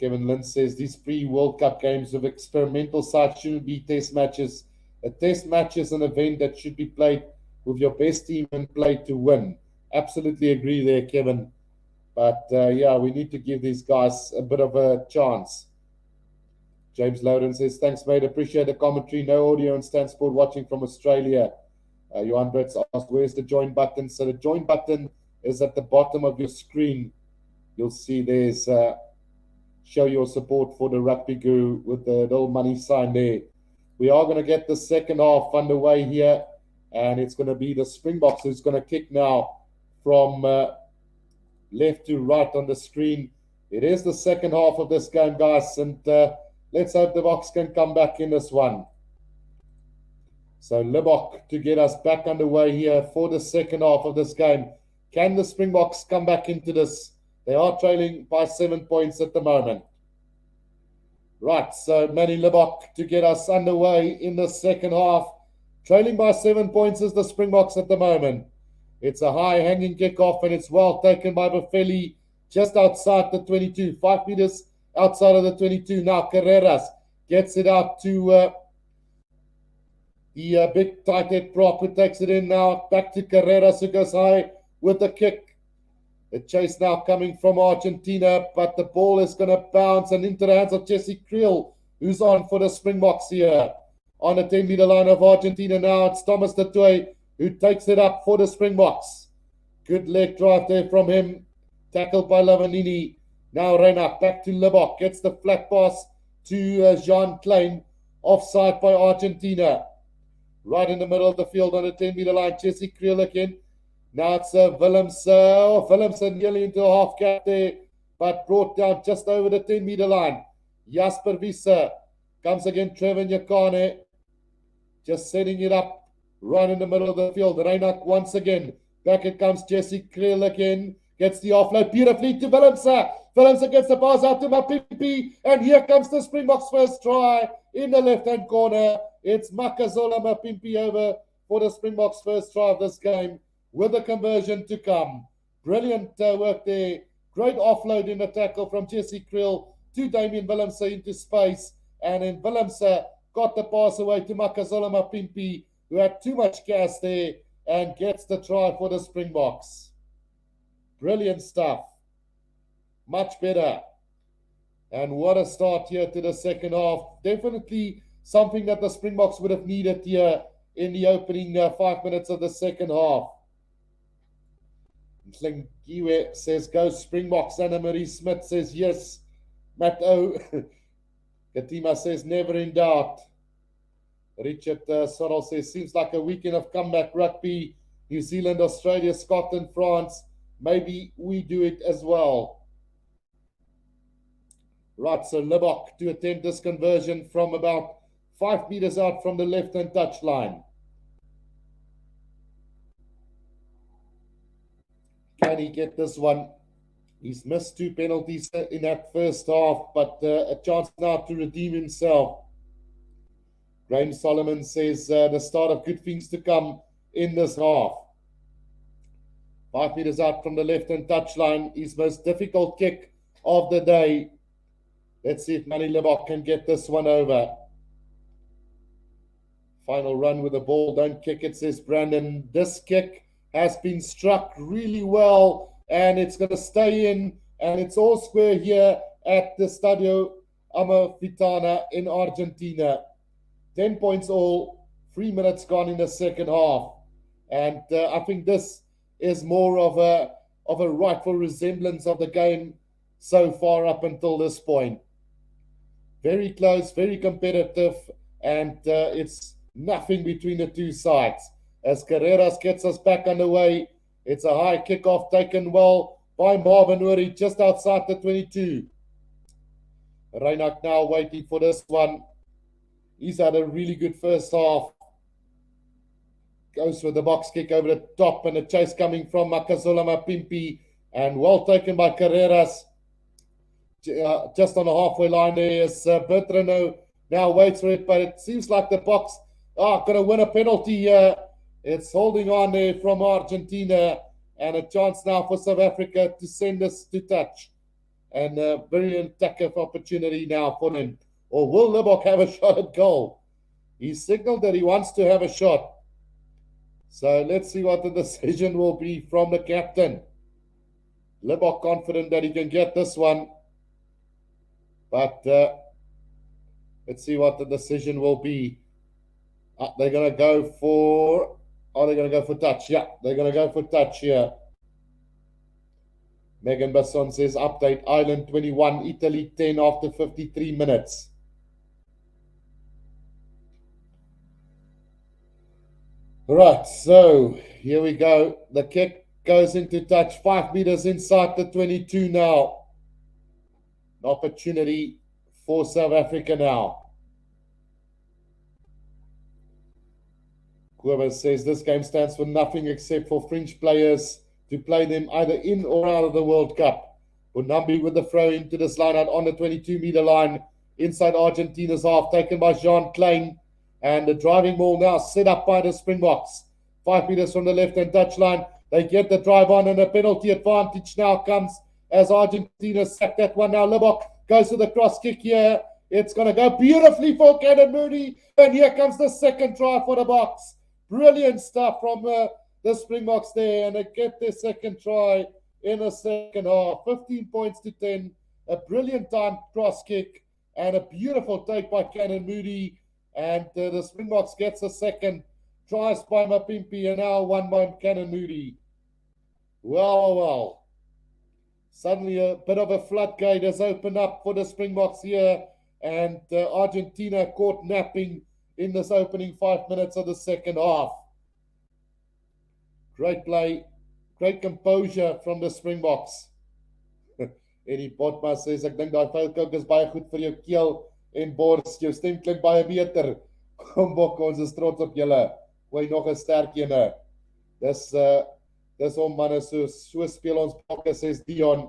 Kevin Lind says, these pre-World Cup games of experimental sites shouldn't be test matches. A test match is an event that should be played with your best team and played to win. Absolutely agree there, Kevin. But yeah, we need to give these guys a bit of a chance. James Loudon says, thanks, mate. Appreciate the commentary. No audio on Stan Sport watching from Australia. Johan Brits asked, where's the join button? So the join button is at the bottom of your screen. You'll see there's show your support for the Rugby Guru with the little money sign there. We are going to get the second half underway here, and it's going to be the Springboks who's going to kick now from left to right on the screen. It is the second half of this game, guys, and let's hope the Boks can come back in this one. So Libok to get us back underway here for the second half of this game. Can the Springboks come back into this? They are trailing by 7 points at the moment. Right, so Manny Libok to get us underway in the second half. Trailing by 7 points is the Springboks at the moment. It's a high-hanging kickoff, and it's well taken by Bafeli just outside the 22. 5 meters outside of the 22. Now Carreras gets it out to the big tight head prop who takes it in now. Back to Carreras who goes high with the kick. The chase now coming from Argentina, but the ball is going to bounce and into the hands of Jesse Creel, who's on for the Springboks here. on the 10-meter line of Argentina now. It's Thomas du Toit who takes it up for the Springboks. Good leg drive there from him. Tackled by Lavanini. Now Reinach back to Lebok. Gets the flat pass to Jean Klein. Offside by Argentina. Right in the middle of the field on the 10-meter line. Jesse Creel again. Now it's Willemse nearly into a half gap there, but brought down just over the 10-meter line. Jasper Wiese comes again. Trevor Nyakane just setting it up right in the middle of the field. Reinach once again. Back it comes Jesse Creel again. Gets the offload beautifully to Willemse. Willemse gets the pass out to Mapimpi. And here comes the Springboks' first try in the left-hand corner. It's Makazola Mapimpi over for the Springboks' first try of this game, with a conversion to come. Brilliant work there. Great offload in the tackle from Jesse Creel to Damian Willemse into space. And then Willemse got the pass away to Makazola Mapimpi, who had too much gas there, and gets the try for the Springboks. Brilliant stuff. Much better. And what a start here to the second half. Definitely something that the Springboks would have needed here in the opening 5 minutes of the second half. Klingiwe says, go Springboks. Anna Marie Smith says, yes. Matt O. Katima says, never in doubt. Richard Sorrell says, seems like a weekend of comeback rugby. New Zealand, Australia, Scotland, France. Maybe we do it as well. Right, so Lebok to attempt this conversion from about 5 meters out from the left-hand touch line. Can he get this one? He's missed 2 penalties in that first half, but a chance now to redeem himself. Graham Solomon says the start of good things to come in this half. 5 meters out from the left-hand touchline, his most difficult kick of the day. Let's see if Manny Lebok can get this one over. Final run with the ball. Don't kick it, says Brandon. This kick has been struck really well, and it's going to stay in, and it's all square here at the Stadio Amalfitana in Argentina. 10 points all, 3 minutes gone in the second half. And I think this is more of a rightful resemblance of the game so far up until this point. Very close, very competitive, and it's nothing between the two sides. As Carreras gets us back underway, it's a high kickoff taken well by Marvin Uri just outside the 22. Reinach now waiting for this one. He's had a really good first half. Goes with the box kick over the top, and a chase coming from Makazola Mapimpi, and well taken by Carreras. Just on the halfway line there is Bertrano now waits for it, but it seems like the Boks are going to win a penalty here. It's holding on there from Argentina, and a chance now for South Africa to send us to touch. And a very attack opportunity now for him. Or will Lebok have a shot at goal? He signaled that he wants to have a shot. So let's see what the decision will be from the captain. Lebok confident that he can get this one. But let's see what the decision will be. They're going to go for... Are they going to go for touch? Yeah, they're going to go for touch here. Megan Basson says, update, Ireland 21, Italy 10 after 53 minutes. Right, so here we go. The kick goes into touch, 5 meters inside the 22 now. An opportunity for South Africa now. Whoever says this game stands for nothing except for fringe players to play them either in or out of the World Cup. Bonambi with the throw into this line out on the 22-meter line inside Argentina's half, taken by Jean Klein. And the driving ball now set up by the Springboks. 5 meters from the left-hand touchline. They get the drive on, and a penalty advantage now comes as Argentina sack that one. Now Lebok goes to the cross kick here. It's going to go beautifully for Cannon Mooney. And here comes the second try for the Boks. Brilliant stuff from the Springboks there, and they get their second try in the second half. 15 points to 10. A brilliant time cross kick and a beautiful take by Cannon Moody. And the Springboks gets a second. Tries by Mapimpi, and now one by Canon Moody. Well. Suddenly a bit of a floodgate has opened up for the Springboks here, and Argentina caught napping in this opening 5 minutes of the second half. Great play, great composure from the Springboks. Eddie Potma says, ek dink daai vuilkoek is baie goed vir jou keel en bors. Jou stem klink baie beter. Kom Bok, ons is trots op julle. Gooi nog 'n sterk ene. Dis om manne, so speel ons bokke, says Dion.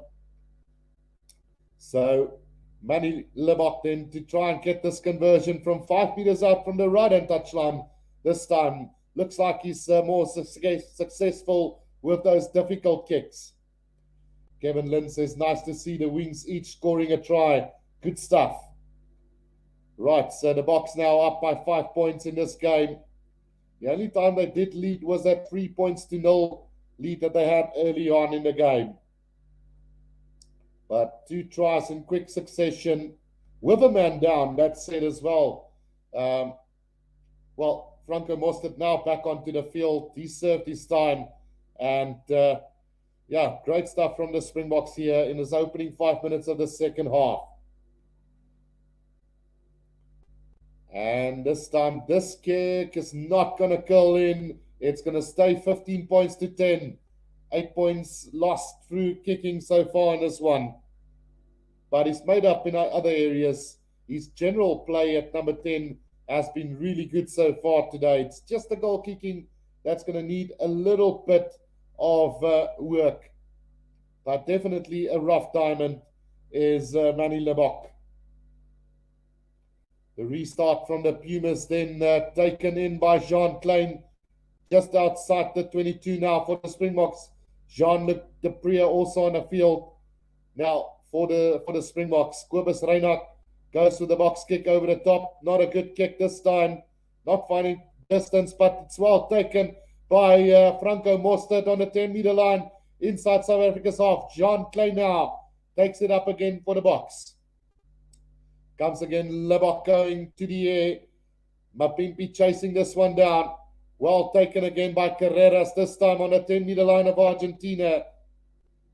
So Manny Lebok then to try and get this conversion from 5 meters out from the right-hand touchline. This time looks like he's more successful with those difficult kicks. Kevin Lynn says, nice to see the Wings each scoring a try. Good stuff. Right, so the Boks now up by 5 points in this game. The only time they did lead was that 3-0 lead that they had early on in the game. But 2 tries in quick succession with a man down, that said as well. Franco Mostert now back onto the field. He served his time. And great stuff from the Springboks here in his opening 5 minutes of the second half. And this time, this kick is not going to curl in. It's going to stay 15 points to 10. 8 points lost through kicking so far in this one. But he's made up in other areas. His general play at number 10 has been really good so far today. It's just the goal kicking that's going to need a little bit of work. But definitely a rough diamond is Manny Lebok. The restart from the Pumas then taken in by Jean Klein. Just outside the 22 now for the Springboks. Jean-Luc de Prier also on the field. Now for the Springboks, Kobus Reinach goes with the box kick over the top. Not a good kick this time. Not finding distance, but it's well taken by Franco Mostert on the 10-meter line inside South Africa's half. Jean Klein now takes it up again for the Boks. Comes again, Lebok going to the air. Mapimpi chasing this one down. Well taken again by Carreras, this time on the 10-meter line of Argentina.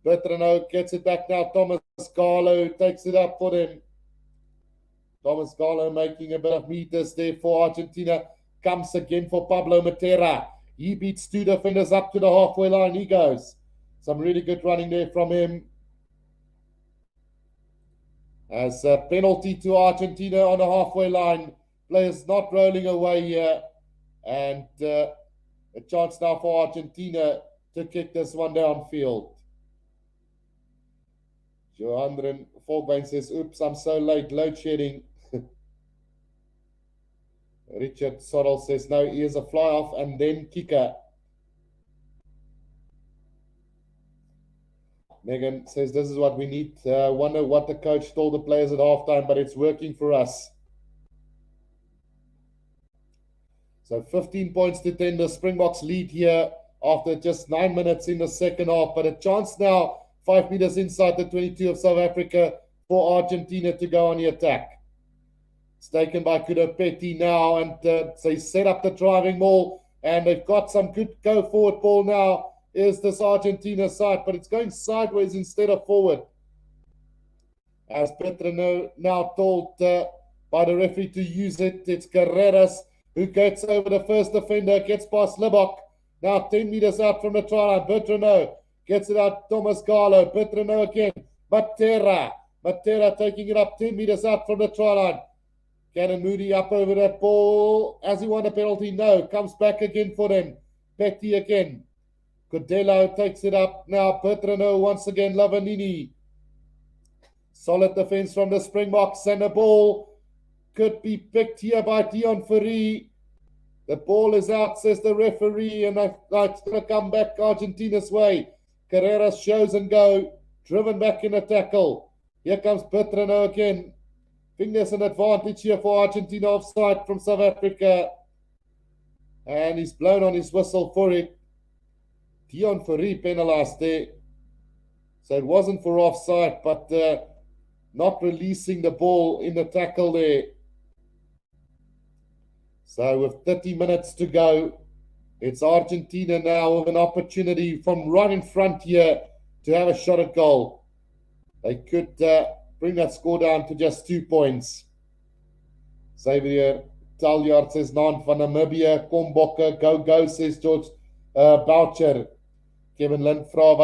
Bertrano gets it back now. Thomas Garlow takes it up for them. Thomas Garlow making a bit of meters there for Argentina. Comes again for Pablo Matera. He beats 2 defenders up to the halfway line. He goes. Some really good running there from him. As a penalty to Argentina on the halfway line. Players not rolling away here. And a chance now for Argentina to kick this one downfield. Johandren Volkbein says, oops, I'm so late, load shedding. Richard Sorrell says, no, he is a fly off and then kicker. Megan says, this is what we need. Wonder what the coach told the players at halftime, but it's working for us. So 15 points to 10, the Springboks lead here after just 9 minutes in the second half. But a chance now, 5 meters inside the 22 of South Africa for Argentina to go on the attack. It's taken by Kudo Petty now, and they set up the driving maul, and they've got some good go-forward ball now. Is this Argentina side, but it's going sideways instead of forward. As Petrino now told by the referee to use it, it's Carreras who gets over the first defender, gets past Lebok. Now 10 meters out from the try line. Bertrano gets it out. Thomas Garlow. Bertrano again. Matera taking it up 10 meters out from the try line. Canon Moody up over that ball. Has he won a penalty? No. Comes back again for them. Petty again. Codello takes it up now. Bertrano once again. Lavanini. Solid defense from the Springboks, and the ball could be picked here by Dion Ferri. The ball is out, says the referee, and it's going to come back Argentina's way. Carreras shows and go, driven back in a tackle. Here comes Bertrano again. I think there's an advantage here for Argentina offside from South Africa. And he's blown on his whistle for it. Dion Ferri penalized there. So it wasn't for offside, but not releasing the ball in the tackle there. So with 30 minutes to go, it's Argentina now with an opportunity from right in front here to have a shot at goal. They could bring that score down to just 2 points. Xavier Taljaard says none van Namibia. Kombokke, go, says George Boucher. Kevin Lind vra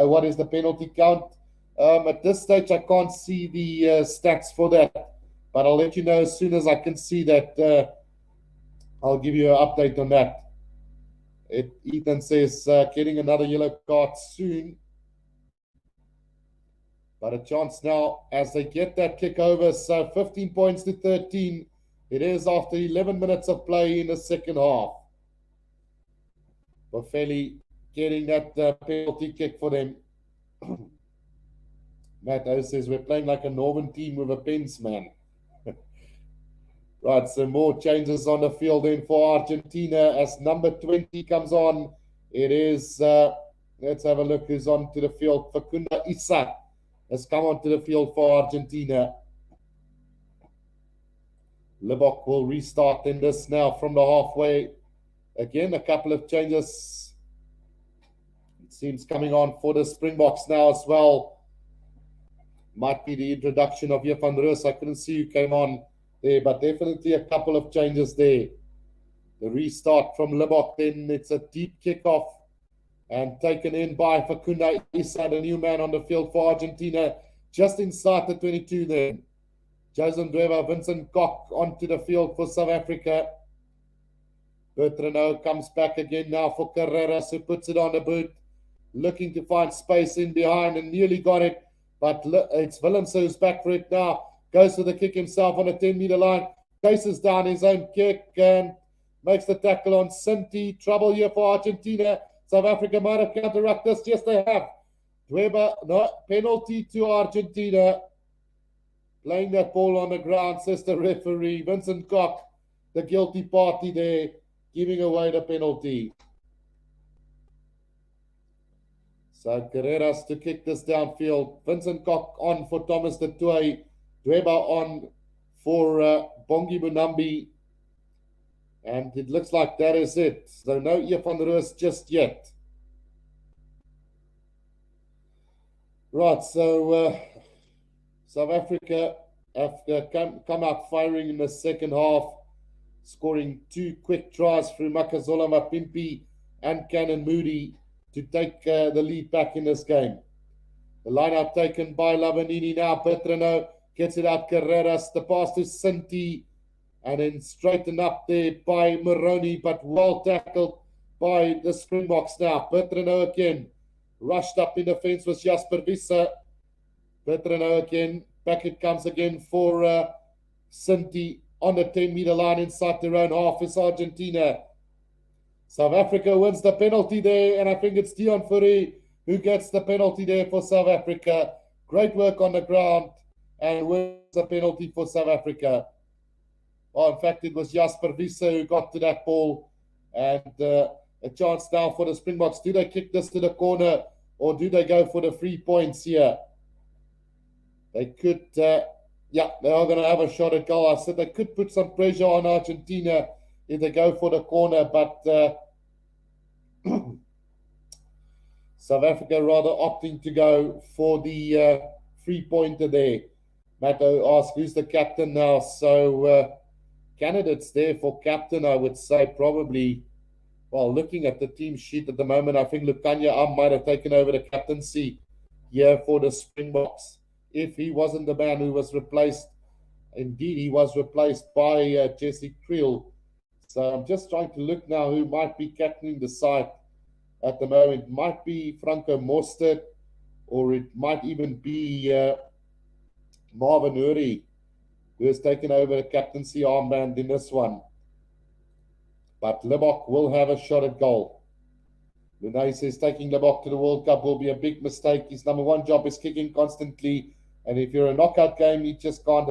what is the penalty count? At this stage, I can't see the stats for that, but I'll let you know as soon as I can see that. I'll give you an update on that. Ethan says getting another yellow card soon. But a chance now as they get that kick over. So 15 points to 13. It is after 11 minutes of play in the second half. Boffelli getting that penalty kick for them. Matt O says we're playing like a Northern team with a pens, man. Right, so more changes on the field then for Argentina as number 20 comes on. It is, let's have a look who's onto the field. Facunda Issa has come onto the field for Argentina. Libok will restart in this now from the halfway. Again, a couple of changes. It seems coming on for the Springboks now as well. Might be the introduction of Van Roos. I couldn't see who came on there, but definitely a couple of changes there. The restart from Libok, then it's a deep kickoff and taken in by Facunda Issa, the new man on the field for Argentina, just inside the 22 then. Jason Dweber, Vincent Koch onto the field for South Africa. Bertrano comes back again now for Carreras, who puts it on the boot, looking to find space in behind and nearly got it, but it's Willems who's back for it now. Goes for the kick himself on the 10-meter line, chases down his own kick and makes the tackle on Sinti. Trouble here for Argentina. South Africa might have counteracted this. Yes, they have. Dweber, no, penalty to Argentina. Playing that ball on the ground, says the referee. Vincent Koch, the guilty party there, giving away the penalty. So Carreras to kick this downfield. Vincent Koch on for Thomas de Toey. Dweber on for Bongi Bunambi. And it looks like that is it. So no Van Roos just yet. Right, so South Africa have come out firing in the second half, scoring 2 quick tries through Makazola Mapimpi and Cannon Moody to take the lead back in this game. The line out taken by Lavanini now. Bertrano gets it out. Carreras, the pass to Sinti, and then straightened up there by Moroni, but well tackled by the Springboks now. Bertrano again, rushed up in defense was Jasper Visser. Bertrano again, back it comes again for Sinti on the 10-meter line inside their own half is Argentina. South Africa wins the penalty there, and I think it's Dion Fourie who gets the penalty there for South Africa. Great work on the ground and wins the penalty for South Africa. Well, in fact, it was Jasper Visser who got to that ball, and a chance now for the Springboks. Do they kick this to the corner, or do they go for the 3 points here? They could, yeah, they are going to have a shot at goal. I said they could put some pressure on Argentina if they go for the corner, but South Africa rather opting to go for the 3-pointer there. Matto asks, who's the captain now? So candidates there for captain, I would say probably, well, looking at the team sheet at the moment, I think Lukanya might have taken over the captaincy here for the Springboks. If he wasn't the man who was replaced, indeed he was replaced by Jesse Creel. So I'm just trying to look now who might be captaining the side at the moment. It might be Franco Mostert, or it might even be Marvin Uri, who has taken over the captaincy armband in this one. But Libok will have a shot at goal. Lunay says taking Libok to the World Cup will be a big mistake. His number one job is kicking constantly. And if you're a knockout game, you just can't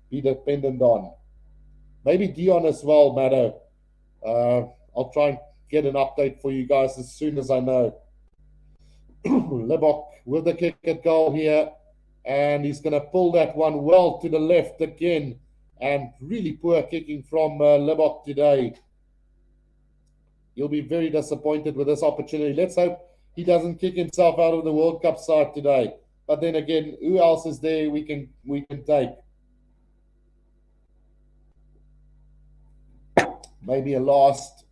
be dependent on. Maybe Dion as well, Maddo. I'll try and get an update for you guys as soon as I know. Libok with the kick at goal here. And he's going to pull that one well to the left again. and really poor kicking from Libbok today. He'll be very disappointed with this opportunity. Let's hope he doesn't kick himself out of the World Cup side today. But then again, who else is there we can take? Maybe a last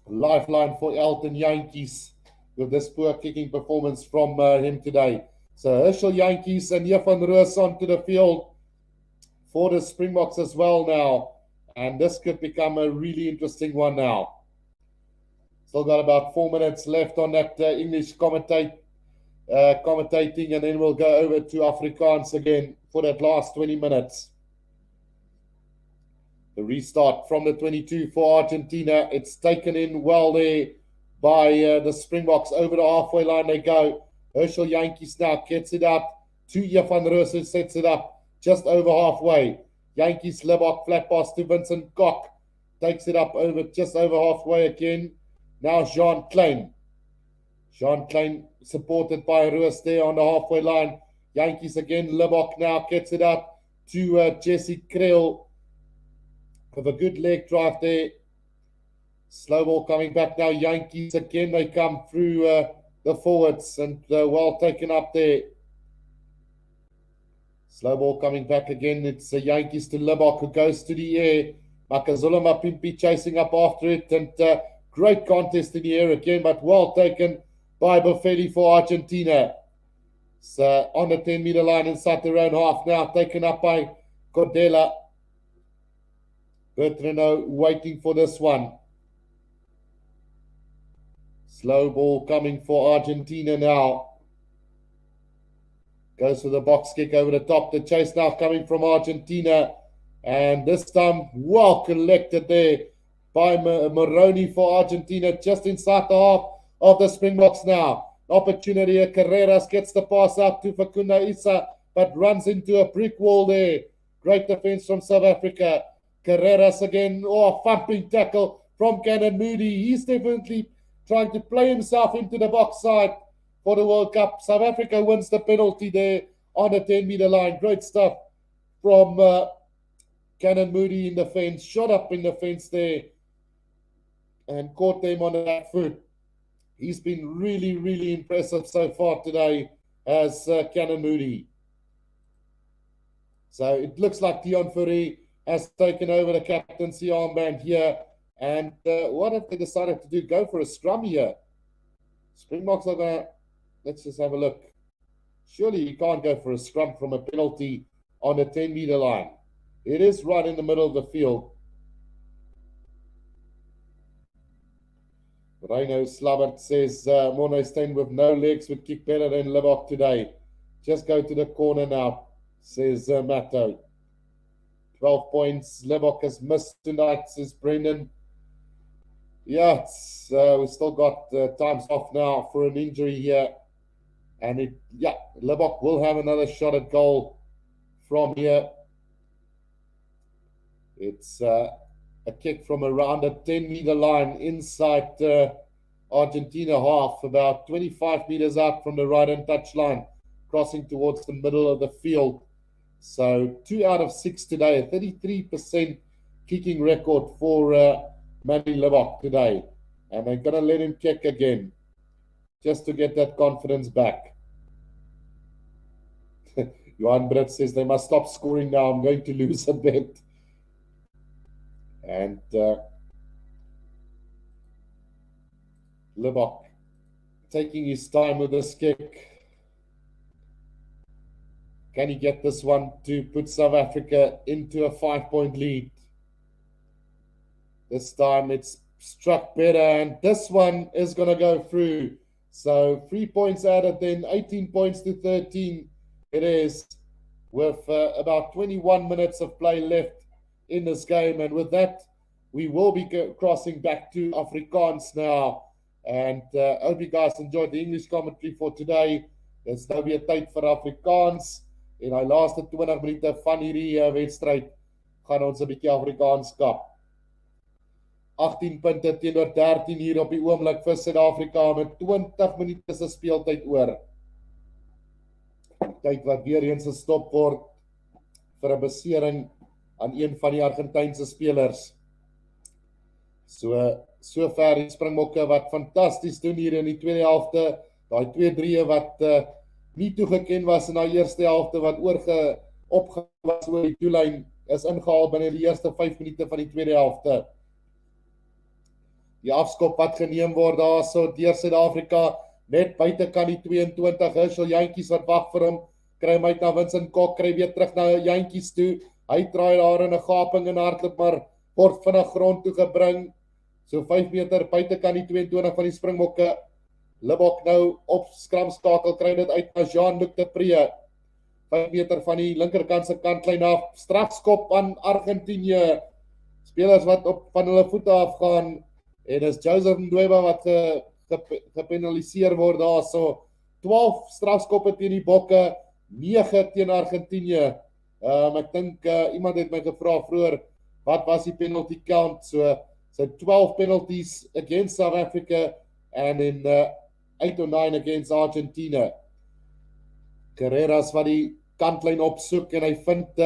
lifeline for Elton Yankees with this poor kicking performance from him today. So Herschel Yankees and Van Roos onto the field for the Springboks as well now. And this could become a really interesting one now. Still got about 4 minutes left on that English commentating, and then we'll go over to Afrikaans again for that last 20 minutes. The restart from the 22 for Argentina. It's taken in well there by the Springboks. Over the halfway line they go. Herschel Yankees now gets it up to Van Roos, who sets it up just over halfway. Yankees Libbok, flat pass to Vincent Kok. Takes it up over just over halfway again. Now Jean Klein. Jean Klein supported by Roos there on the halfway line. Yankees again. Libbok now gets it up to Jesse Kreel. With a good leg drive there. Slow ball coming back now. Yankees again. They come through the forwards and well taken up there. Slow ball coming back again. It's Yankees to Libbok, who goes to the air. Makazula Mapimpi chasing up after it, and great contest in the air again, but well taken by Buffetti for Argentina. So on the 10-meter line inside their own half now, taken up by Cordella. Bertrano waiting for this one. Slow ball coming for Argentina now. Goes for the box kick over the top. The chase now coming from Argentina. And this time well collected there by Moroni for Argentina, just inside the half of the Springboks now. Opportunity, Carreras gets the pass out to Fakunda Issa, but runs into a brick wall there. Great defense from South Africa. Carreras again, thumping tackle from Cannon Moody. He's definitely trying to play himself into the box side for the World Cup. South Africa wins the penalty there on the 10-meter line. Great stuff from Cannon Moody in the fence. Shot up in the fence there and caught them on the back foot. He's been really, really impressive so far today as Cannon Moody. So it looks like Dion Fourie has taken over the captaincy armband here. And what have they decided to do? Go for a scrum here. Springboks are going to, let's just have a look. Surely you can't go for a scrum from a penalty on the 10-meter line. It is right in the middle of the field. Reino Slabbert says, Mornestein with no legs would kick better than Libbok today. Just go to the corner now, says Matto. 12 points. Libbok has missed tonight, says Brendan. Yeah, we've still got times off now for an injury here. And Libbok will have another shot at goal from here. It's a kick from around the 10-meter line inside Argentina half, about 25 meters out from the right-hand touchline, crossing towards the middle of the field. So 2 out of 6 today, a 33% kicking record for Manny Libbok today. And they're going to let him kick again, just to get that confidence back. Johan Brett says they must stop scoring now. I'm going to lose a bet. And Libbok taking his time with this kick. Can he get this one to put South Africa into a 5-point lead? This time it's struck better, and this one is going to go through. So 3 points added, then 18 points to 13 it is, with about 21 minutes of play left in this game. And with that, we will be crossing back to Afrikaans now. And I hope you guys enjoyed the English commentary for today. There's nou weer tyd vir Afrikaans. En die laaste 20 minute van hierdie wedstryd gaan ons 'n bietjie Afrikaans kap. 18 punte teenoor 13 hier op die oomblik vir Suid-Afrika met 20 minute se speeltyd oor. Tyd wat weer eens gestop word vir 'n besering aan een van die Argentynse spelers. So ver die Springbokke wat fantasties doen hier in die tweede helfte, daai 2-3 wat nie toegeken was in daai eerste helfte, wat opgehaal was oor die doellyn, is ingehaal binne die eerste 5 minute van die tweede helfte. Die afskop wat geneem word daar so deur Suid-Afrika, net buitekant die 22, Herschel Jantjies wat wag vir hom, kry hom uit na Vincent Kok, kry weer terug na Jantjies toe, hy draai daar in 'n gaping en hardloop maar word vinnig grond toe gebring, so 5 meter buitekant die 22 van die Springbokke. Libbok nou op skramskakel, kry dit uit na Jean-Luc de Pre, 5 meter van die linkerkant se kantlyn af, strafskop aan Argentinië, spelers wat van hulle voete afgaan, en is Joseph Ndweba wat gepenaliseer word daar, so 12 strafskoppe teen die Bokke, 9 teen Argentinië. Ek dink iemand het my gevra vroeër, wat was die penalty count? So 12 penalties against South Africa and in 8 or 9 against Argentina. Carreras wat die kantlyn opsoek en hy vind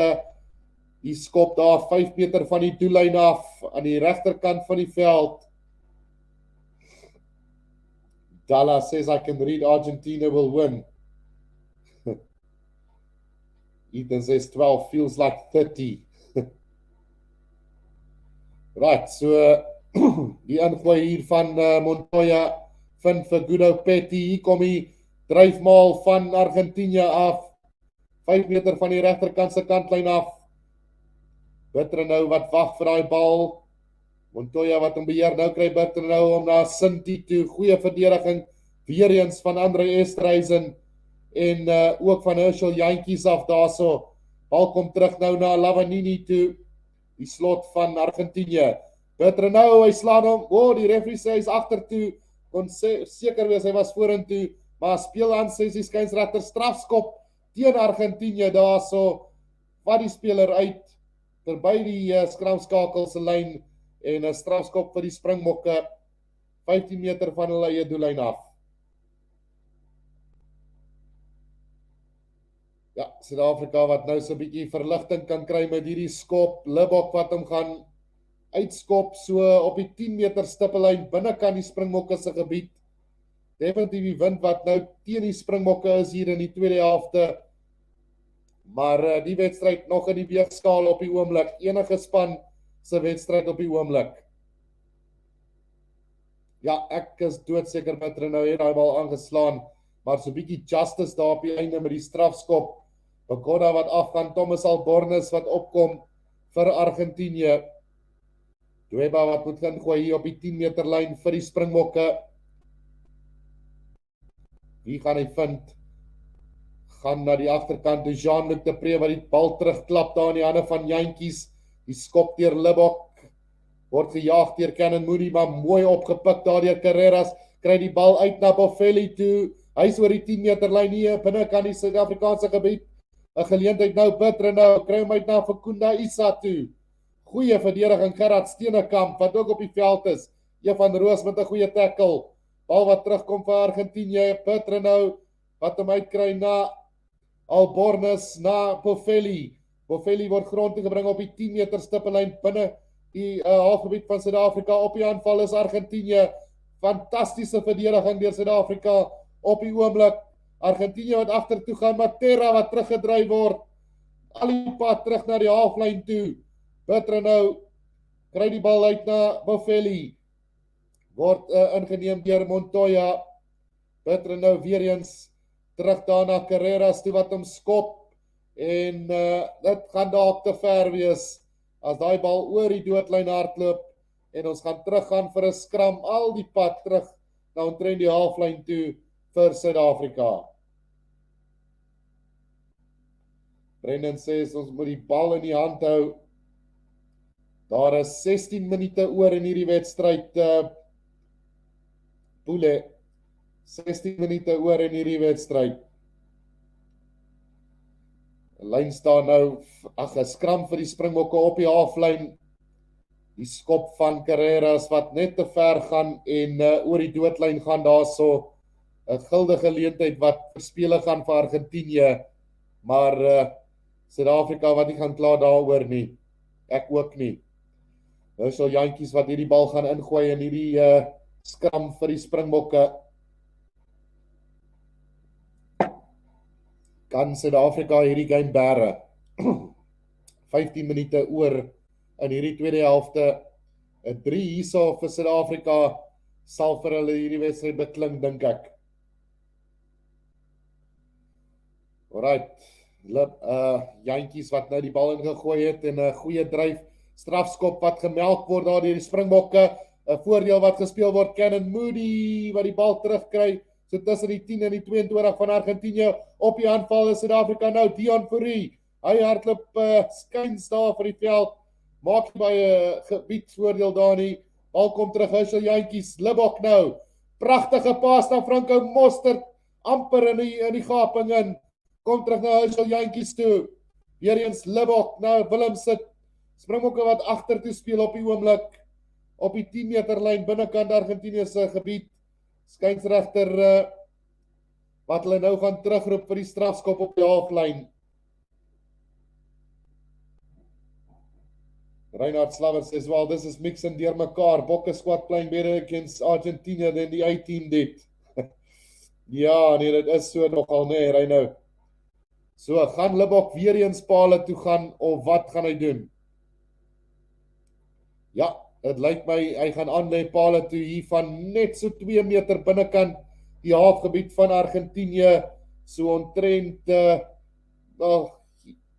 die skop daar 5 meter van die doellyn af aan die regterkant van die veld. Dalla says I can read Argentina will win. Ethan says 12 feels like 30. Right, so die ingooi hier van Montoya vind vir Guido Petty, hier kom die dryfmaal van Argentinië af, 5 meter van die regterkant se kantlyn af. Bertrand wat wag vir daai bal, Montoya wat hom beheer, nou kry Bertrand om na Sinti toe, goeie verdediging, weer eens van Andre Estreisen, en ook van Herschel Jantjies af daarso, bal kom terug nou na Lavanini toe, die slot van Argentinië, Bertrand hy slaan hom, die referee sê hy is agter toe, kon seker wees hy was vorentoe, maar speel aan sê die skynsregter strafskop teen Argentinië daarso, wat die speler uit, terby die skramskakel se lyn, en 'n strafskop vir die Springbokke, 15 meter van hulle eie doellyn af. Ja, Suid-Afrika wat nou so 'n bietjie verligting kan kry met hierdie skop, Libbok wat hom gaan uitskop so op die 10 meter stippellyn binnekant die Springbokke se gebied. Definitief die wind wat nou teen die Springbokke is hier in die tweede helfte. Maar die wedstryd nog in die weegskaal op die oomblik, enige span se wedstryd op die oomblik. Ja, ek is doodseker Bertrand het daai bal aangeslaan, maar so 'n bietjie justice daar op die einde met die strafskop. Bekoda wat afgaan, Thomas Albornes wat opkom vir Argentinië. Dweba wat moet gaan gooi hier op die 10 meter lyn vir die Springbokke. Wie gaan hy vind? Gaan na die agterkant, Jean-Luc de Pre wat die bal terugklap daar in die hande van Jantjies. Die skop deur Libbok, word gejaag deur Cannon Moody, maar mooi opgepik daar deur Carreras, kry die bal uit na Boffelli toe, hy is oor die 10 meter lyn hier, binnekant die Suid-Afrikaanse gebied, 'n geleentheid nou, Bertrand kry hom uit na Fakunda Issa toe, goeie verdediging, Gerard Steenekamp, wat ook op die veld is, van Roos met 'n goeie tackle, bal wat terugkom vir Argentinië, Bertrand wat hom uitkry na Albornes, na Boffelli, Boffelli word grond toe gebring op die 10 meter stippellyn binne die halfgebied van Suid-Afrika. Op die aanval is Argentinië, fantastiese verdediging deur Suid-Afrika op die oomblik. Argentinië wat agtertoe gaan, Matera wat teruggedryf word, al die pad terug na die halflyn toe. Bertrand kry die bal uit na Boffelli, word ingeneem deur Montoya. Bertrand weer eens terug daar na Carreras toe wat hom skop, en dit gaan dalk te ver wees as daai bal oor die doodlyn hardloop en ons gaan teruggaan vir 'n skram al die pad terug na omtrent die halflyn toe vir Suid-Afrika. Brendan sê ons moet die bal in die hand hou. Daar is 16 minute oor in hierdie wedstryd. Poele, 16 minute oor in hierdie wedstryd. Lyn staan nou, 'n skram vir die Springbokke op die halflyn. Die skop van Carreras wat net te ver gaan en oor die doodlyn gaan daarso. 'n Guldige geleentheid wat verspele gaan vir Argentinië, maar Suid-Afrika wat nie gaan klaar daaroor nie. Ek ook nie. Nou sal Jantjies wat hierdie bal gaan ingooi in hierdie skram vir die Springbokke. Kan Suid-Afrika hierdie game bære? 15 minute oor in hierdie tweede helfte. 'n 3 hierso vir Suid-Afrika sal vir hulle hierdie wedstryd beklink, dink ek. Alright, Jantjies wat nou die bal ingegooi het en 'n goeie dryf, strafskop wat gemelk word daar deur die Springbokke, 'n voordeel wat gespeel word, Cannon Moody wat die bal terugkry, so tussen die 10 en die 22 van Argentina, op die aanval is Suid-Afrika nou, Dion Fourie, hy hardloop skuins daar vir die veld, maak by 'n gebiedsvoordeel daar nie, bal kom terug, Hussel Jantjies, Libbok nou, pragtige pas na Franco Mostert, amper in die gaping in, kom terug na Hussel Jantjies toe, weer eens Libbok, nou Willem sit, Springbokke wat agter toe speel op die oomblik, op die 10 meter lyn, binnekant Argentinië se gebied, skynsregter, wat hulle nou gaan terugroep vir die strafskop op die halflyn. Reinhard Slaver says, well, this is mixing deur mekaar. Bokke squad playing better against Argentina than the A-team did. Ja, nee, dit is so nogal, nee, Reinhard. So, gaan Libbok weer eens pale toe gaan, of wat gaan hy doen? Ja, dit lyk my, hy gaan aanlei pale toe hier van net so 2 meter binnekant die halfgebied van Argentinië, so omtrent,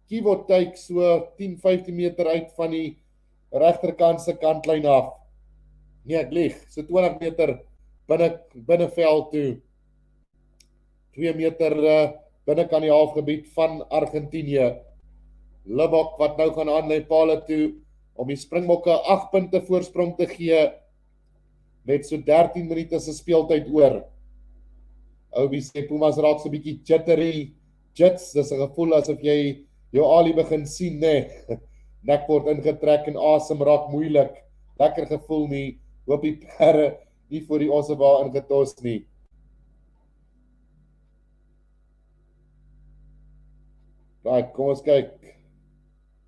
give or take, so 10-15 meter uit van die regterkantse kantlyn af. Nee, ek lieg, so 20 meter binneveld toe. 2 meter binnekant die halfgebied van Argentinië. Libbok wat nou gaan aanlei pale toe, om die Springbokke 8 punte voorsprong te gee, met so 13 minute se speeltyd oor. Oubie sê, Pumas raak so 'n bietjie jittery, jits, dis 'n gevoel asof jy jou alie begin sien, nee, nek word ingetrek en asem raak moeilik, lekker gevoel nie, hoop die pere nie voor die Osseba ingetos nie. Right, kom ons kyk.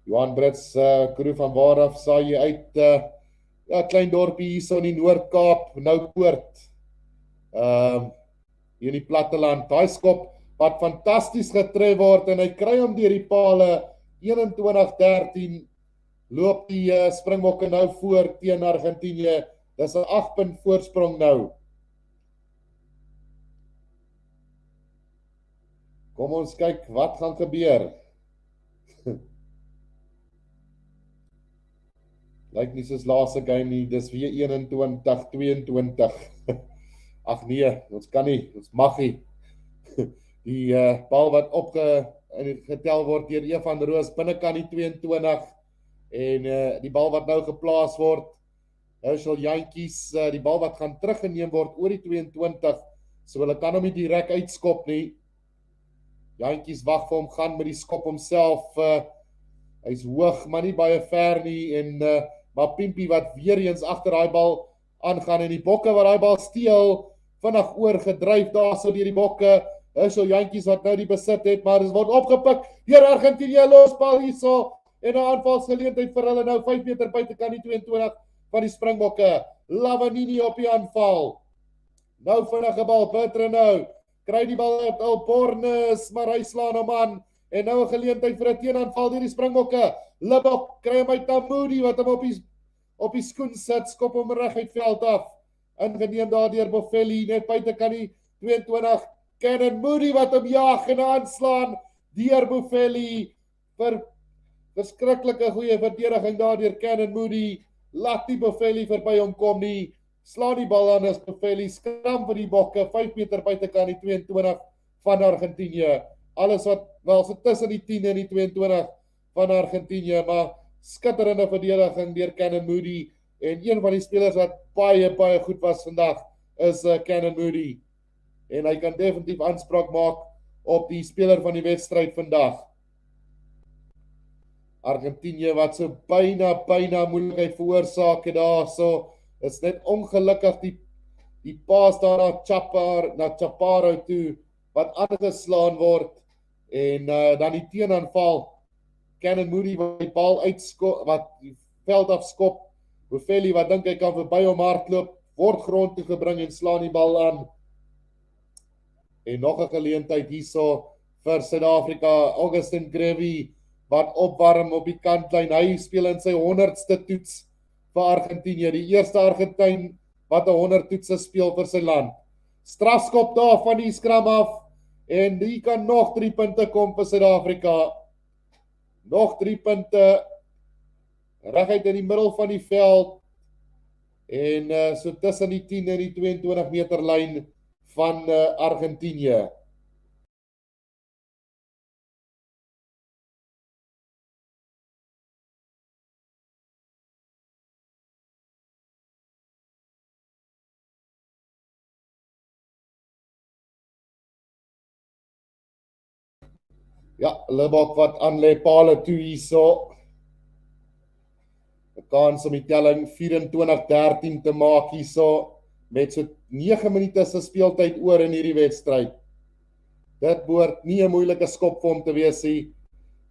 Johan Brits, Kroe van waar af saai jy uit, klein dorpie hier so in die Noord-Kaap, nou Poort, hier in die platteland, daai skop wat fantasties getref word en hy kry hom deur die pale, 21-13, loop die Springbokke nou voor teen Argentinië, dis 'n 8 punt voorsprong nou. Kom ons kyk wat gaan gebeur. Lyk nie soos laaste game nie, dis weer 21-22. Ag nee, ons kan nie, ons mag nie. Die bal wat getel word deur Evan Roos binnekant die 22 en die bal wat nou geplaas word, Hussel Jantjies, die bal wat gaan teruggeneem word oor die 22, so hulle kan hom nie direk uitskop nie. Jantjies wag vir hom, gaan met die skop homself, hy's hoog, maar nie baie ver nie, en maar Pimpie wat weer eens agter daai bal aangaan, en die Bokke wat daai bal steel, vinnig oorgedryf daar so deur die Bokke, Hussel Jantjies wat nou die besit het, maar dit word opgepik deur Argentinië, losbal hierso, en 'n aanvalsgeleentheid vir hulle nou 5 meter buitekant die 22 van die Springbokke, Lavanini op die aanval, nou vinnige bal, Bertrand nou, kry die bal uit Albornes, maar hy slaan hom aan, en nou 'n geleentheid vir 'n teenaanval deur die Springbokke, Libbok kry hom uit Moody wat hom op die skoen sit, skop hom reg uit veld af, ingeneem daar deur Bofelli, net buitekant die 22, Cannon Moody wat hom jaag en aanslaan deur Bofelli, vir verskriklike goeie verdediging daar deur Cannon Moody, laat die Bofelli verby hom kom nie, slaan die bal aan as Bofelli, skram vir die Bokke, 5 meter buitekant die 22 van Argentinië, alles wat, wel so tussen die 10 en die 22 van Argentinië, maar skitterende verdediging deur Cannon Moody, en een van die spelers wat baie goed was vandag, is Cannon Moody, en hy kan definitief aanspraak maak op die speler van die wedstryd vandag. Argentinië wat so byna moeilikheid veroorsaak het daar, so is net ongelukkig die paas daar na Chaparro toe, wat aangeslaan word, en dan die teenaanval, Cannon Moody wat die bal uitskop, wat die veld afskop, Boffelli wat dink hy kan verby hom hardloop, word grond toe gebring en slaan die bal aan. En nog 'n geleentheid hierso vir Suid-Afrika, Augustin Grevy wat opwarm op die kantlyn. Hy speel in sy 100ste toets vir Argentinië, die eerste Argentyn wat 100 toetse speel vir sy land. Strafskop daar van die skram af en die kan nog 3 punte kom vir Suid-Afrika. Nog 3 punte reguit in die middel van die veld en so tussen die 10 en die 22 meter lyn van Argentinië. Ja, Lebok wat aanlê pale toe hierso. 'n Kans om die telling 24-13 te maak hierso met so 9 minute se speeltyd oor in hierdie wedstryd. Dit behoort nie 'n moeilike skop vir hom te wees nie.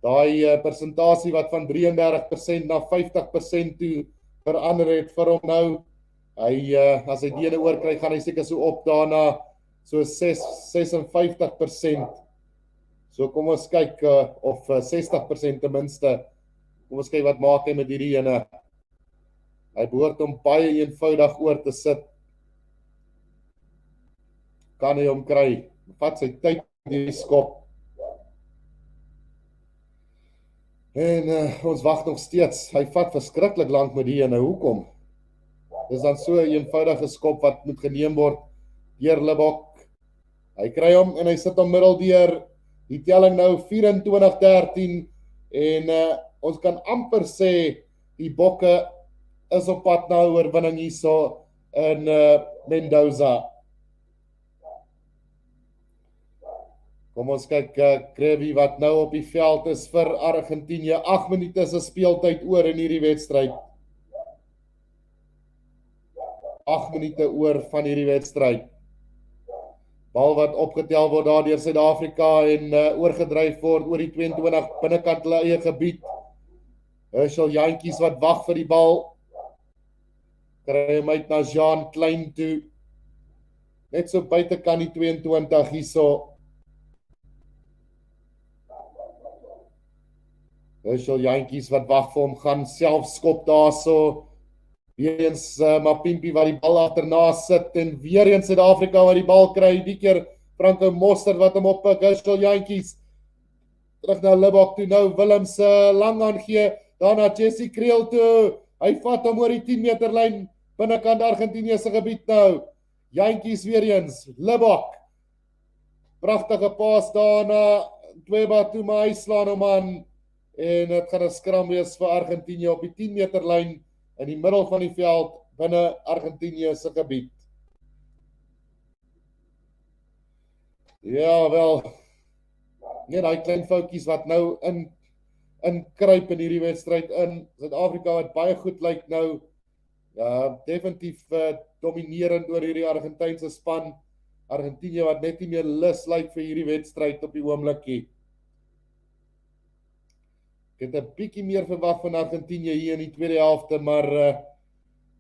Daai persentasie wat van 33% na 50% toe verander het vir hom nou. Hy as hy die ene oor kry, gaan hy seker so op daarna so 56%. So kom ons kyk of 60% ten minste. Kom ons kyk wat maak hy met hierdie ene. Hy behoort hom baie eenvoudig oor te sit. Kan hy hom kry? Vat sy tyd die skop. En ons wag nog steeds. Hy vat verskriklik lank met die ene. Hoekom? Dis dan so 'n eenvoudige skop wat moet geneem word deur Lebok. Hy kry hom en hy sit hom middeldeur. Die telling nou 24-13 en ons kan amper sê die Bokke is op pad na oorwinning hierso in Mendoza. Kom ons kyk Grevy wat nou op die veld is vir Argentinië. 8 minute se speeltyd oor in hierdie wedstryd. 8 minute oor van hierdie wedstryd. Bal wat opgetel word daar deur Suid-Afrika en oorgedryf word oor die 22 binnekant hulle eie gebied. Herschel Jantjies wat wag vir die bal. Kry hom uit na Jean Klein toe. Net so buitekant die 22 hierso. Herschel Jantjies wat wag vir hom, gaan self skop daarso. Weer eens Mapimpi wat die bal agterna sit en weer eens Suid-Afrika wat die bal kry. Die keer Franco Mostert wat hom op Herschel Jantjies. Terug na Lebok toe nou. Willems lang aangee. Daarna Jesse Kriel toe. Hy vat hom oor die 10 meter lyn binnekant Argentinië se gebied nou. Jantjies weer eens. Lebok. Pragtige paas daarna. Tweba toe, maar hy slaan hom aan. En dit gaan 'n skram wees vir Argentinië op die 10 meter lyn in die middel van die veld binne Argentinië se gebied. Ja, wel. Net daai klein foutjies wat nou inkruip in hierdie wedstryd in. Suid-Afrika wat baie goed lyk nou. Ja, definitief dominerend oor hierdie Argentynse span. Argentinië wat net nie meer lus lyk vir hierdie wedstryd op die oomblikie. Ek het 'n bietjie meer verwag van Argentinië hier in die tweede helfte, maar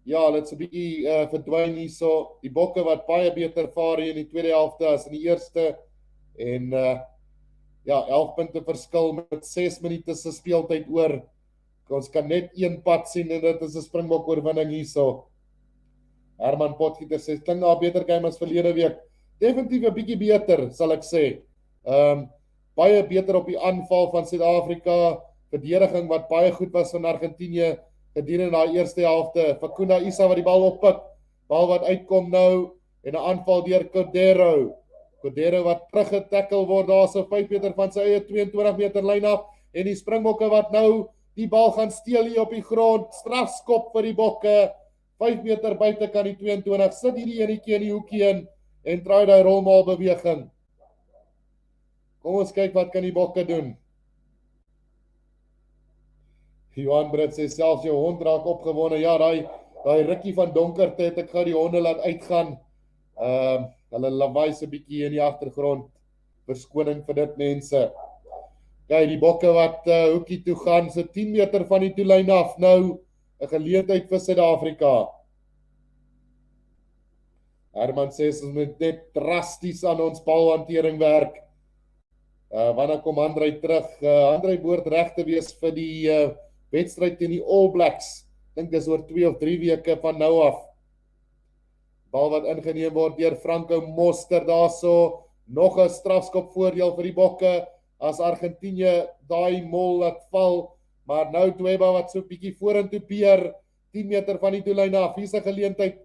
ja, hulle het so 'n bietjie verdwyn hierso. Die Bokke wat baie beter vaar hier in die tweede helfte as in die eerste en ja, 11 punte verskil met 6 minute se speeltyd oor. Ons kan net een pad sien en dit is 'n Springbok oorwinning hierso. Herman Potgieter sê klink na 'n beter game as verlede week. Definitief 'n bietjie beter, sal ek sê. Baie beter op die aanval van Suid-Afrika. Verdediging wat baie goed was van Argentinië gedurende daai eerste helfte. Fakunda Isa wat die bal oppik. Bal wat uitkom nou en 'n aanval deur Cordero. Cordero wat teruggetackle word daar so 5 meter van sy eie 22 meter lyn af en die Springbokke wat nou die bal gaan steel hier op die grond. Strafskop vir die Bokke. 5 meter buite kan die 22 sit hierdie enetjie in die hoekie in en draai daai rolmaal beweging. Kom ons kyk wat kan die Bokke doen. Johan Brits sê selfs jou hond raak opgewonde. Ja, daai rukkie van donkerte het ek gou die honde laat uitgaan. Hulle lawaai so 'n bietjie in die agtergrond. Verskoning vir dit mense. Kyk, die bokke wat hoekie toe gaan, so 10 meter van die toelyn af, nou 'n geleentheid vir Suid-Afrika. Herman sê ons moet net drasties aan ons balhantering werk. Wanneer kom Andrei terug? Andrei behoort reg te wees vir die wedstryd teen die All Blacks. Dink dis oor 2 of 3 weke van nou af. Bal wat ingeneem word deur Franco Moster daarso. Nog 'n strafskop voordeel vir die bokke as Argentina daai mol laat val. Maar nou Dweba wat so 'n bietjie vorentoe peer, 10 meter van die doellyn af. Hier's 'n geleentheid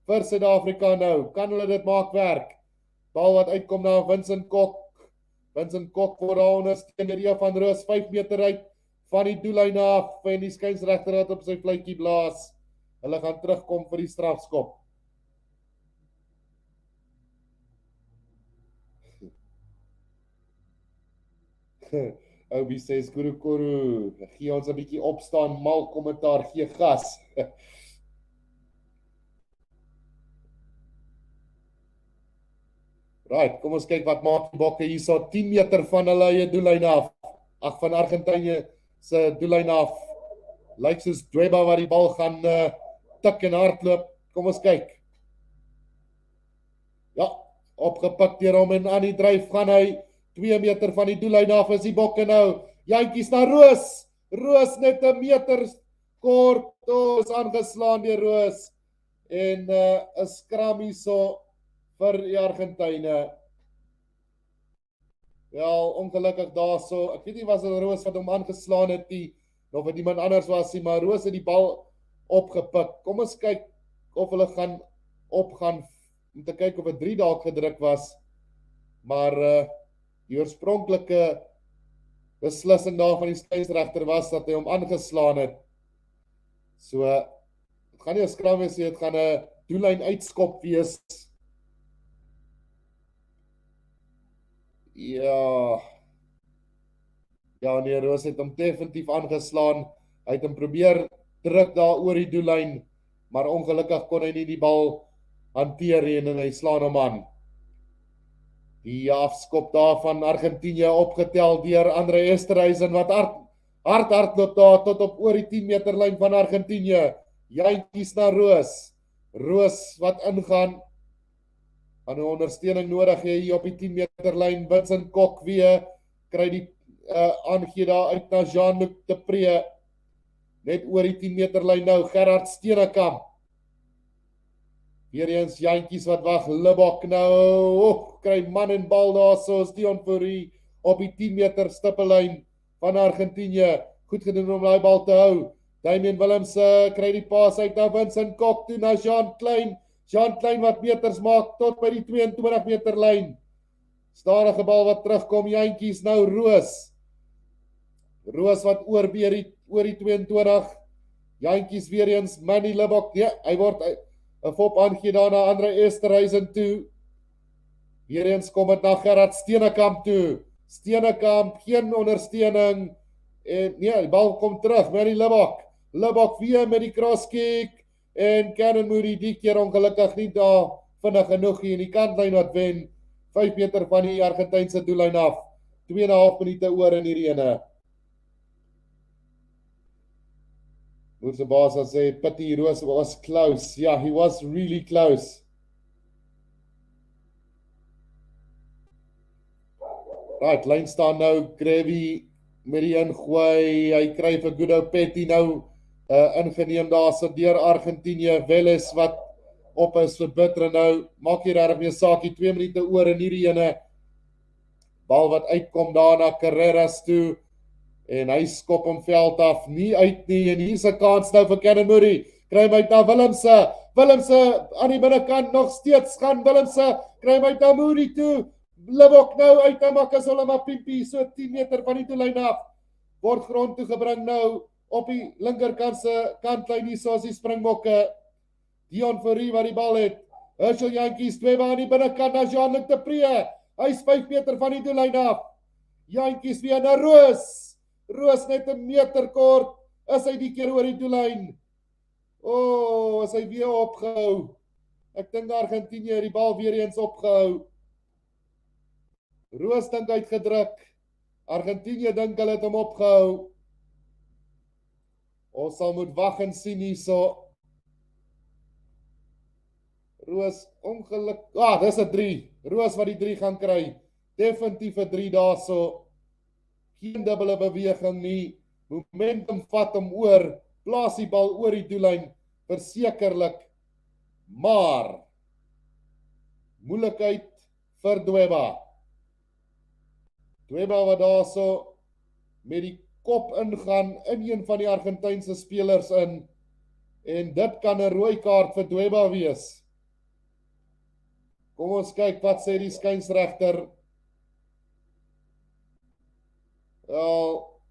vir Suid-Afrika nou. Kan hulle dit maak werk? Bal wat uitkom na Vincent Kok. Vincent Kok word daar ondersteun deur Ea van Roos 5 meter uit van die doellyn af en die skynsregter het op sy fluitjie blaas. Hulle gaan terugkom vir die strafskop. Obi sê Skuru, gee ons 'n bietjie opstaan, mal kommentaar, gee gas. Right, kom ons kyk wat maak die bokke hierso 10 meter van hulle eie doellyn af. Ag, van Argentina se doellyn af. Lyk soos Dweba wat die bal gaan tik en hardloop. Kom ons kyk. Ja, opgepik deur hom en aan die dryf gaan hy 2 meter van die doellyn af is die bokke nou. Jantjies na Roos. Roos net 1 meter kort. Is aangeslaan deur Roos. En 'n skram hierso vir die Argentyne. Wel, ongelukkig daarso. Ek weet nie was dit Roos wat hom aangeslaan het nie, of dit iemand anders was nie, maar Roos het die bal opgepik. Kom ons kyk of hulle gaan opgaan om te kyk of 'n 3 dalk gedruk was. Maar die oorspronklike beslissing daar van die skeieregter was dat hy hom aangeslaan het. So dit gaan nie 'n skram wees nie, dit gaan 'n doellyn uitskop wees. Ja, nee, Roos het hom definitief aangeslaan. Hy het hom probeer druk daar oor die doellyn, maar ongelukkig kon hy nie die bal hanteer en hy slaan hom aan. Die afskop daar van Argentina opgetel deur Andre Esterhuizen wat hardloop daar tot op oor die 10 meter lyn van Argentina. Jantjies na Roos. Roos wat ingaan. Aan 'n ondersteuning nodig hier op die 10 meter lyn. Vincent Kok weer kry die aangee daar uit na Jean-Luc de Pre. Net oor die 10 meter lyn nou Gerard Steenekamp. Weer eens Jantjies wat wag, Libok nou. Kry man en bal daar so Dion Fourie op die 10 meter stippellyn van Argentina. Goed gedoen om daai bal te hou. Damien Willems kry die pas uit na Vincent Kok toe na Jean Klein. Jean Klein wat meters maak tot by die 22 meter lyn. Stadige bal wat terugkom, Jantjies nou Roos. Roos wat oor die 22. Jantjies weer eens Manny Libok. Ja, hy word 'n fop aangee daar na Andre Esterhuizen toe. Weer eens kom dit na Gerard Steenekamp toe. Steenekamp, geen ondersteuning. En nee, die bal kom terug, Manny Libok. Libok weer met die crosskick. En Cannon Moody die keer ongelukkig nie daar vinnig genoeg hier in die kantlyn wat wen. 5 meter van die Argentynse doellyn af. 2,5 minute oor in hierdie ene. Moerse baas sê, Pity Roos was close. Yeah, he was really close. Right, lyn staan nou, Gravy met die ingooi. Hy kry vir Guido Petty nou ingeneem daar so deur Argentina. Welles wat op is vir Bitter nou. Maak hier regtig meer saakie 2 minute oor in hierdie ene. Bal wat uitkom daar na Carreras toe. En hy skop hom veld af, nie uit nie, en hier's 'n kans nou vir Cannon Moody, kry hom uit na Willemse aan die binnekant nog steeds gaan Willemse, kry hom uit na Moody toe, Libok nou uit na Makazole Mapimpi, so 10 meter van die doellyn af, word grond toe gebring nou, op die linkerkant se kantlyn hier, soos die Springbokke, Dion Fourie wat die bal het, Herschel Jantjies, 2 aan die binnekant na Jean-Luc de Pre, hy's 5 meter van die doellyn af, Jantjies weer na Roos, Roos net 1 meter kort, is hy die keer oor die doellyn. Is hy weer opgehou. Ek dink Argentina het die bal weer eens opgehou. Roos dink uitgedruk. Argentina dink hulle het hom opgehou. Ons sal moet wag en sien hierso. Roos, ongeluk. Dis 'n 3. Roos wat die 3 gaan kry. Definitief 'n 3 daarso. Geen dubbele beweging nie. Momentum vat hom oor. Plaas die bal oor die doellyn. Versekerlik. Maar moeilikheid vir Dweba. Dweba wat daarso met die kop ingaan in een van die Argentynse spelers in. En dit kan 'n rooi kaart vir Dweba wees. Kom ons kyk wat sê die skynsregter.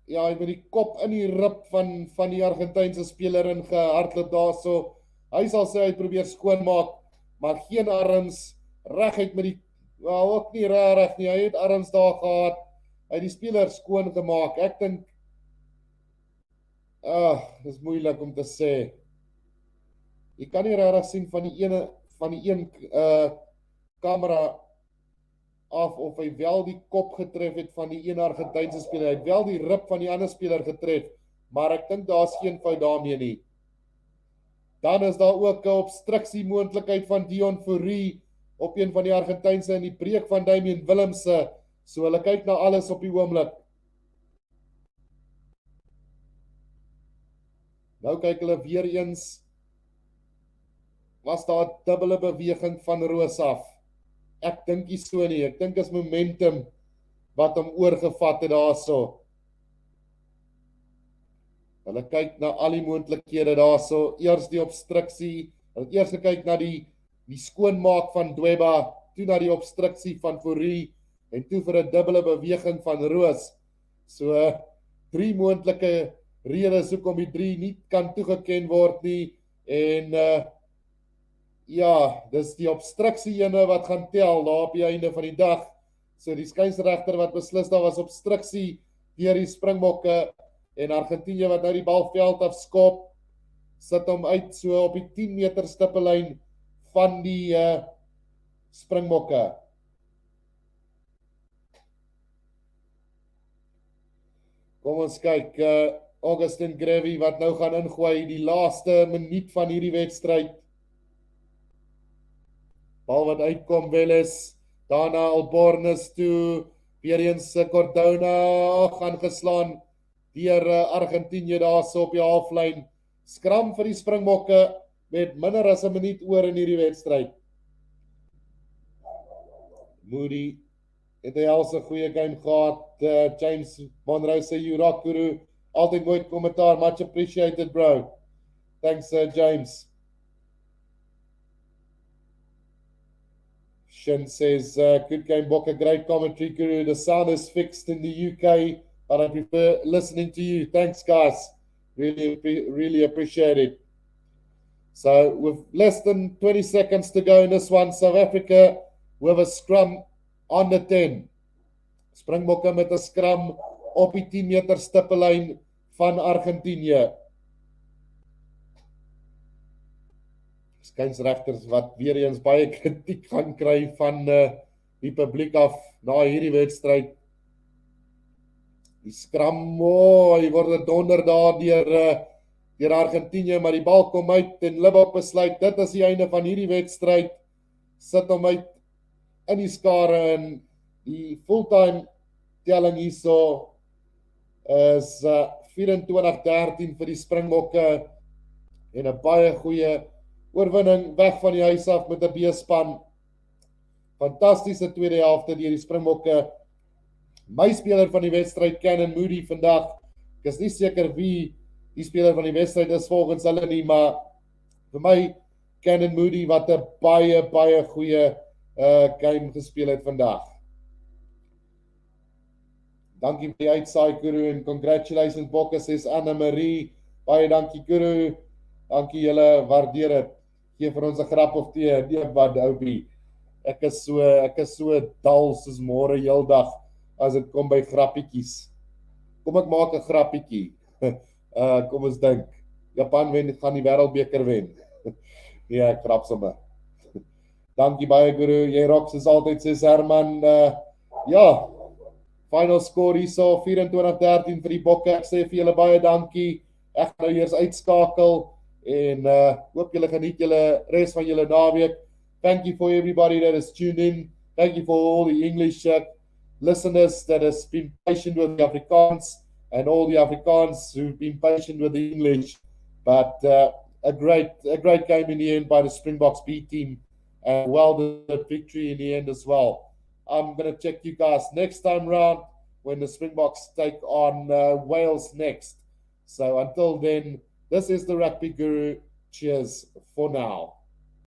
Ja, hy met die kop in die rib van die Argentynse speler ingehardloop daarso. Hy sal sê hy probeer skoonmaak, maar geen arms reguit met die ook nie reg nie. Hy het arms daar gehad. Hy het die speler skoon gemaak. Ek dink dis moeilik om te sê. Jy kan nie regtig sien van die een kamera af of hy wel die kop getref het van die een Argentynse speler. Hy het wel die rib van die ander speler getref, maar ek dink daar's geen fout daarmee nie. Dan is daar ook 'n obstruksie moontlikheid van Dion Fourie op een van die Argentynse en die breek van Damien Willemse. So hulle kyk na alles op die oomblik. Nou kyk hulle weer eens. Was daar 'n dubbele beweging van Roos af? Ek dink nie so nie. Ek dink is momentum wat hom oorgevat het daarso. Hulle kyk na al die moontlikhede daarso. Eers die obstruksie. Hulle het eers gekyk na die skoonmaak van Dweba, toe na die obstruksie van Fourie en toe vir 'n dubbele beweging van Roos. So 3 moontlike redes hoekom die 3 nie kan toegeken word nie. En ja, dis die obstruksie ene wat gaan tel daar op die einde van die dag. So die skynsregter wat beslis daar was obstruksie deur die Springbokke en Argentina wat nou die bal veld af skop, sit hom uit so op die 10 meter stippellyn van die Springbokke. Kom ons kyk, Augustin Grevy wat nou gaan ingooi die laaste minuut van hierdie wedstryd. Bal wat uitkom Welles, daarna Albornes toe, weer eens Cordona gaan geslaan deur Argentina daarso op die halflyn. Skram vir die Springbokke met minder as 'n minuut oor in hierdie wedstryd. Moody het hy al 'n goeie game gehad. James Monroe sê Jurakuru, altyd mooi kommentaar, much appreciated bro. Thanks James. Shin says, good game, Bokke, great commentary, Guru. The sound is fixed in the UK, but I prefer listening to you. Thanks, guys. Really appreciate it. So, with less than 20 seconds to go in this one, South Africa with a scrum on the 10. Springbokke met 'n scrum op die 10 meter stippellyn van Argentinië. Skynsregters wat weer eens baie kritiek gaan kry van die publiek af na hierdie wedstryd. Die skram, hy word donder daar deur Argentinië, maar die bal kom uit en Libbok besluit, dit is die einde van hierdie wedstryd. Sit hom uit in die skare en die fulltime telling hierso is 24-13 vir die Springbokke en 'n baie goeie oorwinning weg van die huis af met 'n B-span. Fantastiese tweede helfte deur die Springbokke. My speler van die wedstryd, Cannon Moody vandag. Ek is nie seker wie die speler van die wedstryd is volgens hulle nie, maar vir my Cannon Moody wat 'n baie goeie game gespeel het vandag. Dankie vir die uitsaai Guru en congratulations Bokke, sê Anna Marie. Baie dankie Guru. Dankie julle, waardeer dit. Gee vir ons 'n grap of twee, nee wat Oubie. Ek is so dal soos môre heeldag as dit kom by grappietjies. Kom ek maak 'n grappietjie. Kom ons dink. Japan gaan die wêreldbeker wen. Ja, ek grap sommer. Dankie baie Guru. Jy rock soos altyd, sê Herman. Ja, Final score hierso 24-13 vir die Bokke. Ek sê vir julle baie dankie. Ek gaan nou eers uitskakel en hoop julle geniet julle res van julle naweek. Thank you for everybody that has tuned in. Thank you for all the English listeners that has been patient with the Afrikaans and all the Afrikaans who've been patient with the English. But a great game in the end by the Springboks B team, and well-deserved victory in the end as well. I'm going to check you guys next time round when the Springboks take on Wales next. So until then, this is the Rugby Guru. Cheers for now.